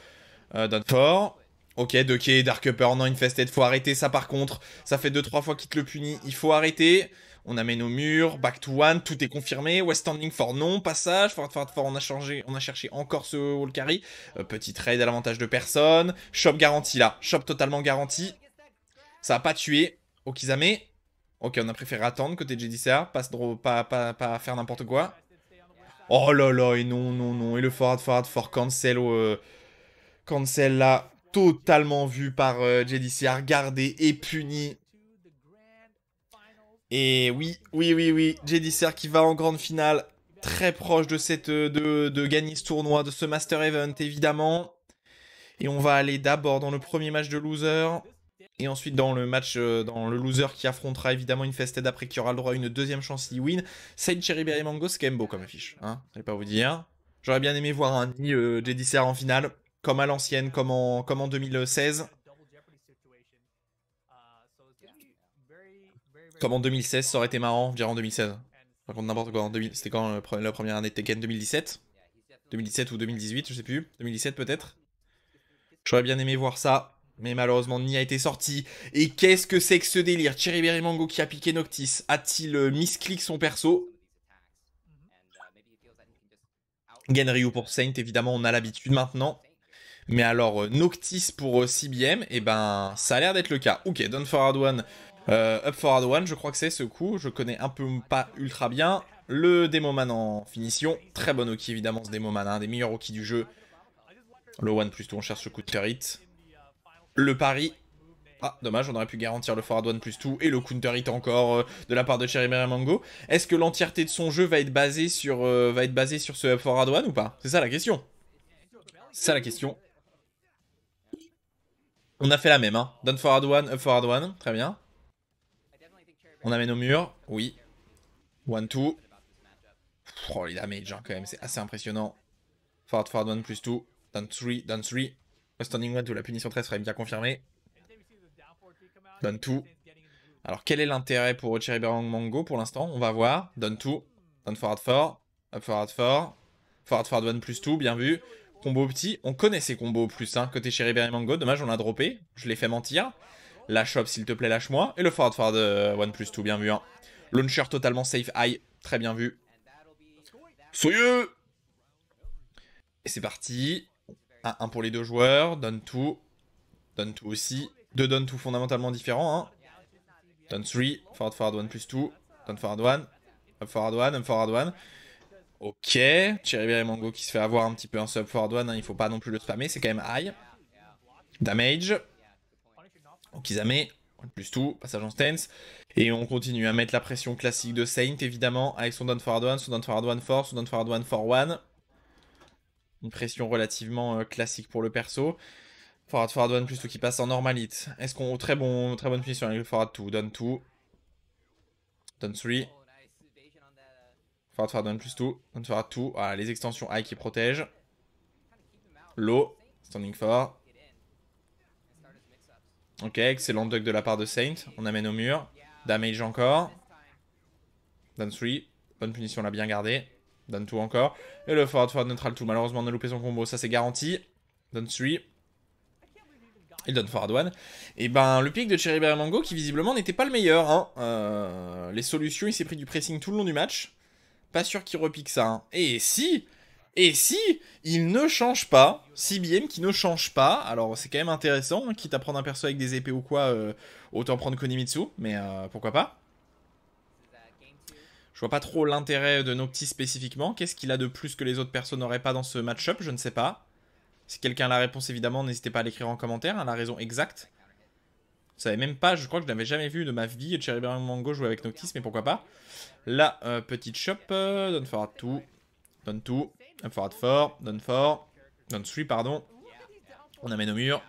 Done for. Ok, 2K, Dark Upper, non Infested, faut arrêter ça par contre. Ça fait 2-3 fois qu'il te le punit, il faut arrêter. On amène au mur, back to one, tout est confirmé. West standing for non, passage. Forward for, on a cherché encore ce wall carry. Petit trade à l'avantage de personne. Shop garanti là, shop totalement garanti. Ça va pas tuer. Okizame. Ok, on a préféré attendre côté JDCR, pas faire n'importe quoi. Oh là là, et non, non, non. Et le forward for cancel, cancel là, totalement vu par JDCR, gardé et puni. Et oui, oui, oui, oui, JDCR qui va en grande finale, très proche de cette de gagner ce tournoi, de ce Master Event évidemment. Et on va aller d'abord dans le premier match de loser. Et ensuite dans le match, dans le loser qui affrontera évidemment Infested après qui aura le droit à une deuxième chance s'il win. Side Cherry Berry Mango, c'est quand même beau comme affiche, hein, je vais pas vous dire. J'aurais bien aimé voir un JDCR en finale, comme à l'ancienne, comme en 2016. Comme en 2016, ça aurait été marrant, je dirais en 2016. Par contre, n'importe quoi, c'était quand la première année de Tekken 2017 2017 ou 2018, je sais plus. 2017 peut-être. J'aurais bien aimé voir ça. Mais malheureusement, Ni a été sorti. Et qu'est-ce que c'est que ce délire? Cherry Berry Mango qui a piqué Noctis. A-t-il misclick son perso? Genryu pour Saint, évidemment, on a l'habitude maintenant. Mais alors, Noctis pour CBM, eh ben, ça a l'air d'être le cas. Ok, down forward one, up forward one, je crois que c'est ce coup. Je connais un peu pas ultra bien. Le Demoman en finition. Très bon Oki, évidemment, ce Demoman, un des meilleurs Oki du jeu. Le one plus tout, on cherche le coup de counter hit. Le pari. Ah, dommage, on aurait pu garantir le forward one plus tout et le counter hit encore de la part de Cherry Berry Mango. Est-ce que l'entièreté de son jeu va être basée sur ce up forward one ou pas? C'est ça la question. C'est ça la question. On a fait la même, hein. Down forward one, up forward one, très bien. On amène au mur, oui. One, two. Oh, les damage, hein, quand même, c'est assez impressionnant. Forward one plus two. Down three, down three. Standing one to la punition 13 serait bien confirmée. Down two. Alors, quel est l'intérêt pour Cherry Berry Mango pour l'instant? On va voir. Down two. Down forward four. Up forward four. Forward one plus two, bien vu. Combo petit. On connaît ces combos plus, hein, côté Cherry Berry Mango. Dommage, on l'a droppé. Je l'ai fait mentir. La shop, s'il te plaît, lâche-moi. Et le forward one plus two, bien vu. Hein. Launcher totalement safe high. Très bien vu. Soyeux. Et c'est parti. 1 pour les deux joueurs. Down two. Down two aussi. Deux down two fondamentalement différents. Hein. Down 3. Forward one plus two. Down forward one. Up forward one. Up forward one. Ok. Cherry Berry Mango qui se fait avoir un petit peu un sub forward one. Hein. Il faut pas non plus le spammer. C'est quand même high. Damage. Okizame. One plus two. Passage en stance. Et on continue à mettre la pression classique de Saint, évidemment, avec son down forward one, son down forward one for, son down forward one for one. Une pression relativement classique pour le perso. Forward one plus tout qui passe en normal hit. Est-ce qu'on... Très bonne punition avec le forward 2. Down 2. Down 3. Forward one plus 2. Down forward 2. Voilà, les extensions high qui protègent. Low. Standing for. Ok, excellent duck de la part de Saint. On amène au mur. Damage encore. Down 3. Bonne punition, on l'a bien gardé. Down 2 encore. Et le forward neutral 2. Malheureusement, on a loupé son combo. Ça, c'est garanti. Down 3. Il donne forward one. Et ben, le pick de Cherry Berry Mango qui visiblement n'était pas le meilleur. Hein. Les solutions, il s'est pris du pressing tout le long du match. Pas sûr qu'il repique ça. Hein. Et si il ne change pas, CBM qui ne change pas, alors c'est quand même intéressant, hein, quitte à prendre un perso avec des épées ou quoi, autant prendre Konimitsu, mais pourquoi pas. Je vois pas trop l'intérêt de Noctis spécifiquement. Qu'est-ce qu'il a de plus que les autres persos n'auraient pas dans ce match-up? Je ne sais pas. Si quelqu'un a la réponse, évidemment, n'hésitez pas à l'écrire en commentaire, hein, la raison exacte. Je savais même pas, je crois que je n'avais jamais vu de ma vie Cherry Berry Mango jouer avec Noctis, mais pourquoi pas. La petite shop, down forward 2, down 2, up forward 4, down 4, down 3, pardon. On amène au mur,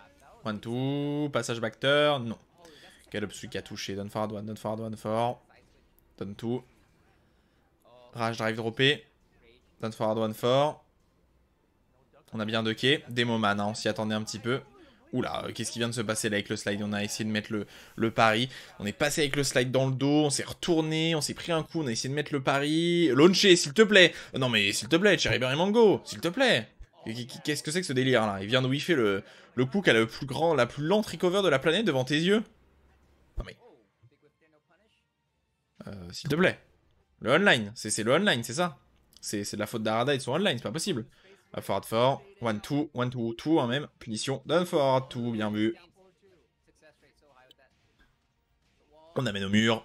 1, 2, passage back turn, non. Quel up celui qui a touché, down forward 1, down forward 1, 4, down 2. Rage drive droppé, down forward 1, 4. On a bien 2 quais. Demoman, hein, on s'y attendait un petit peu. Oula, qu'est-ce qui vient de se passer là avec le slide? On a essayé de mettre le pari. On est passé avec le slide dans le dos, on s'est retourné, on s'est pris un coup, on a essayé de mettre le pari. Launcher, s'il te plaît. Non mais s'il te plaît, Cherry Berry Mango, s'il te plaît. Qu'est-ce que c'est que ce délire là? Il vient de whiffer le coup qui a la plus lente recover de la planète devant tes yeux. Non mais... s'il te plaît. Le online, c'est le online, c'est ça. C'est de la faute d'Arada et de son online, c'est pas possible. Forward 4, 1-2, 1-2, 2, même. Punition, done forward 2, bien vu. On amène au mur.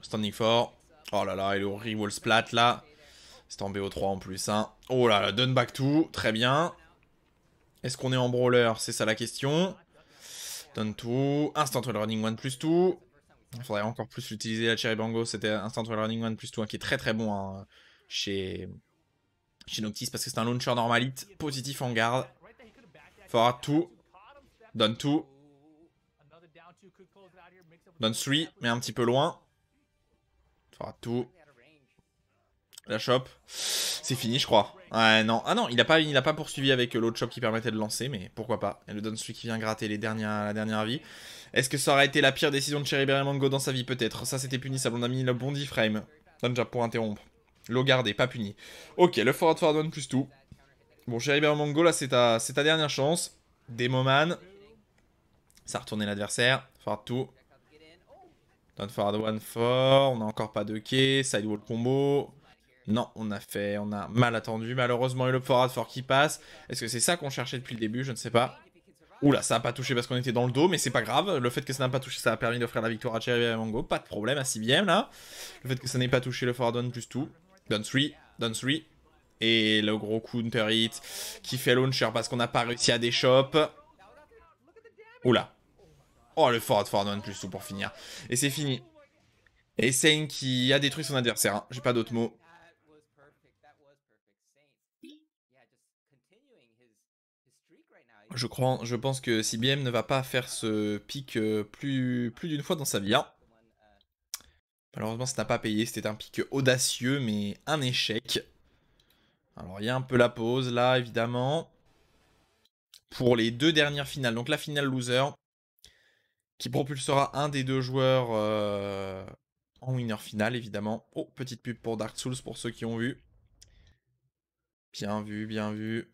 Standing 4. Oh là là, et le re-wall splat là. C'est en BO3 en plus, hein. Oh là là, done back 2, très bien. Est-ce qu'on est en brawler? C'est ça la question. Done 2. Instant wall running 1 plus 2. Il faudrait encore plus l'utiliser, la Cherry Bango. C'était Instant wall running 1 plus 2, hein, qui est très très bon hein, chez Noctis, parce que c'est un launcher normalite, positif en garde. Forward 2. Done 2. Done 3, mais un petit peu loin. Forward 2. La shop. C'est fini, je crois. Ouais, non. Ah non, il a pas poursuivi avec l'autre shop qui permettait de lancer, mais pourquoi pas. Et le Done 3 qui vient gratter la dernière vie. Est-ce que ça aurait été la pire décision de Cherry Berry Mango dans sa vie? Peut-être. Ça, c'était punissable. On a mis le bon D-frame. Done jab pour interrompre. Low gardé, pas puni. Ok, le forward 1 plus 2. Bon, Cherry Berry Mango, là, c'est ta dernière chance. Demoman. Ça a retourné l'adversaire. Forward 2. Done forward 1 fort. On n'a encore pas de quai. Sidewall combo. Non, on a mal attendu. Malheureusement, il y a le forward fort qui passe. Est-ce que c'est ça qu'on cherchait depuis le début? Je ne sais pas. Oula, ça n'a pas touché parce qu'on était dans le dos, mais c'est pas grave. Le fait que ça n'a pas touché, ça a permis d'offrir la victoire à Cherry Berry Mango. Pas de problème à CBM là. Le fait que ça n'ait pas touché le forward 1 plus 2. Done 3, done 3. Et le gros counter hit qui fait launcher parce qu'on n'a pas réussi à des shops. Oula. Oh, le forward 1 plus 2 pour finir. Et c'est fini. Et Sane qui a détruit son adversaire. Hein. J'ai pas d'autres mots. Je pense que CBM ne va pas faire ce pic plus d'une fois dans sa vie. Hein. Malheureusement, ça n'a pas payé. C'était un pic audacieux, mais un échec. Alors, il y a un peu la pause, là, évidemment. Pour les deux dernières finales. Donc, la finale loser, qui propulsera un des deux joueurs en winner final, évidemment. Oh, petite pub pour Dark Souls, pour ceux qui ont vu. Bien vu, bien vu.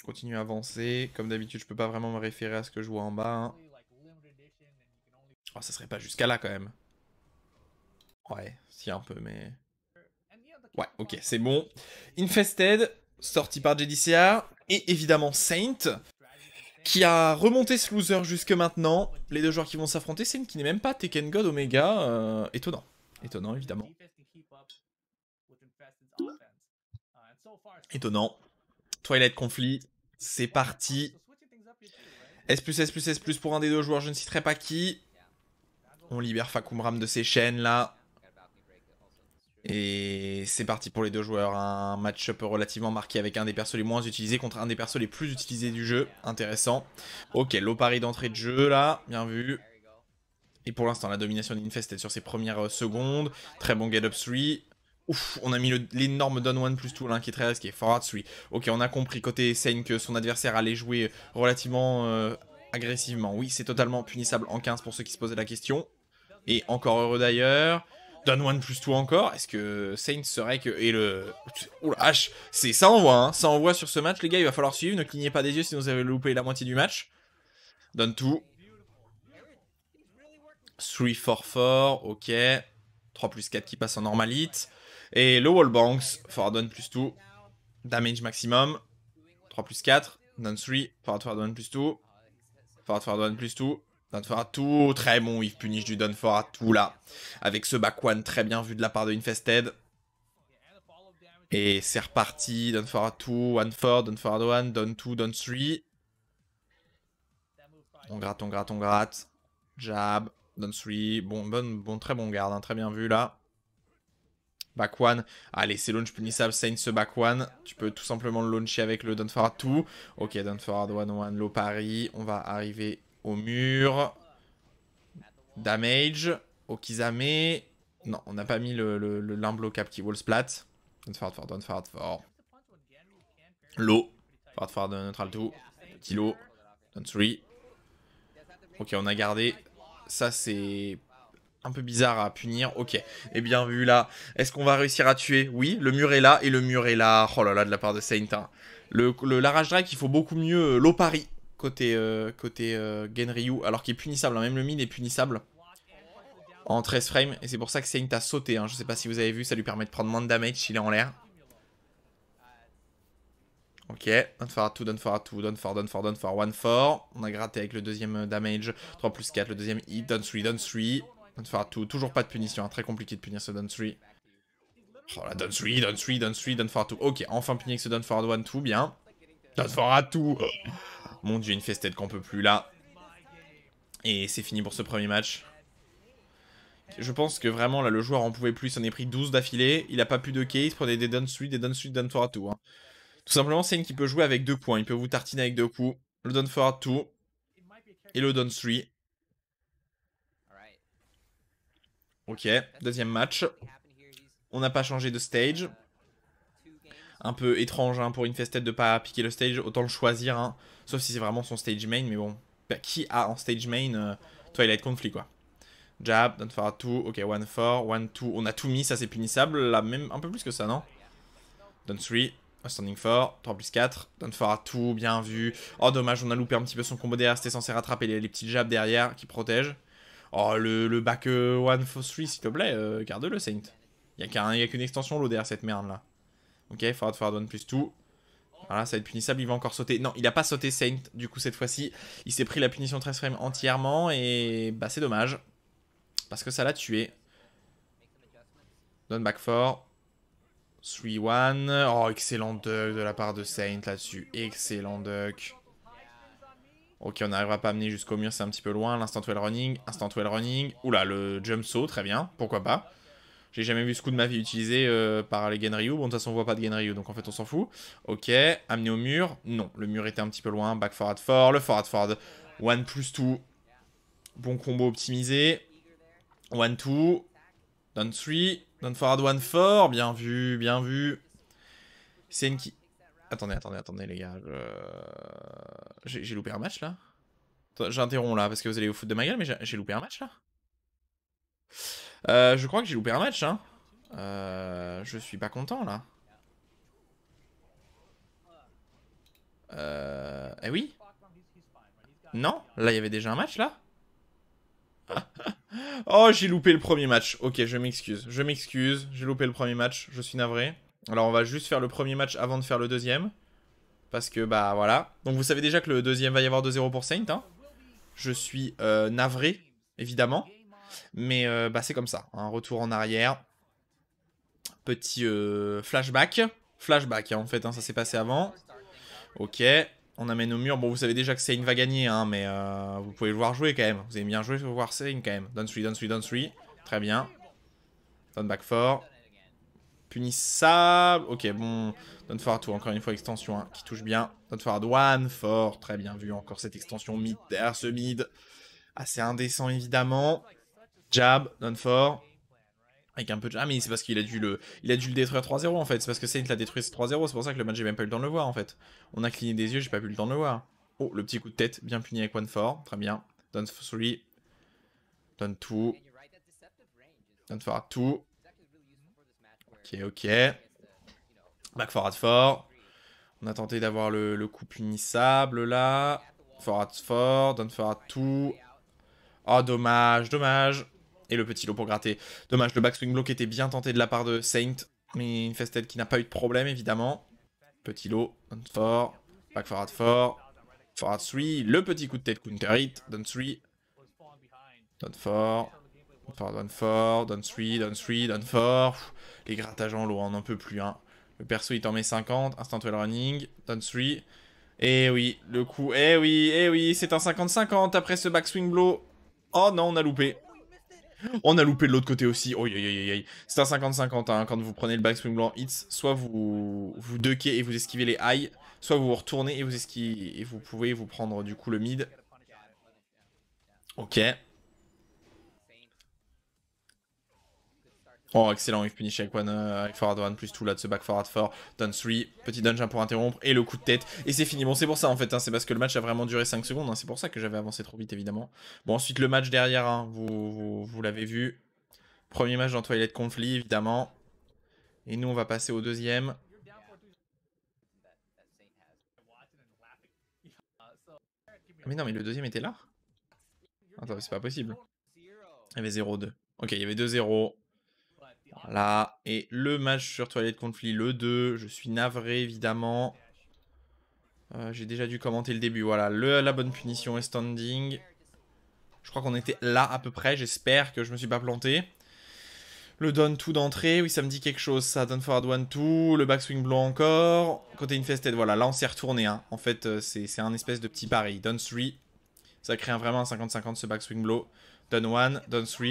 Continue à avancer. Comme d'habitude, je peux pas vraiment me référer à ce que je vois en bas. Hein. Oh, ça serait pas jusqu'à là, quand même. Ouais, si un peu, mais... Ouais, ok, c'est bon. Infested, sorti par JDCR. Et évidemment Saint, qui a remonté ce loser jusque maintenant. Les deux joueurs qui vont s'affronter, Saint qui n'est même pas Tekken God Omega. Étonnant. Étonnant, évidemment. Étonnant. Twilight Conflit, c'est parti. S+, pour un des deux joueurs, je ne citerai pas qui. On libère Fakumram de ses chaînes, là. Et c'est parti pour les deux joueurs, un match-up relativement marqué avec un des persos les moins utilisés contre un des persos les plus utilisés du jeu, intéressant. Ok, low pari d'entrée de jeu là, bien vu. Et pour l'instant la domination d'Infested sur ses premières secondes, très bon get up 3. Ouf, on a mis l'énorme down 1 plus 2 là qui est très risqué, forward 3. Ok, on a compris côté Sane que son adversaire allait jouer relativement agressivement. Oui, c'est totalement punissable en 15 pour ceux qui se posaient la question. Et encore heureux d'ailleurs. Down 1 plus 2 encore. Est-ce que Saint serait que... Et le... Oula, H, c'est ça envoie, hein. Ça envoie sur ce match, les gars. Il va falloir suivre. Ne clignez pas des yeux si vous avez loupé la moitié du match. Down 2. 3, 4, 4. Ok. 3 plus 4 qui passe en normalite. Et le wall banks. Forward 1 plus 2. Damage maximum. 3 plus 4. Down 3. Forward 1 plus 2. Forward 1 plus 2. Done for tout, très bon If Punish du Done for tout là. Avec ce back one très bien vu de la part de Infested. Et c'est reparti, Done for tout, 1-4, Done for 1, Done 2, Done 3. On gratte, on gratte, on gratte. Jab, Done 3, bon, très bon garde, hein, très bien vu là. Back one, allez c'est launch punissable, Saint ce back one. Tu peux tout simplement le launcher avec le Done for 2. Ok, Done for 1, low parry, on va arriver au mur. Damage. Okizame. Non, on n'a pas mis l'imblo cap qui wall splat. Don't fart. Low. Fart de neutral 2. Petit low. Down 3. Ok, on a gardé. Ça, c'est un peu bizarre à punir. Ok, et bien vu là. Est-ce qu'on va réussir à tuer? Oui, le mur est là, et le mur est là. Oh là là, de la part de Saint. Hein. La Rage Drake, il faut beaucoup mieux l'Opari côté Genryu, alors qu'il est punissable. Hein. Même le mid est punissable en 13 frames. Et c'est pour ça que Saint a sauté. Hein. Je sais pas si vous avez vu, ça lui permet de prendre moins de damage s'il est en l'air. Ok, done for 2, done for 2, done for 1 for. On a gratté avec le deuxième damage. 3 plus 4, le deuxième hit, done 3, done 3. Done for 2, toujours pas de punition, hein. Très compliqué de punir ce done 3. Oh là, done 3, done 3, done 3, done for 2. Ok, enfin puni avec ce done for 1, 2, bien. Done for 2. Mon dieu, une fested qu'on peut plus là. Et c'est fini pour ce premier match. Je pense que vraiment là le joueur en pouvait plus, il s'en est pris 12 d'affilée. Il a pas pu de case, il prenait des done 3, des done 3, done for 2. Hein. Tout simplement, c'est une qui peut jouer avec 2 points. Il peut vous tartiner avec 2 coups. Le done for 2 et le done 3. Ok, deuxième match. On n'a pas changé de stage. Un peu étrange hein, pour une fested de pas piquer le stage. Autant le choisir, hein. Sauf si c'est vraiment son stage main. Mais bon, bah, qui a en stage main Twilight Conflict quoi. Jab, done for 2. Ok, 1-4, 1-2. On a tout mis, ça c'est punissable. Là, même un peu plus que ça, non? Done 3. Standing 4, 3 plus 4, done for 2, bien vu. Oh dommage, on a loupé un petit peu son combo derrière, c'était censé rattraper les petits jabs derrière qui protègent. Oh le back 1 for 3 s'il te plaît, garde-le Saint. Il y a qu'une extension l'eau derrière cette merde là. Ok, forward 1 plus 2. Voilà, ça va être punissable, il va encore sauter. Non, il a pas sauté Saint du coup cette fois-ci. Il s'est pris la punition 13 frames entièrement et bah c'est dommage. Parce que ça l'a tué. Done back 4. 3-1. Oh, excellent duck de la part de Saint là-dessus. Excellent duck. Ok, on n'arrivera pas à amener jusqu'au mur, c'est un petit peu loin. L'instant well running. Instant well running. Oula, le jump saut, très bien. Pourquoi pas. J'ai jamais vu ce coup de ma vie utilisé par les Genryu. Bon, de toute façon, on voit pas de Genryu, donc en fait, on s'en fout. Ok, amener au mur. Non, le mur était un petit peu loin. Back forward 4. Le forward forward. 1 plus 2. Bon combo optimisé. 1-2. Done 3. Done forward 1-4. Bien vu, bien vu. C'est une qui... Attendez, les gars. J'ai loupé un match, là? J'interromps, là, parce que vous allez au foot de ma gueule, mais j'ai loupé un match, là? Je crois que j'ai loupé un match, hein. Je suis pas content, là. Eh oui? Non? Là, il y avait déjà un match, là? Oh, j'ai loupé le premier match. Ok, je m'excuse. Je m'excuse. J'ai loupé le premier match. Je suis navré. Alors, on va juste faire le premier match avant de faire le deuxième. Parce que, bah, voilà. Donc, vous savez déjà que le deuxième va y avoir 2-0 pour Saint, hein. Je suis navré, évidemment. Mais bah, c'est comme ça. Un retour en arrière. Petit flashback. Flashback, hein, en fait, hein, ça s'est passé avant. Ok. On amène au mur. Bon, vous savez déjà que Saint va gagner, hein, mais vous pouvez le voir jouer quand même. Vous avez bien joué, voir Saint quand même. Done 3, done 3, done 3. Très bien. Done back 4. Punissable. Ok, bon. Done forward 2, encore une fois, extension hein, qui touche bien. Done forward 1, fort. Très bien vu. Encore cette extension mid derrière ce mid. Assez indécent, évidemment. Jab, done for. Avec un peu de... Ah mais c'est parce qu'il a dû le détruire 3-0 en fait. C'est parce que Saint l'a détruit 3-0. C'est pour ça que le match j'ai même pas eu le temps de le voir en fait. On a cligné des yeux, j'ai pas eu le temps de le voir. Oh, le petit coup de tête, bien puni avec 1-4. Très bien. Done 3. Done 2. Done for 2. Ok. Back forward 4. On a tenté d'avoir le coup punissable là. Forward 4. Done for 2. Oh dommage, dommage. Et le petit lot pour gratter. Dommage, le backswing block était bien tenté de la part de Saint. Mais une Fested qui n'a pas eu de problème, évidemment. Petit lot, done 4. Back forward 4. Forward 3. Le petit coup de tête counter hit. Done 3. Done 4. Forward 1-4. Done 3. Done 3. Done 4. Les grattages en lot, on n'en peut plus. Hein. Le perso, il t'en met 50. Instant well running. Done 3. Et oui, le coup. Eh oui, c'est un 50-50 après ce backswing blow. Oh non, on a loupé. On a loupé de l'autre côté aussi. Oh, c'est un 50-50 hein, quand vous prenez le backswing blanc hits. Soit vous duckez et vous esquivez les high. Soit vous retournez et vous esquivez. Et vous pouvez vous prendre du coup le mid. Ok. Oh, excellent, if punish avec one, avec forward 1 plus 2 là de ce back forward 4. Down 3, petit dungeon pour interrompre et le coup de tête. Et c'est fini. Bon, c'est pour ça en fait, hein, c'est parce que le match a vraiment duré 5 secondes. Hein, c'est pour ça que j'avais avancé trop vite évidemment. Bon, ensuite le match derrière, hein, vous l'avez vu. Premier match dans Twilight Conflict évidemment. Et nous on va passer au deuxième. Mais non, mais le deuxième était là. Attends, c'est pas possible. Il y avait 0-2. Ok, il y avait 2-0. Voilà. Et le match sur Twilight Conflict, le 2. Je suis navré, évidemment. J'ai déjà dû commenter le début. Voilà, la bonne punition est standing. Je crois qu'on était là à peu près. J'espère que je me suis pas planté. Le down 2 d'entrée. Oui, ça me dit quelque chose. Ça, down forward 1-2. Le backswing blow encore. Côté infested, voilà. Là, on s'est retourné. Hein. En fait, c'est un espèce de petit pari. Down 3. Ça crée vraiment un 50-50 ce backswing blow. Down 1, down 3.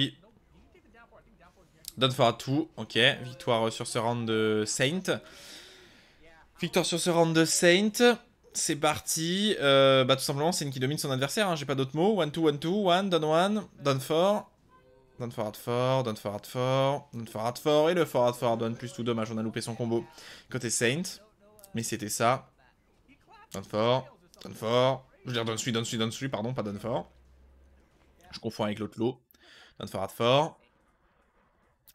Down forward 2. Ok, victoire sur ce round de Saint. Victoire sur ce round de Saint. C'est parti. Bah, tout simplement, c'est une qui domine son adversaire. Hein. J'ai pas d'autres mots. 1-2, 1-2, 1, down 1, down 4. Down forward 4, down forward 4, down forward 4. Et le forward forward 1 plus 2. Dommage, on a loupé son combo. Côté Saint. Mais c'était ça. Down 4, down 4. Je veux dire down 3, down 3, down 3. Pardon, pas down 4. Je confonds avec l'autre lot. Down forward 4.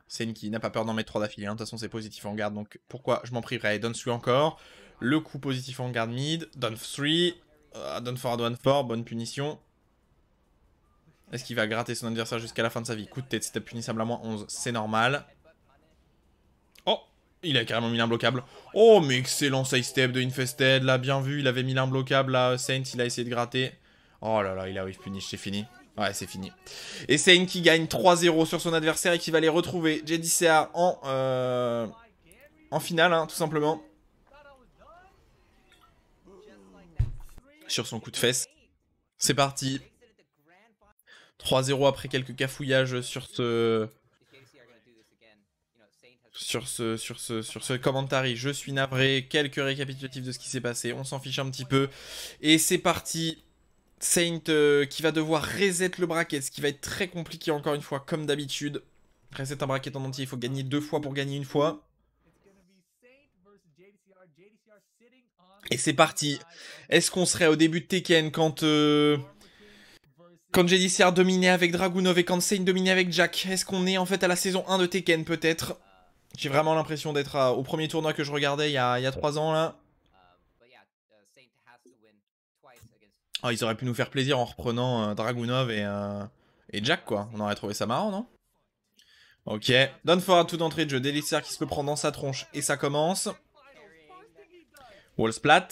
C'est une qui n'a pas peur d'en mettre 3 d'affilée. Hein. De toute façon, c'est positif en garde. Donc, pourquoi je m'en priverais? Down 3 encore. Le coup positif en garde mid. Down 3. Down forward 1-4. Bonne punition. Est-ce qu'il va gratter son adversaire jusqu'à la fin de sa vie? Coup de tête, c'est punissable à moins 11. C'est normal. Oh, il a carrément mis l'imbloquable. Oh, mais excellent side step de Infested. Là, bien vu. Il avait mis l'imbloquable. Là, Saint, il a essayé de gratter. Oh là là, il a whiff punish. C'est fini. Ouais, c'est fini. Et Saint qui gagne 3-0 sur son adversaire et qui va aller retrouver JDCA en finale, hein, tout simplement. Sur son coup de fesse. C'est parti. 3-0 après quelques cafouillages sur ce... Sur ce commentary. Je suis navré. Quelques récapitulatifs de ce qui s'est passé. On s'en fiche un petit peu. Et c'est parti. Saint qui va devoir reset le bracket, ce qui va être très compliqué encore une fois, comme d'habitude. Reset un bracket en entier, il faut gagner 2 fois pour gagner une fois. Et c'est parti. Est-ce qu'on serait au début de Tekken quand JDCR dominait avec Dragunov et quand Saint dominait avec Jack? Est-ce qu'on est en fait à la saison 1 de Tekken peut-être? J'ai vraiment l'impression d'être au premier tournoi que je regardais il y a 3 ans là. Oh, ils auraient pu nous faire plaisir en reprenant Dragunov et Jack, quoi. On aurait trouvé ça marrant, non? Ok. Down forward tout d'entrée de jeu. Delicer qui se le prend dans sa tronche. Et ça commence. Wall splat.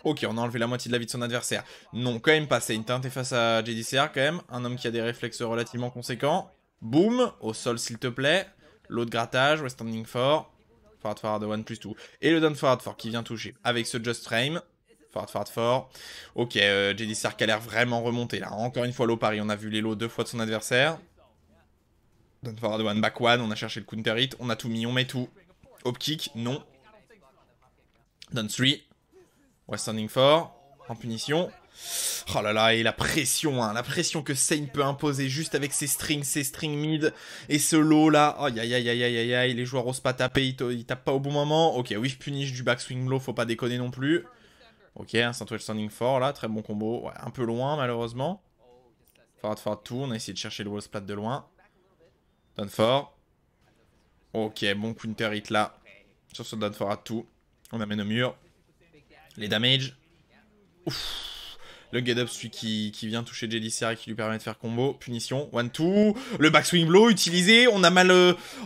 Ok, on a enlevé la moitié de la vie de son adversaire. Non, quand même pas Saint. Hein. T'es face à JDCR, quand même. Un homme qui a des réflexes relativement conséquents. Boum. Au sol, s'il te plaît. L'autre grattage. We're standing for. Forward forward 1 plus 2. Et le down forward 4 qui vient toucher. Avec ce just frame. Forward fort. Ok, JDCR qui a l'air vraiment remonté là. Encore une fois, low pari. On a vu les lots 2 fois de son adversaire. Down forward 1, back 1. On a cherché le counter hit. On a tout mis, on met tout. Hop kick, non. Down 3. We're standing for. En punition. Oh là là, et la pression, hein. La pression que Saint peut imposer juste avec ses strings mid. Et ce low là. Aïe aïe aïe aïe aïe aïe. Les joueurs osent pas taper. Ils tapent pas au bon moment. Ok, whiff punish du backswing low. Faut pas déconner non plus. Ok, un Sandwich Standing 4 là, très bon combo. Ouais, un peu loin malheureusement. Forward 2, on a essayé de chercher le wall splat de loin. Down 4. Ok, bon counter hit là. Sur ce down forward 2. On amène au mur. Les damage. Ouf. Le get up, celui qui vient toucher JDCR et qui lui permet de faire combo. Punition, 1-2. Le backswing blow utilisé. On a mal...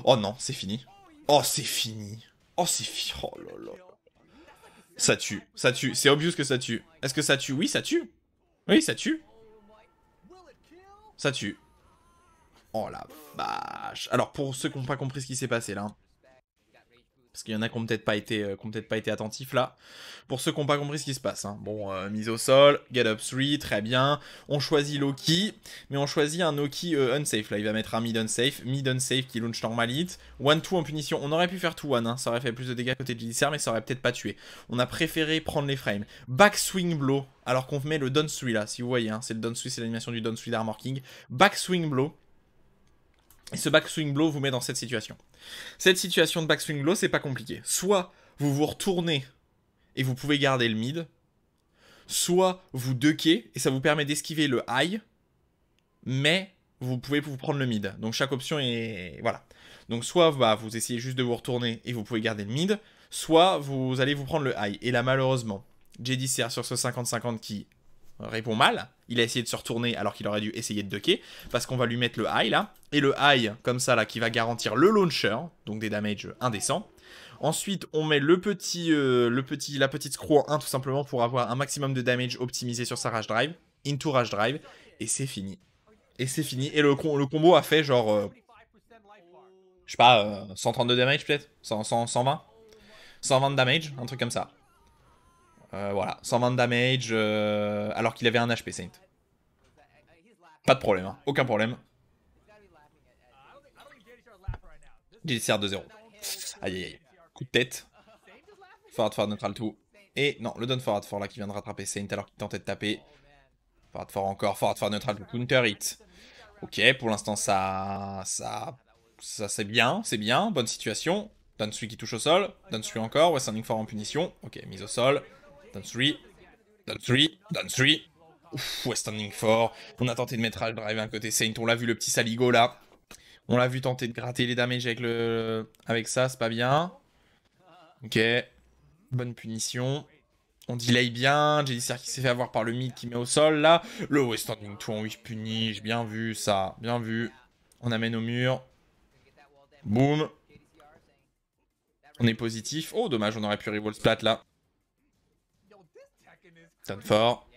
Oh non, c'est fini. Oh, c'est fini. Oh, c'est fini. Oh là là. Ça tue, ça tue. C'est obvious que ça tue. Est-ce que ça tue? Oui, ça tue. Oui, ça tue. Ça tue. Oh la vache. Alors, pour ceux qui n'ont pas compris ce qui s'est passé là, parce qu'il y en a qui n'ont peut-être pas été attentifs là. Pour ceux qui n'ont pas compris ce qui se passe. Hein. Bon, mise au sol, get up 3, très bien. On choisit Loki, mais on choisit un Loki unsafe. Là, il va mettre un mid unsafe qui launch normal hit. 1-2 en punition. On aurait pu faire 2-1, hein. Ça aurait fait plus de dégâts côté de JDCR, mais ça aurait peut-être pas tué. On a préféré prendre les frames. Back swing blow, alors qu'on met le down 3 là, si vous voyez. Hein. C'est le down 3, c'est l'animation du down 3 d'Armor King. Back swing blow. Et ce backswing blow vous met dans cette situation. Cette situation de backswing blow, c'est pas compliqué. Soit vous vous retournez et vous pouvez garder le mid, soit vous duckez et ça vous permet d'esquiver le high, mais vous pouvez vous prendre le mid. Donc chaque option est... Voilà. Donc soit bah, vous essayez juste de vous retourner et vous pouvez garder le mid, soit vous allez vous prendre le high. Et là malheureusement, JDCR sur ce 50-50 qui répond mal, il a essayé de se retourner alors qu'il aurait dû essayer de ducker, parce qu'on va lui mettre le high là, et le high comme ça là qui va garantir le launcher, donc des damages indécents. Ensuite, on met la petite screw en 1 tout simplement pour avoir un maximum de damage optimisé sur sa rage drive, into rage drive, et c'est fini. Et c'est fini. Et le combo a fait genre, je sais pas, 132 damage peut-être 120 120 de damage, un truc comme ça. Voilà, 120 de damage, alors qu'il avait un HP Saint. Pas de problème, hein. Aucun problème. JDCR 2-0. Aïe aïe aïe. Coup de tête. Forward neutral tout. Et non, le down forward for là qui vient de rattraper Saint alors qu'il tentait de taper. Forward for encore, forward neutral tout. Counter hit. Ok, pour l'instant ça c'est bien, bonne situation. Down 3 qui touche au sol, down 3 encore, West Standing 4 en punition. Ok, mise au sol. Down 3, down 3, down 3. Ouf, West Standing 4. On a tenté de mettre Rage Drive à un côté Saint, on l'a vu le petit saligo là. On l'a vu tenter de gratter les damages avec ça, c'est pas bien. Ok, bonne punition. On delay bien, JDCR qui s'est fait avoir par le mid qui met au sol là. Le West Standing 2 en 8 punish, bien vu ça, bien vu. On amène au mur. Boum. On est positif. Oh dommage, on aurait pu reroll splat là. Down 4.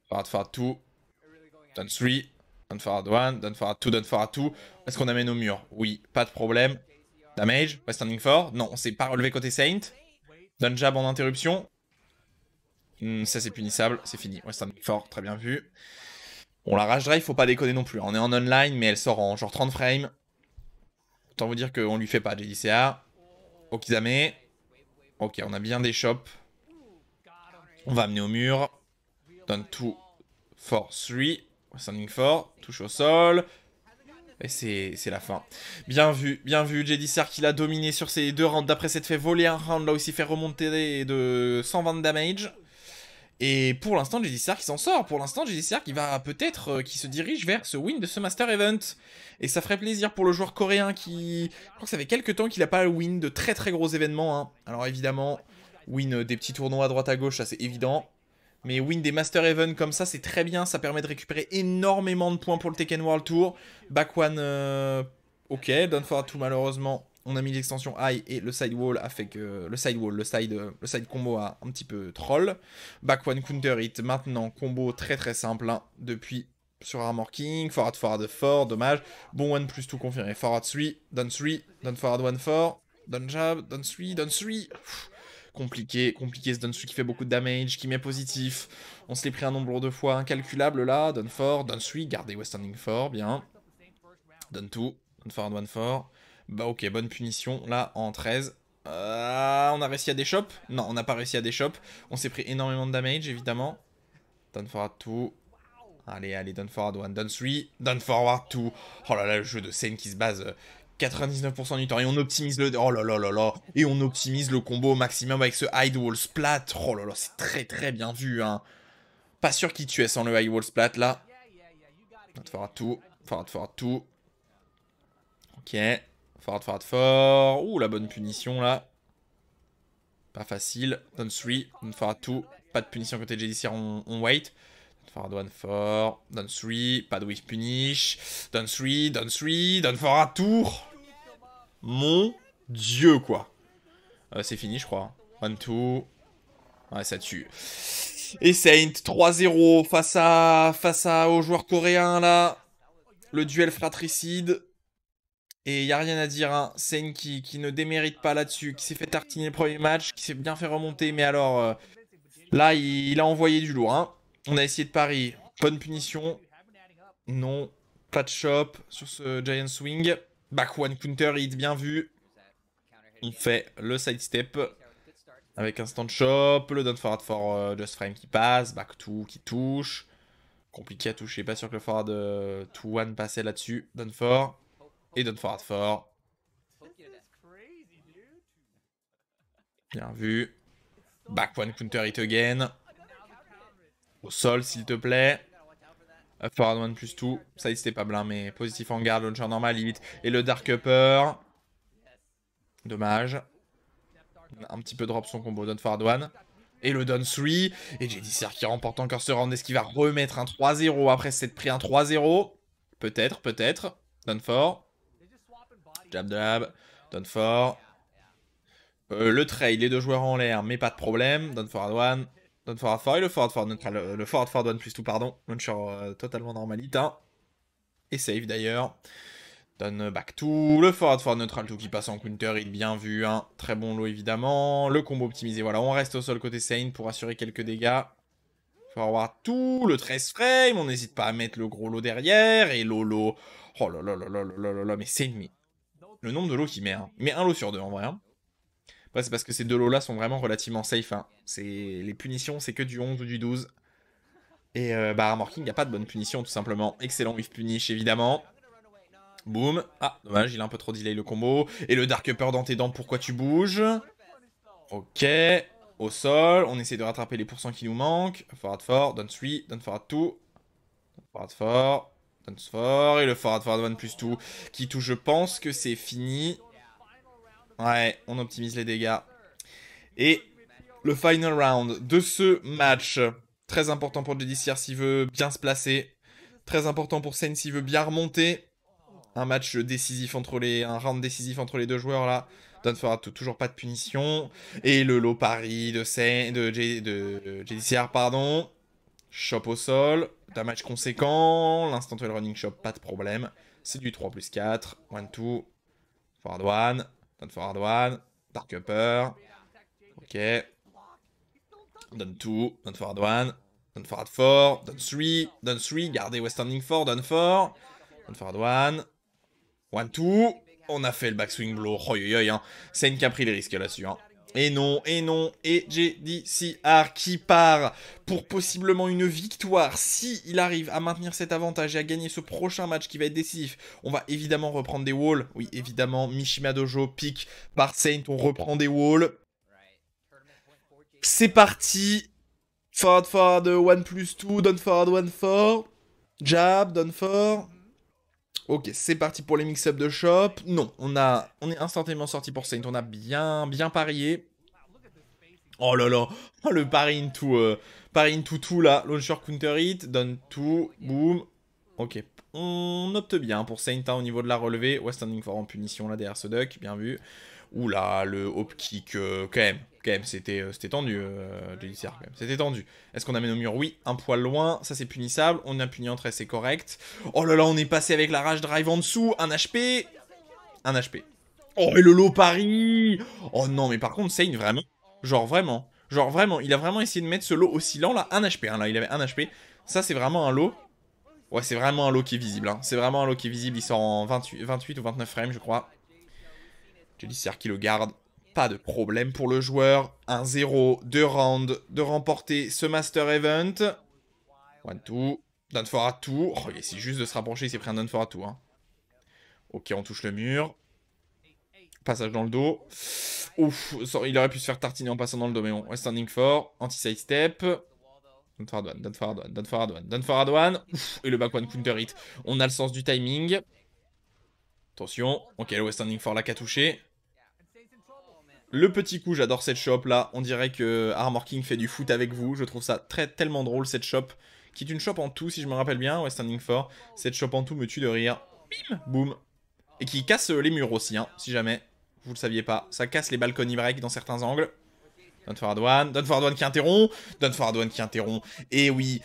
Forward 2. Down 3. Down forward 1. Down forward 2. Down forward 2. Est-ce qu'on amène au mur? Oui, pas de problème. Damage. West Standing 4. Non, on s'est pas relevé côté Saint. Down jab en interruption. Ça c'est punissable, c'est fini. West Standing 4, très bien vu. Bon, la rage drive, faut pas déconner non plus. On est en online, mais elle sort en genre 30 frames. Autant vous dire qu'on lui fait pas JDCA. Okizame. Ok, on a bien des shops. On va amener au mur. Down 2, 4, 3. Standing 4, touche au sol. Et c'est la fin. Bien vu, JDCR qui l'a dominé sur ces deux rounds. D'après s'être fait voler un round, là aussi fait remonter de 120 de damage. Et pour l'instant, JDCR qui s'en sort. Pour l'instant, JDCR qui va peut-être, qui se dirige vers ce win de ce Master Event. Et ça ferait plaisir pour le joueur coréen qui... Je crois que ça fait quelques temps qu'il n'a pas win de très très gros événements. Hein. Alors évidemment, win des petits tournois à droite à gauche, ça c'est évident. Mais win des Master Event comme ça, c'est très bien. Ça permet de récupérer énormément de points pour le Tekken World Tour. Back one, ok. Down for two malheureusement. On a mis l'extension high et le side wall a fait que... Le side combo a un petit peu troll. Back one counter hit. Maintenant, combo très très simple. Hein, depuis sur Armor King. Forward 4, dommage. Bon 1 plus tout confirmé. Forward 3, down forward 1 4. Down jab, down 3, down 3. Compliqué ce down 3 qui fait beaucoup de damage, qui met positif. On se l'est pris un nombre de fois incalculable là. Down 4, down 3, gardez West Standing 4, bien. Down 2, down forward 1 4. Bah ok, bonne punition, là, en 13. On a réussi à des shops? Non, on n'a pas réussi à des shops. On s'est pris énormément de damage, évidemment. Down forward 2. Allez, down forward 1, down 3, down forward 2. Oh là là, le jeu de scène qui se base 99% du temps. Et on optimise le... Oh là là là là. Et on optimise le combo au maximum avec ce hide wall splat. Oh là là, c'est très très bien vu, hein. Pas sûr qu'il tuait sans le hide wall splat, là. Down forward 2, forward 2. Ok. Forward 4. Ouh, la bonne punition là. Pas facile. Down 3. Down forward 2. Pas de punition côté JDCR, on wait. Down forward 1 4. Down 3. Pas de whiff punish. Down 3. Down forward tour. Mon dieu, quoi. C'est fini, je crois. 1 2. Ouais, ça tue. Et Saint 3-0 face aux joueurs coréens là. Le duel fratricide. Et il n'y a rien à dire, hein. Saint qui ne démérite pas là-dessus, qui s'est fait tartiner le premier match, qui s'est bien fait remonter, mais alors, là, il a envoyé du lourd, hein. On a essayé de pari, bonne punition. Non, pas de shop sur ce Giant Swing. Back one counter hit, bien vu. On fait le sidestep avec un stand shop, le down forward for Just Frame qui passe, back two qui touche. Compliqué à toucher, pas sûr que le forward 2-1 passait là-dessus. Done for. Et done forward for. Bien vu. Back one counter it again. Au sol, s'il te plaît. Up forward one plus 2. Ça, c'était pas bien, mais positif en garde, launcher normal, limite. Et le dark upper. Dommage. Un petit peu drop son combo, done forward one. Et le down 3. Et JDCR qui remporte encore ce round. Est-ce qu'il va remettre un 3-0 après s'être pris un 3-0? Peut-être, peut-être. Done for. Jab jab. Done for. Le trail, les deux joueurs en l'air, mais pas de problème. Done forward one. Done forward 4 et le forward forward neutral. Le forward forward one plus 2, pardon. Launcher totalement normalite. Hein. Et save d'ailleurs. Donne back 2, le forward forward neutral 2 qui passe en counter, il bien vu, hein. Très bon lot évidemment, le combo optimisé, voilà, on reste au sol côté Saint pour assurer quelques dégâts. Forward 2, le 13 frame, on n'hésite pas à mettre le gros lot derrière, et Lolo, oh là là là là là là là, mais Saint, mais le nombre de lots qu'il met, hein. Il met un lot sur deux en vrai, hein. Ouais, c'est parce que ces deux lots là sont vraiment relativement safe, hein. Les punitions, c'est que du 11 ou du 12. Et bah Armor King, il n'y a pas de bonne punition tout simplement, excellent whiff punish évidemment. Boum. Ah, dommage, il a un peu trop delay le combo. Et le Dark Upper dans tes dents, pourquoi tu bouges? Ok. Au sol, on essaie de rattraper les pourcents qui nous manquent. Forward 4, down 3, down forward 2. Forward 4, down 4. Et le forward forward 1 plus 2 qui touche, je pense que c'est fini. Ouais, on optimise les dégâts. Et le final round de ce match. Très important pour JDCR s'il veut bien se placer. Très important pour Saint s'il veut bien remonter. Un match décisif un round décisif entre les deux joueurs là. Done for toujours pas de punition. Et le low pari de JDCR, pardon. Shop au sol. Damage conséquent. L'instant well running shop, pas de problème. C'est du 3 plus 4. 1-2. Forward 1. Done forward 1. Dark upper. Ok. Done 2. Done forward 1. Done forward 4. Done 3. Done 3. Gardez West Standing 4. Done 4. Done forward 1. 1-2, on a fait le backswing blow, oh yo yo, hein. Saint qui a pris les risques là-dessus, hein. Et non, et JDCR qui part pour possiblement une victoire. Si il arrive à maintenir cet avantage et à gagner ce prochain match qui va être décisif, on va évidemment reprendre des walls. Oui, évidemment, Mishima Dojo pick par Saint, on reprend des walls. C'est parti. Forward 1 plus 2, down forward 1 4. Jab, down 4. Ok, c'est parti pour les mix-up de shop. Non, on est instantanément sorti pour Saint. On a bien parié. Oh là là, le pari into tout là. Launcher counter hit, donne tout, boom. Ok, on opte bien pour Saint hein, au niveau de la relevée. West Standing for en punition là derrière ce duck, bien vu. Oula, le hop kick, quand même, c'était tendu, JDCR, quand même. C'était tendu. Est-ce qu'on amène au mur? Oui, un poil loin, ça c'est punissable. On a puni entrée, c'est correct. Oh là là, on est passé avec la rage drive en dessous. Un HP. Un HP. Oh, et le low pari. Oh non, mais par contre, Saint, vraiment. Genre, vraiment. Il a vraiment essayé de mettre ce lot oscillant, là. Un HP, hein, là, il avait un HP. Ça, c'est vraiment un lot. Ouais, c'est vraiment un lot qui est visible, hein. C'est vraiment un lot qui est visible. Il sort en 28 ou 29 frames, je crois. JDCR qui le garde, pas de problème pour le joueur. 1-0, 2 rounds de remporter ce Master Event. 1-2, done for a 2. Oh, il essaie juste de se rapprocher, il s'est pris un done for a 2. Hein. Ok, on touche le mur. Passage dans le dos. Ouf, il aurait pu se faire tartiner en passant dans le dos, mais bon. West standing for, anti-side step. Done for hard one. Ouf, et le back one counter hit. On a le sens du timing. Attention. Ok, le West standing for là qu'a touché. Le petit coup, j'adore cette shop là. On dirait que Armor King fait du foot avec vous. Je trouve ça tellement drôle cette shop. Qui est une shop en tout, si je me rappelle bien. West Standing 4. Cette shop en tout me tue de rire. Bim, boum. Et qui casse les murs aussi, hein, si jamais. Vous le saviez pas. Ça casse les balcony break dans certains angles. Done forward one. Done forward one qui interrompt. Done forward one qui interrompt. Et oui,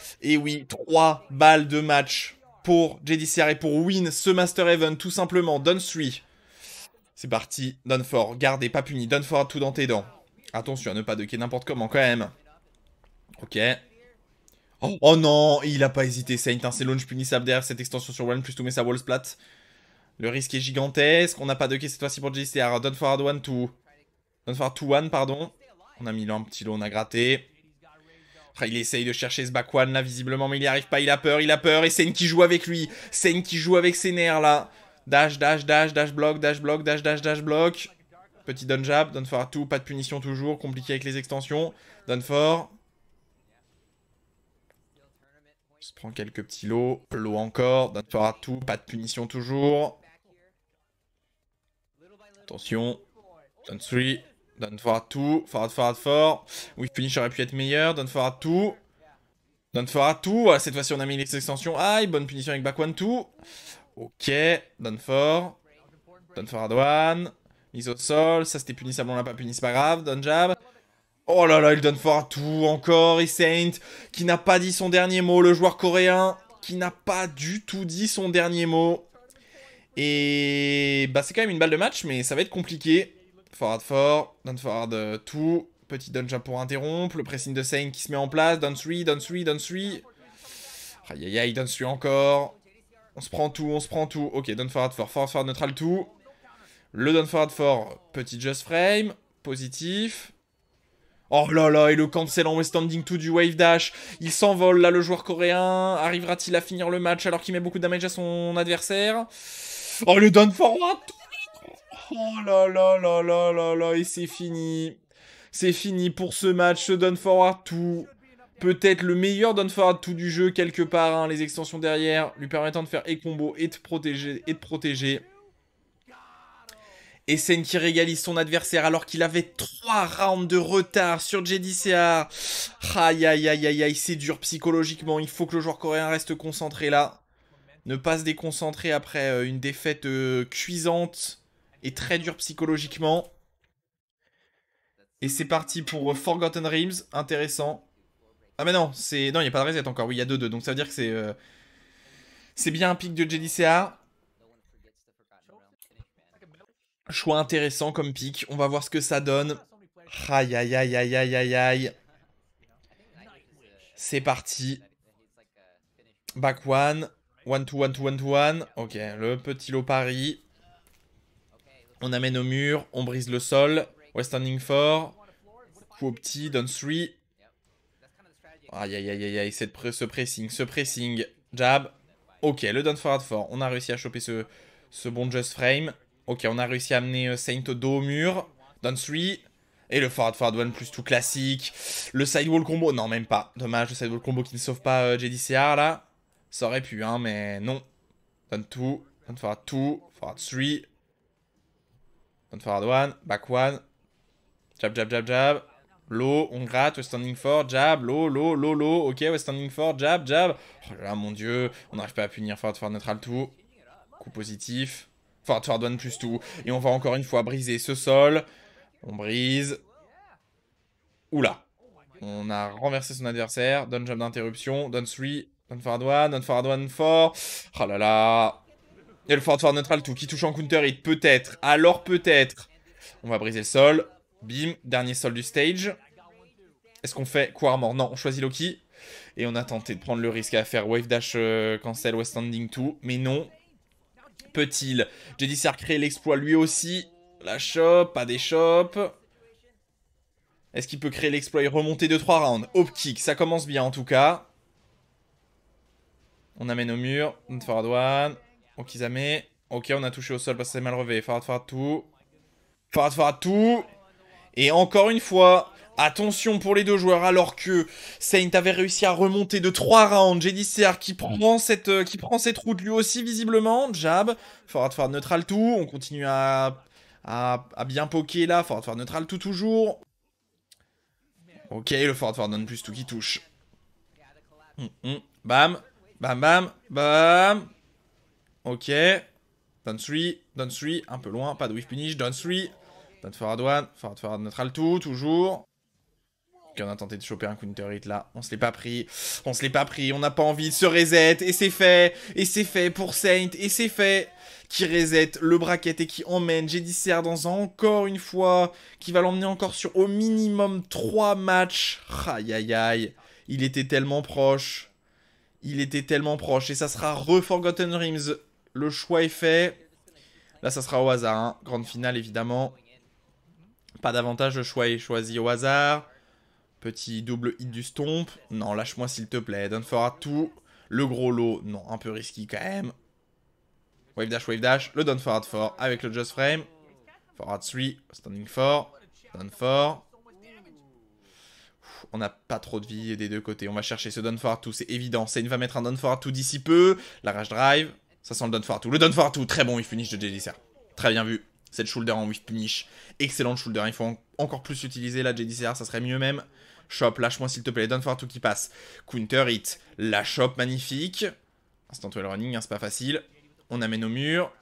3 balles de match pour JDCR et pour win ce Master Event, tout simplement. Done 3. C'est parti, done for, gardez, pas puni, done for tout dans tes dents. Attention à ne pas ducker n'importe comment quand même. Ok. Oh non, il a pas hésité Saint, hein, c'est launch punissable derrière cette extension sur one plus tout mais sa wall splat. Le risque est gigantesque, on n'a pas ducké cette fois-ci pour JDCR. Done for 1 2. Done for 2 1 pardon. On a mis là un petit lot, on a gratté. Ah, il essaye de chercher ce back one là, visiblement, mais il n'y arrive pas. Il a peur, et Sane qui joue avec lui. Sane qui joue avec ses nerfs là. Dash, dash, dash, dash block, dash block, dash, dash, dash block. Petit down jab, down for tout, pas de punition toujours, compliqué avec les extensions. Down for. On se prend quelques petits lots. Lots encore, down for tout, pas de punition toujours. Attention. Down 3. Down for tout. Forward for. Oui, punish aurait pu être meilleur. Down for tout. Down for tout. Voilà, cette fois-ci, on a mis les extensions. Aïe, bonne punition avec back one tout. Ok. Down for. Down for one. Mise au sol. Ça, c'était punissable. On l'a pas puni, c'est pas grave. Down jab. Oh là là, il donne for tout encore. Et Saint, qui n'a pas dit son dernier mot. Le joueur coréen, qui n'a pas du tout dit son dernier mot. Et bah c'est quand même une balle de match, mais ça va être compliqué. Forward 4, down forward 2, petit down jump pour interrompre, le pressing de Saint qui se met en place, down 3, down 3, down 3. Aïe aïe aïe, down 3 encore. On se prend tout, on se prend tout. Ok, down forward 4, forward 4, neutral 2. Le down forward 4, petit just frame, positif. Oh là là, et le cancel en withstanding 2 du wave dash. Il s'envole là, le joueur coréen. Arrivera-t-il à finir le match alors qu'il met beaucoup de damage à son adversaire? Oh, le down forward. Oh là là là là là là, et c'est fini. C'est fini pour ce match, ce down forward 2. Peut-être le meilleur down forward 2 du jeu, quelque part, hein, les extensions derrière, lui permettant de faire et combo et de protéger. Et Sen qui régalise son adversaire alors qu'il avait 3 rounds de retard sur JDCR. Aïe aïe aïe aïe aïe, c'est dur psychologiquement, il faut que le joueur coréen reste concentré là. Ne pas se déconcentrer après une défaite cuisante et très dure psychologiquement. Et c'est parti pour Forgotten Realms, intéressant. Ah mais non, non, il n'y a pas de reset encore, oui, il y a 2-2, donc ça veut dire que c'est bien un pick de JDCA. Choix intéressant comme pick, on va voir ce que ça donne. Aïe aïe aïe aïe aïe aïe aïe. C'est parti. Back one. 1-2, 1-2, 1-2, 1. Ok, le petit lot pari. On amène au mur, on brise le sol. West standing 4. Coup au petit, down 3. Aïe aïe aïe aïe aïe, ce pressing. Jab. Ok, le down forward 4. On a réussi à choper ce bon just frame. Ok, on a réussi à amener Saint au dos au mur. Down 3. Et le forward 1 plus tout classique. Le sidewall combo. Non, même pas. Dommage, le sidewall combo qui ne sauve pas JDCR là. Ça aurait pu, hein, mais non. Down 2. Down forward 2. Forward 3. Down forward 1. Back 1. Jab, jab, jab, jab. Low, on gratte. West standing 4. Jab. Low, low, low, low. Ok, west standing 4. Jab, jab. Oh là là, mon dieu. On n'arrive pas à punir forward neutral 2. Coup positif. Forward 1 plus tout. Et on va encore une fois briser ce sol. On brise. Oula. On a renversé son adversaire. Down jump d'interruption. Down 3. Down forward 1 4. Oh là là. Et le forward neutral 2 qui touche en counter hit. Peut-être. Alors peut-être. On va briser le sol. Bim. Dernier sol du stage. Est-ce qu'on fait coup armor? Non, on choisit Loki. Et on a tenté de prendre le risque à faire wave dash cancel west standing 2. Mais non. Peut-il? JDCR crée l'exploit lui aussi. La shop, pas des shops. Est-ce qu'il peut créer l'exploit et remonter de 3 rounds? Hop kick, ça commence bien en tout cas. On amène au mur. Forward 1. Ok, Izame. Ok, on a touché au sol parce que c'est mal relevé. Forward 2. Forward 2. Et encore une fois, attention pour les deux joueurs alors que Saint avait réussi à remonter de 3 rounds. JDCR qui prend cette route lui aussi visiblement. Jab. Forward neutral 2. On continue à bien poker là. Forward neutral 2 toujours. Ok, le forward 1 plus tout qui touche. Bam. Bam, bam, bam. Ok. Down 3, un peu loin, pas de whiff punish. Down 3. Down forward neutral 2, toujours. Ok, on a tenté de choper un counter hit là. On se l'est pas pris. On n'a pas envie de se reset. Et c'est fait. Et c'est fait pour Saint. Et c'est fait. Qui reset le bracket et qui emmène JDCR dans encore une fois. Qui va l'emmener encore sur au minimum 3 matchs. Aïe aïe aïe. Il était tellement proche. Et ça sera Forgotten Realms. Le choix est fait. Là, ça sera au hasard. Hein. Grande finale, évidemment. Pas d'avantage, le choix est choisi au hasard. Petit double hit du stomp. Non, lâche-moi s'il te plaît. Down forward 2. Le gros lot. Non, un peu risky quand même. Wave dash. Le down forward 4 avec le just frame. Forward 3. Standing 4. Down 4. On n'a pas trop de vie des deux côtés. On va chercher ce down forward 2. C'est évident. Sane va mettre un down forward 2 d'ici peu. La rage drive. Ça sent le down forward 2. Le down forward 2. Très bon whiff punish de JDCR. Très bien vu. Cette shoulder en whiff punish. Excellent shoulder. Il faut encore plus utiliser la JDCR. Ça serait mieux même. Chop, lâche-moi s'il te plaît. Down forward 2 qui passe. Counter hit. La chop magnifique. Instant well running. Hein, c'est pas facile. On amène au mur.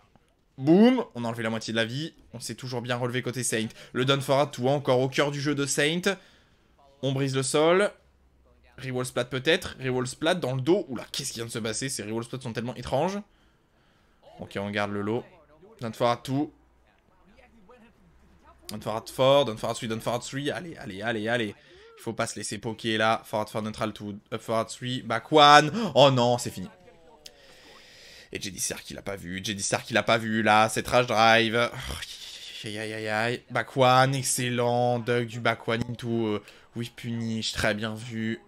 Boum. On a enlevé la moitié de la vie. On s'est toujours bien relevé côté Saint. Le down forward 2 encore au cœur du jeu de Saint. On brise le sol. Rewall splat peut-être. Rewall splat dans le dos. Oula, qu'est-ce qui vient de se passer? Ces rewall splats sont tellement étranges. Ok, on garde le lot. Down forward 2. Down forward 4. Down forward 3. Down forward 3. Allez. Il faut pas se laisser poker là. Forward 4, neutral 2. Up forward 3. Back 1. Oh non, c'est fini. Et JDCR qui l'a pas vu. JDCR qui l'a pas vu là. Cette rage drive. Aïe. Back 1. Excellent. Dug du back 1 into. Oui, punish. Très bien vu.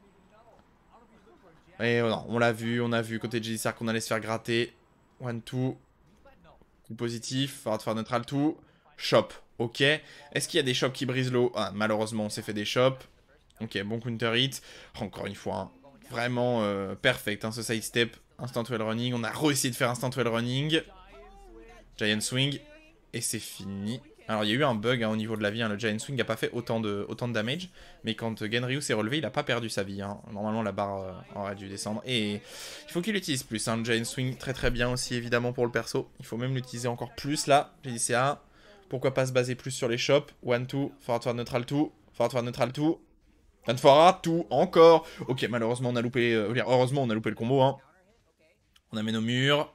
Et non, on l'a vu. On a vu côté JDCR qu'on allait se faire gratter. 1, 2. Coup positif. Forward 4, neutral 2. Shop. Ok. Est-ce qu'il y a des shops qui brisent l'eau? Ah, malheureusement, on s'est fait des shops. Ok, bon counter hit. Encore une fois, hein, vraiment perfect, hein, ce side step. Instant well running. On a réussi de faire instant well running. Giant swing. Et c'est fini. Alors, il y a eu un bug hein, au niveau de la vie. Hein. Le Giant swing n'a pas fait autant de damage. Mais quand Genryu s'est relevé, il n'a pas perdu sa vie. Hein. Normalement, la barre aurait dû descendre. Et il faut qu'il l'utilise plus. Hein. Le Giant swing, très bien aussi, évidemment, pour le perso. Il faut même l'utiliser encore plus là. J'ai dit CA. Pourquoi pas se baser plus sur les shops. 1, 2, forward neutral 2. Forward neutral 2. Down forward 2, encore. Ok, malheureusement, on a loupé... heureusement, on a loupé le combo. Hein. On amène au mur.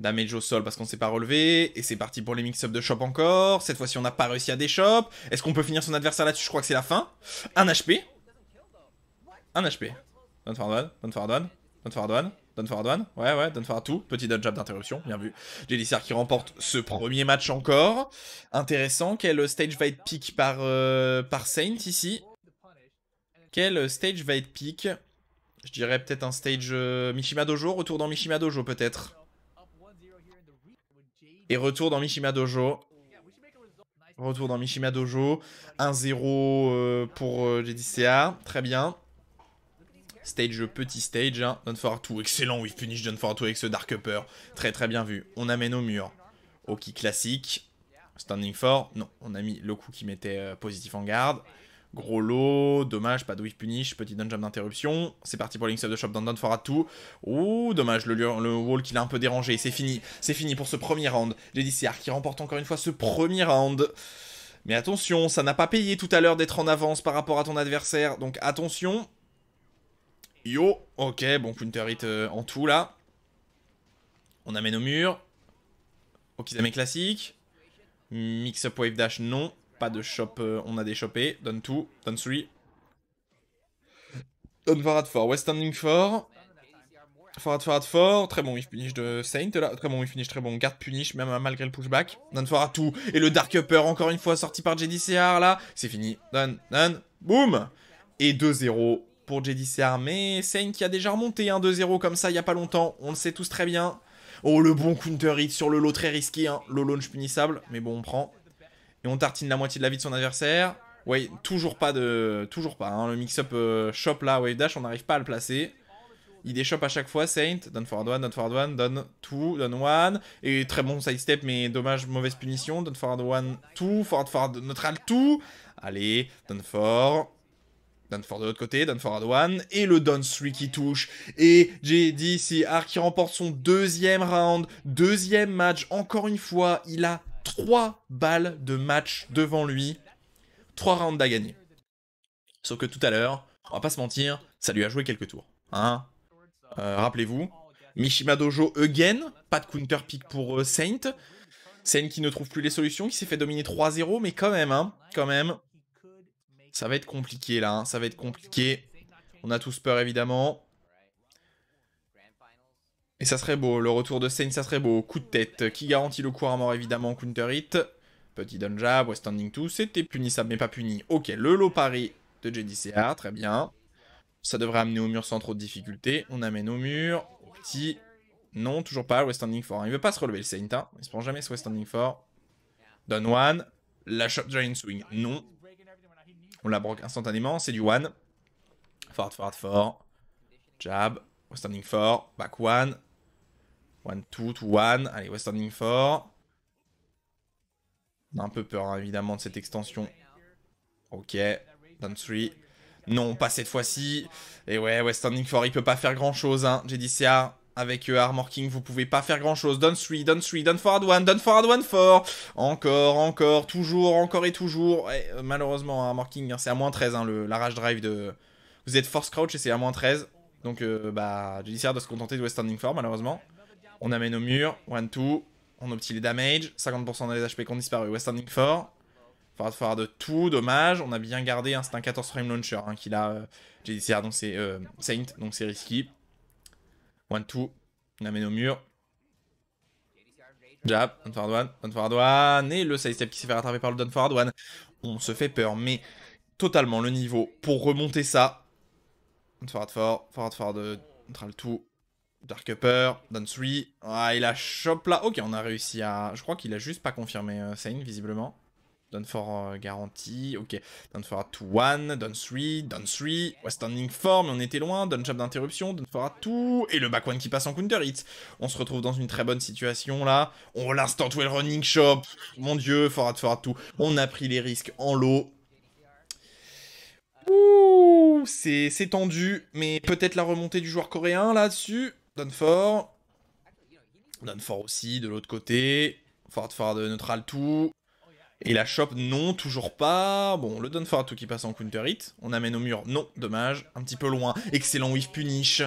Damage au sol parce qu'on s'est pas relevé. Et c'est parti pour les mix-up de shop encore. Cette fois-ci, on n'a pas réussi à des shops. Est-ce qu'on peut finir son adversaire là-dessus? Je crois que c'est la fin. 1 HP. 1 HP. Down forward 1. Down forward 1. Down forward 1. Down forward 1. Ouais, down forward 2. Petit dodge jab d'interruption. Bien vu. JDCR qui remporte ce premier match encore. Intéressant. Quel stage va être pick par Saint ici? Quel stage va être pick? Je dirais peut-être un stage Mishima Dojo. Retour dans Mishima Dojo peut-être. Et retour dans Mishima Dojo. Retour dans Mishima Dojo. 1-0 pour JDCA. Très bien. Stage, petit stage. Hein. Down forward 2. Excellent. Oui, finish Down forward 2 avec ce Dark Upper. Très bien vu. On amène au mur. Oki classique. Standing 4. Non, on a mis le coup qui mettait positif en garde. Gros lot, dommage, pas de whiff punish, petit down jump d'interruption. C'est parti pour Links of the Shop dans Down forward 2. Ouh, dommage, le wall qui l'a un peu dérangé. C'est fini pour ce premier round. JDCR qui remporte encore une fois ce premier round. Mais attention, ça n'a pas payé tout à l'heure d'être en avance par rapport à ton adversaire. Donc attention. Yo, ok, bon counter hit en tout là. On amène au mur. Okizame classique. Mix up wave dash, non. Pas de shop, on a des chopés. Down 2, down 3. Down forward 4, west standing 4. Forward 4. Très bon whiff punish de Saint là. Très bon whiff punish, très bon guard punish, même malgré le pushback. Down forward 2. Et le Dark Upper, encore une fois, sorti par JDCR là. C'est fini. Done. Boom. Et 2-0 pour JDCR. Mais Saint qui a déjà remonté un 2-0 comme ça il n'y a pas longtemps. On le sait tous très bien. Oh, le bon counter hit sur le lot très risqué. Hein. Le launch punissable. Mais bon, on prend. Et on tartine la moitié de la vie de son adversaire. Ouais, toujours pas. Hein. Le mix-up shop là, wave dash, on n'arrive pas à le placer. Il déchoppe à chaque fois, Saint. Down forward 1, down forward 1, down 2, down 1. Et très bon sidestep, mais dommage, mauvaise punition. Down forward 1, 2, forward neutral 2. Allez, down 4. Down 4 de l'autre côté, down forward 1. Et le down 3 qui touche. Et JDCR qui remporte son deuxième round. Deuxième match. Encore une fois, il a 3 balles de match devant lui. 3 rounds à gagner. Sauf que tout à l'heure, on va pas se mentir, ça lui a joué quelques tours. Hein, rappelez-vous. Mishima Dojo again. Pas de counter pick pour Saint. Saint qui ne trouve plus les solutions, qui s'est fait dominer 3-0, mais quand même, hein. Quand même. Ça va être compliqué là, hein. Ça va être compliqué. On a tous peur évidemment. Et ça serait beau, le retour de Saint, ça serait beau. Coup de tête, qui garantit le coup à mort évidemment, counter hit. Petit down jab, West Standing 2, c'était punissable mais pas puni. Ok, le low parry de JDCR, très bien. Ça devrait amener au mur sans trop de difficultés. On amène au mur, petit... Non, toujours pas, West Standing 4. Il veut pas se relever le Saint, hein. Il se prend jamais ce West Standing 4. Down one, la shot giant swing, non. On la broque instantanément, c'est du one. Forward, forward, fort. Jab, West Standing 4, back one. 1, 2, 2, 1. Allez, West Standing 4. On a un peu peur, hein, évidemment, de cette extension. Ok, down 3. Non, pas cette fois-ci. Et ouais, West Standing 4, il peut pas faire grand-chose, hein. JDCR, avec Armor King, vous pouvez pas faire grand-chose. Down 3, down 3, down forward 1, down forward 1, 4. Encore, encore, toujours, encore et toujours. Ouais, malheureusement, Armor King, hein, c'est à moins 13, hein, la rage drive de... Vous êtes force crouch et c'est à moins 13. Donc, bah, JDCR doit se contenter de West Standing 4, malheureusement. On amène au mur, 1, 2, on obtient les damage, 50% dans les HP qui ont disparu, West Standing 4. Forward forward 2, dommage, on a bien gardé, hein, c'est un 14 frame launcher hein, qu'il a JDCR, donc c'est Saint, donc c'est risky. 1, 2, on amène au mur. Jab, down forward 1, et le side step qui s'est fait rattraper par le down forward 1. On se fait peur, mais totalement le niveau pour remonter ça. Down forward 4, neutral 2. Dark Upper, down 3. Ah, il a chop là. Ok, on a réussi à... Je crois qu'il a juste pas confirmé Saint, visiblement. Down 4 garantie. Ok. Down 4 2, 1. Down 3. Down 3. West Standing 4, mais on était loin. Down jab d'interruption. Down 4 2. Et le back one qui passe en counter hit. On se retrouve dans une très bonne situation là. On l'instant well running shop. Mon dieu, forward 2. On a pris les risques en low. Ouh, c'est tendu. Mais peut-être la remontée du joueur coréen là-dessus. Down 4. Down 4 aussi, de l'autre côté. Forward de neutral 2. Et la shop, non, toujours pas. Bon, le down forward 2 qui passe en counter hit. On amène au mur, non, dommage. Un petit peu loin. Excellent whiff punish.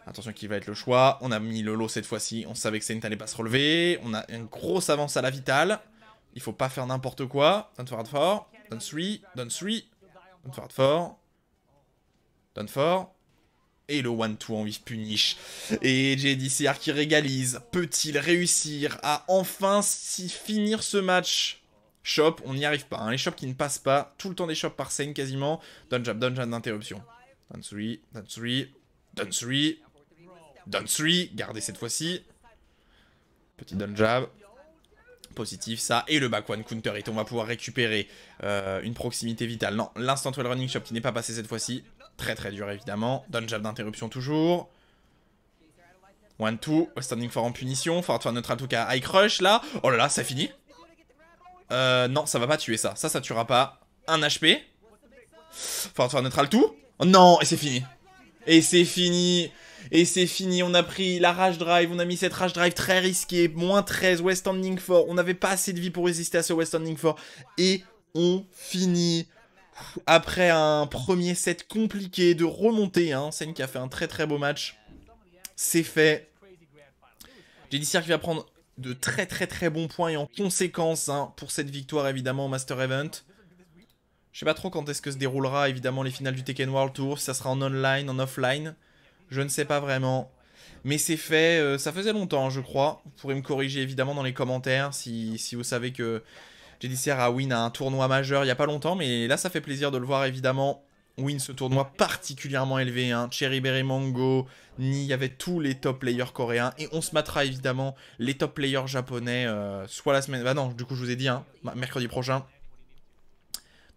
Attention qui va être le choix. On a mis le low cette fois-ci. On savait que Saint n'allait pas se relever. On a une grosse avance à la vitale. Il faut pas faire n'importe quoi. Down forward 4. Down 3. Down 3. Down forward 4. Down 4. Et le 1-2 en whiff punish. Et JDCR qui régalise. Peut-il réussir à enfin finir ce match? Shop, on n'y arrive pas. Hein. Les shops qui ne passent pas. Tout le temps des shops par Saint quasiment. Down jab d'interruption. Down 3, down 3, down 3, down 3. Gardez cette fois-ci. Petit down jab. Positif ça. Et le back one counter hit. On va pouvoir récupérer une proximité vitale. Non, l'instant well running shop qui n'est pas passé cette fois-ci. Très très dur évidemment. Down jab d'interruption toujours. 1-2. West Standing 4 en punition. Forward neutral tout cas high crush là. Oh là là, ça finit. Non, ça va pas tuer ça. Ça tuera pas. 1 HP. Forward neutral tout. Oh non, et c'est fini. Et c'est fini. Et c'est fini. On a pris la rage drive. On a mis cette rage drive très risquée. Moins 13. West Standing 4. On n'avait pas assez de vie pour résister à ce West Standing 4. Et on finit. Après un premier set compliqué de remonter, hein, Saint qui a fait un très très beau match. C'est fait. JDCR qui va prendre de très très très bons points et en conséquence hein, pour cette victoire évidemment au Master Event. Je sais pas trop quand est-ce que se déroulera évidemment les finales du Tekken World Tour, si ça sera en online, en offline. Je ne sais pas vraiment. Mais c'est fait, ça faisait longtemps je crois. Vous pourrez me corriger évidemment dans les commentaires si vous savez que JDCR a win à un tournoi majeur il n'y a pas longtemps. Mais là ça fait plaisir de le voir évidemment. Win ce tournoi particulièrement élevé. Hein. Cherry Berry Mango, Ni, il y avait tous les top players coréens. Et on se matera évidemment les top players japonais, soit la semaine... Bah non, du coup je vous ai dit, hein, mercredi prochain.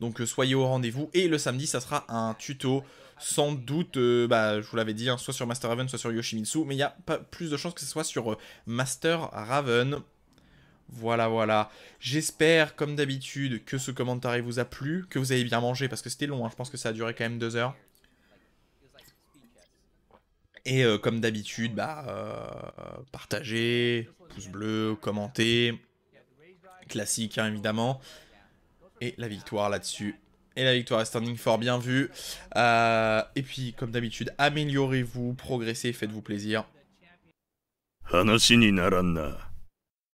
Donc soyez au rendez-vous. Et le samedi, ça sera un tuto, sans doute, bah, je vous l'avais dit, hein, soit sur Master Raven, soit sur Yoshimitsu. Mais il y a pas plus de chances que ce soit sur Master Raven. Voilà, voilà. J'espère, comme d'habitude, que ce commentaire vous a plu, que vous avez bien mangé, parce que c'était long, hein. Je pense que ça a duré quand même 2 heures. Et comme d'habitude, bah, partagez, pouce bleu, commentez. Classique, hein, évidemment. Et la victoire là-dessus. Et la victoire est standing fort, bien vu. Et puis, comme d'habitude, améliorez-vous, progressez, faites-vous plaisir. 話にならんな。